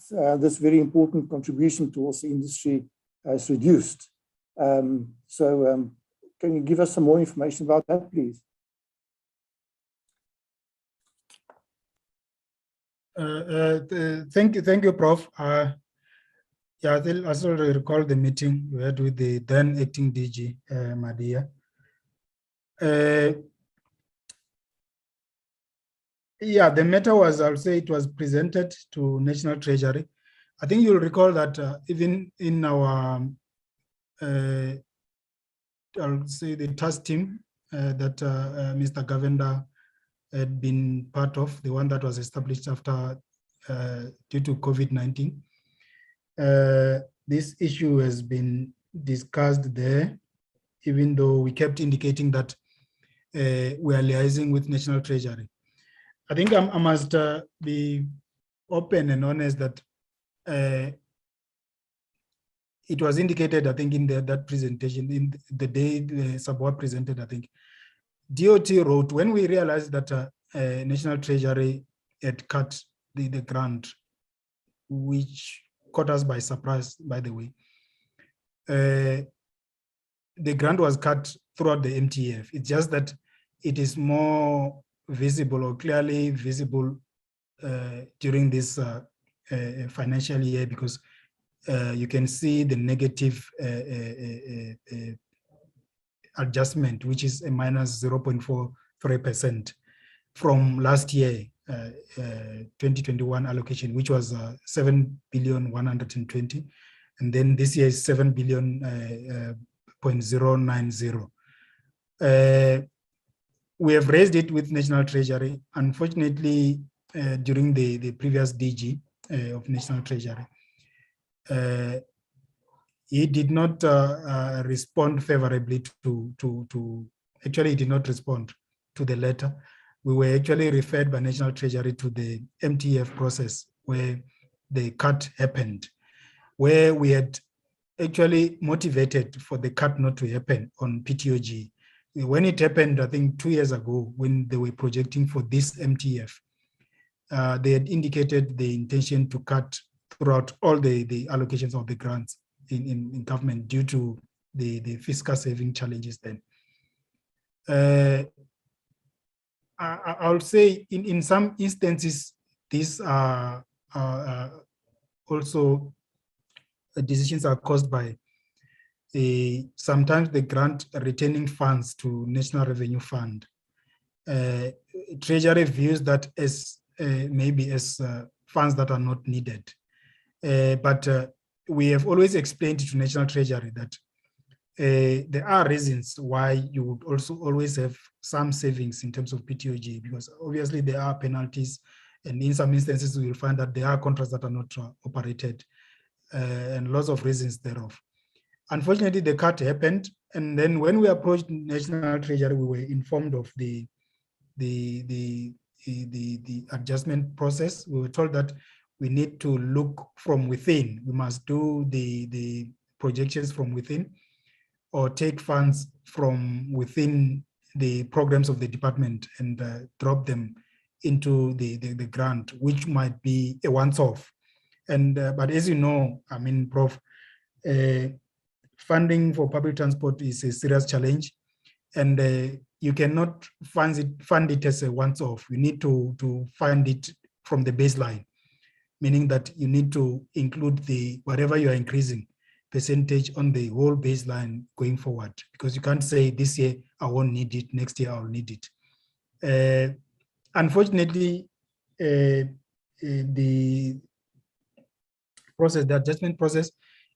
this very important contribution towards the industry has reduced. Can you give us some more information about that, please? Thank you, Prof. Yeah, I still recall the meeting we had with the then acting DG, Madia. Yeah, the matter was, I'll say it was presented to National Treasury. I think you'll recall that even in our, I'll say the task team that Mr. Govender had been part of, the one that was established after due to COVID-19. This issue has been discussed there, even though we kept indicating that we are liaising with National Treasury. I think I must be open and honest that it was indicated, I think, in that presentation, in the day the SABOA presented, I think, DOT wrote, when we realized that National Treasury had cut the grant, which caught us by surprise, by the way. The grant was cut throughout the MTF. It's just that it is more visible or clearly visible during this financial year, because you can see the negative adjustment, which is a minus 0.43% from last year, 2021 allocation, which was 7,120,000,000, and then this year is 7,090,000,000. We have raised it with National Treasury. Unfortunately, during the previous DG of National Treasury, he did not respond favorably actually he did not respond to the letter. We were actually referred by National Treasury to the MTF process where the cut happened, where we had actually motivated for the cut not to happen on PTOG. When it happened, I think 2 years ago, when they were projecting for this MTF, they had indicated the intention to cut throughout all the allocations of the grants in government due to the fiscal saving challenges then. I'll say in some instances, these are also decisions are caused by sometimes the grant returning funds to National Revenue Fund. Treasury views that as maybe as funds that are not needed. But we have always explained to National Treasury that there are reasons why you would also always have some savings in terms of PTOG, because obviously there are penalties, and in some instances we will find that there are contracts that are not operated, and lots of reasons thereof. Unfortunately, the cut happened, and then when we approached National Treasury, we were informed of the adjustment process. We were told that we need to look from within. We must do the projections from within, or take funds from within the programs of the department and drop them into the grant, which might be a once-off. And but as you know, I mean, Prof, funding for public transport is a serious challenge, and you cannot fund it as a once-off. You need to fund it from the baseline, meaning that you need to include the whatever you are increasing percentage on the whole baseline going forward, because you can't say this year I won't need it, next year I'll need it. Unfortunately, the adjustment process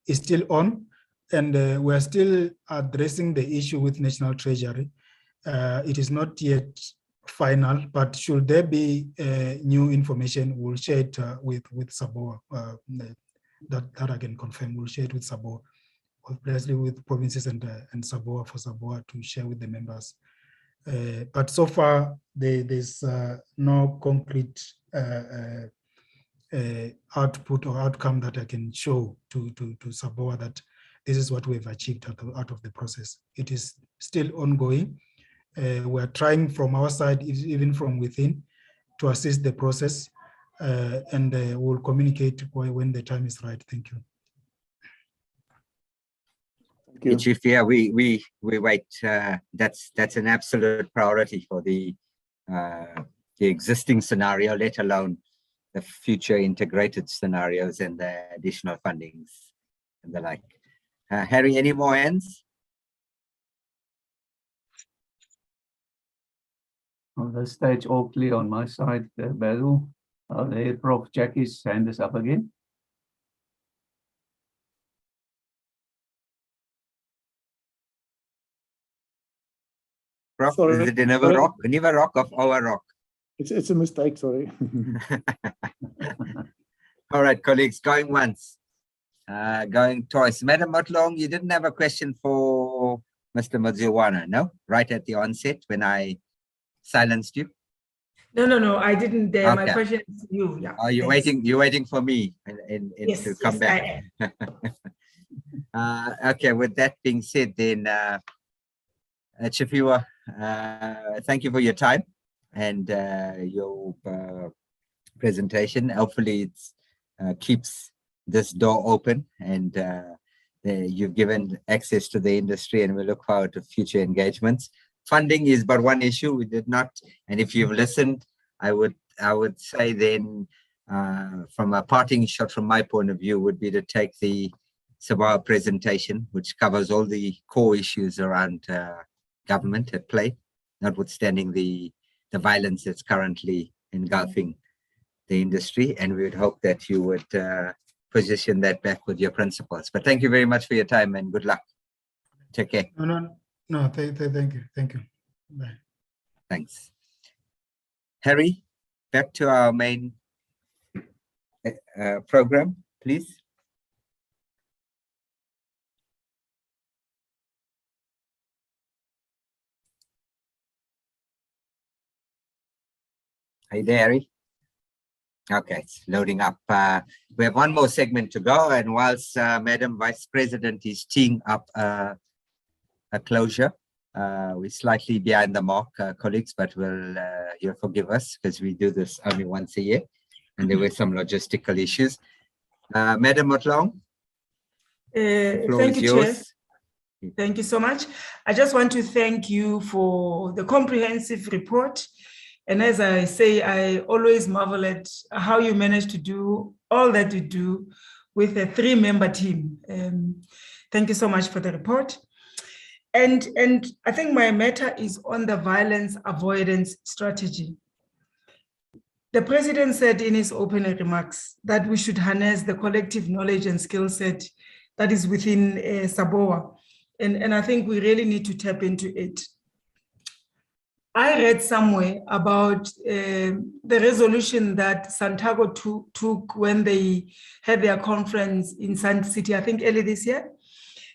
is still on, and we're still addressing the issue with National Treasury. It is not yet final, but should there be new information, we'll share it with SABOA. That I can confirm. We'll share it with SABOA, obviously with provinces and SABOA, for SABOA to share with the members. But so far, there's no concrete output or outcome that I can show to SABOA that this is what we've achieved out of the process. It is still ongoing. We're trying from our side, even from within, to assist the process, and we'll communicate when the time is right. Thank you. Thank you. Chief, yeah, we wait. That's an absolute priority for the existing scenario, let alone the future integrated scenarios and the additional fundings and the like. Harry, any more hands? On this stage, all clear on my side, Basil. There, Prof. Jackie's hand is up again. Prof, Sorry. is it never rock of our rock? It's a mistake, sorry. All right, colleagues, going once, going twice. Madam Motlong, you didn't have a question for Mr. Modziwana, no? Right at the onset when I silenced you? No, I didn't. Okay. My question is to you. Yeah. Are you waiting? You're waiting for me Yes, to come back. I am. Okay. With that being said, then, Chifiwa, thank you for your time and your presentation. Hopefully, it keeps this door open, and you've given access to the industry, and we look forward to future engagements. Funding is but one issue. We did not, and if you've listened, I would say then, from a parting shot from my point of view, would be to take the SABOA presentation, which covers all the core issues around government at play, notwithstanding the violence that's currently engulfing the industry. And we would hope that you would position that back with your principles. But thank you very much for your time and good luck. Take care. No, thank you. Bye. Thanks. Harry, back to our main program, please. Are you there, Harry? Okay, it's loading up. We have one more segment to go, and whilst Madam Vice President is teeing up a closure, we're slightly behind the mark, colleagues, but you'll forgive us because we do this only once a year, and there were some logistical issues. Madam Motlong, the floor thank is you, yours. Chair. Thank you so much. I just want to thank you for the comprehensive report. And as I say, I always marvel at how you manage to do all that we do with a 3-member team. Thank you so much for the report. And I think my matter is on the violence avoidance strategy. The president said in his opening remarks that we should harness the collective knowledge and skill set that is within SABOA. And I think we really need to tap into it. I read somewhere about the resolution that Santiago took when they had their conference in Sun City, I think early this year.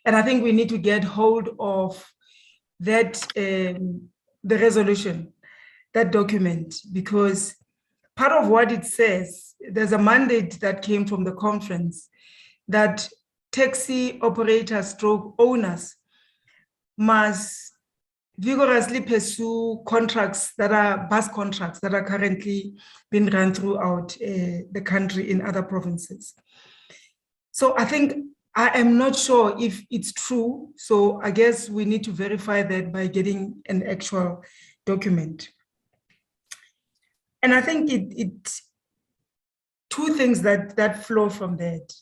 And I think we need to get hold of that, the resolution, that document, because part of what it says, there's a mandate that came from the conference that taxi operators stroke owners must vigorously pursue contracts that are bus contracts that are currently being run throughout the country in other provinces. So I think I am not sure if it's true. So I guess we need to verify that by getting an actual document. And I think it two things that flow from that.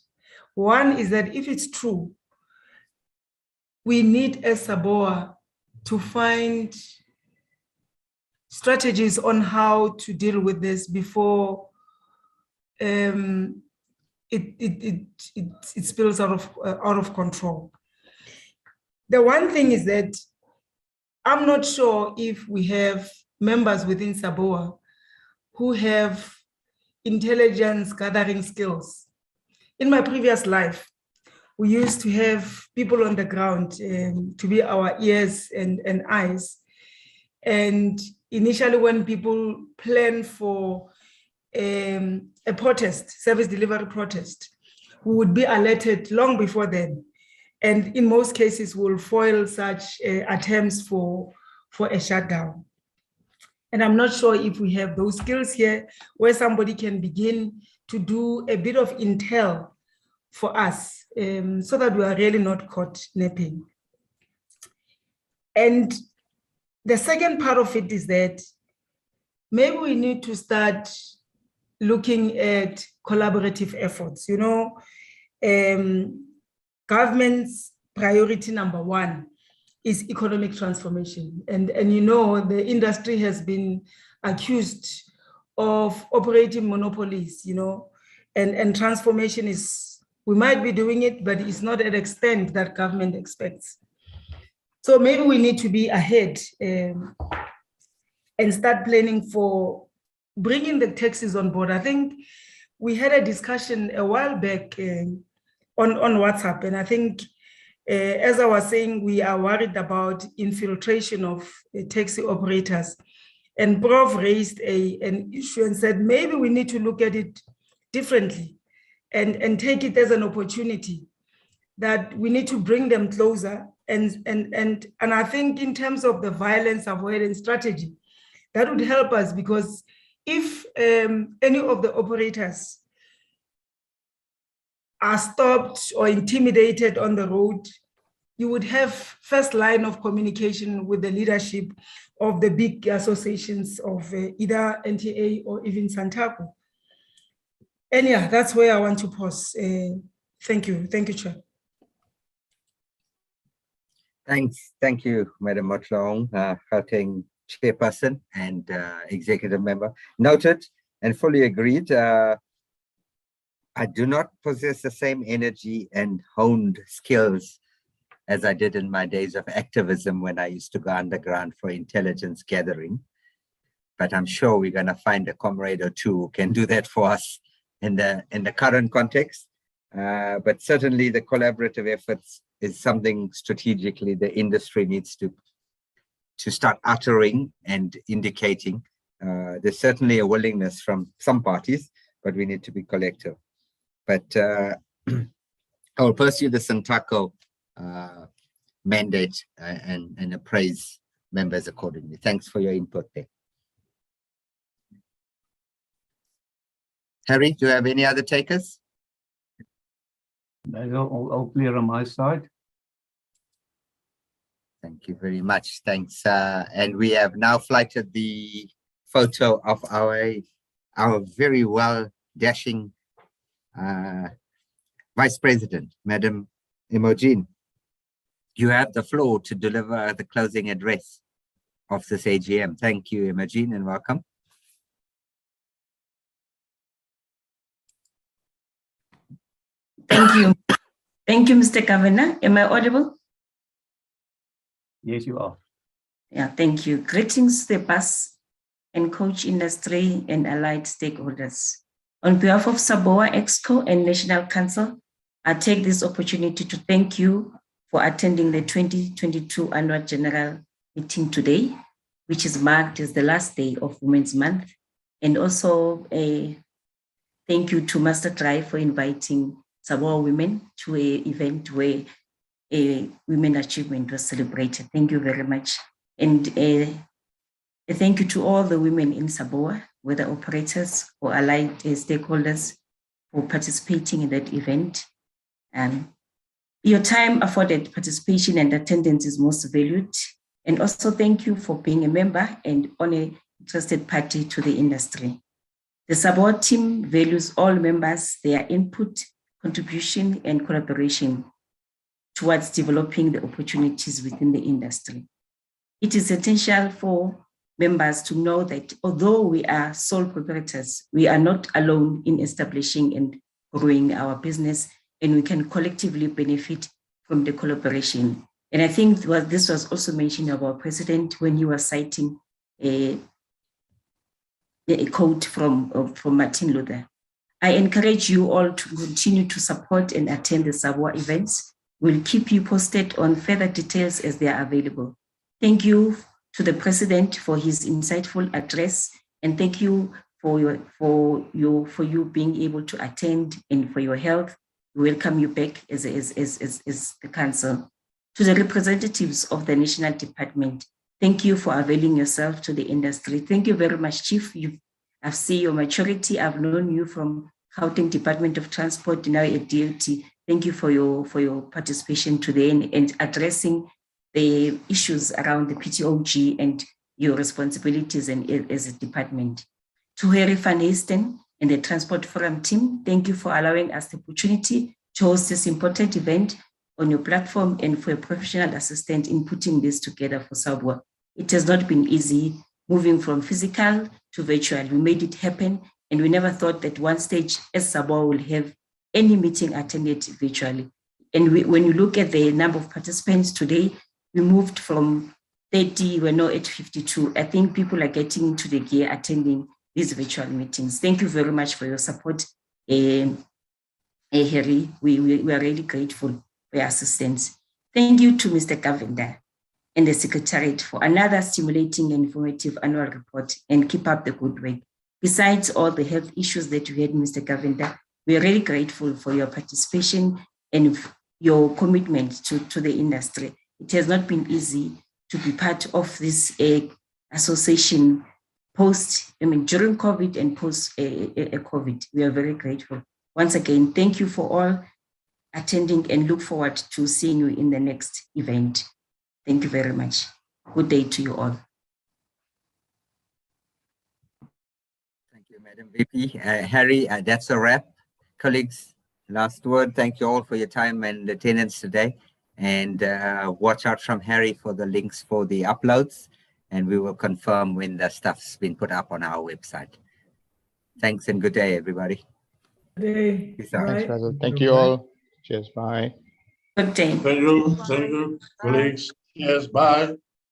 One is that if it's true, we need as SABOA to find strategies on how to deal with this before it spills out of control. The one thing is that I'm not sure if we have members within SABOA who have intelligence gathering skills. In my previous life, we used to have people on the ground to be our ears and eyes. And initially when people plan for a protest, service delivery protest, we would be alerted long before then. And in most cases, we'll foil such attempts for a shutdown. And I'm not sure if we have those skills here where somebody can begin to do a bit of intel for us so that we are really not caught napping. And the second part of it is that maybe we need to start looking at collaborative efforts. You know, government's priority number one is economic transformation. And you know, the industry has been accused of operating monopolies, you know, and transformation is, we might be doing it, but it's not at the extent that government expects. So maybe we need to be ahead and start planning for bringing the taxis on board. I think we had a discussion a while back on WhatsApp, and I think as I was saying, we are worried about infiltration of taxi operators. And Prof raised an issue and said, maybe we need to look at it differently and take it as an opportunity that we need to bring them closer. And I think in terms of the violence avoidance strategy, that would help us, because if any of the operators are stopped or intimidated on the road, you would have first line of communication with the leadership of the big associations of either NTA or even Santaco. And yeah, that's where I want to pause. Thank you, Chair. Thanks, thank you, Madam Motlong, Gauteng Chairperson and Executive Member. Noted and fully agreed. I do not possess the same energy and honed skills as I did in my days of activism when I used to go underground for intelligence gathering. But I'm sure we're going to find a comrade or two who can do that for us in the current context. But certainly the collaborative efforts is something strategically the industry needs to start uttering and indicating. There's certainly a willingness from some parties, but we need to be collective. But I will pursue the Santaco mandate and appraise members accordingly. Thanks for your input there. Harry, do you have any other takers? That's all clear on my side. Thank you very much. Thanks. And we have now flighted the photo of our very well dashing Vice President, Madam Imogen, you have the floor to deliver the closing address of this AGM. Thank you, Imogen, and welcome. Thank you. Thank you, Mr. Governor. Am I audible? Yes, you are. Yeah, thank you. Greetings to the bus and coach industry and allied stakeholders. On behalf of SABOA Exco and National Council, I take this opportunity to thank you for attending the 2022 Annual General Meeting today, which is marked as the last day of Women's Month. And also thank you to Master Drive for inviting SABOA women to an event where a women achievement was celebrated. Thank you very much. And a thank you to all the women in SABOA, whether operators or allied stakeholders, for participating in that event. Your time afforded participation and attendance is most valued. And also thank you for being a member and on a trusted party to the industry. The SABOA team values all members, their input, contribution, and collaboration towards developing the opportunities within the industry. It is essential for members to know that although we are sole proprietors, we are not alone in establishing and growing our business, and we can collectively benefit from the collaboration. And I think this was also mentioned by our president when he was citing a quote from Martin Luther. I encourage you all to continue to support and attend the SABOA events. We'll keep you posted on further details as they are available. Thank you to the president for his insightful address, and thank you for you being able to attend and for your health. We welcome you back as the council. To the representatives of the National Department, thank you for availing yourself to the industry. Thank you very much, Chief. I've seen your maturity. I've known you from Gauteng Department of Transport, now at DOT. Thank you for your participation today and addressing the issues around the PTOG and your responsibilities as a department. To Harry Van Heesten and the Transport Forum team, thank you for allowing us the opportunity to host this important event on your platform and for a professional assistant in putting this together for SABOA. It has not been easy moving from physical to virtual. We made it happen, and we never thought that one stage as SABOA will have any meeting attended virtually. And when you look at the number of participants today, we moved from 30, we're now at 52. I think people are getting into the gear attending these virtual meetings. Thank you very much for your support, Harry. We are really grateful for your assistance. Thank you to Mr. Governor and the Secretariat for another stimulating and informative annual report, and keep up the good work. Besides all the health issues that you had, Mr. Governor, we are really grateful for your participation and your commitment to the industry. It has not been easy to be part of this association during COVID and post COVID. We are very grateful. Once again, thank you for all attending and look forward to seeing you in the next event. Thank you very much. Good day to you all. Thank you, Madam VP. Harry, that's a wrap. Colleagues, last word. Thank you all for your time and attendance today. And watch out from Harry for the links for the uploads, and we will confirm when the stuff's been put up on our website. Thanks and good day, everybody. Good day. Peace out. Thanks, Basil. Thank you all. Cheers. Bye. Good day. Thank you, colleagues. Yes, bye.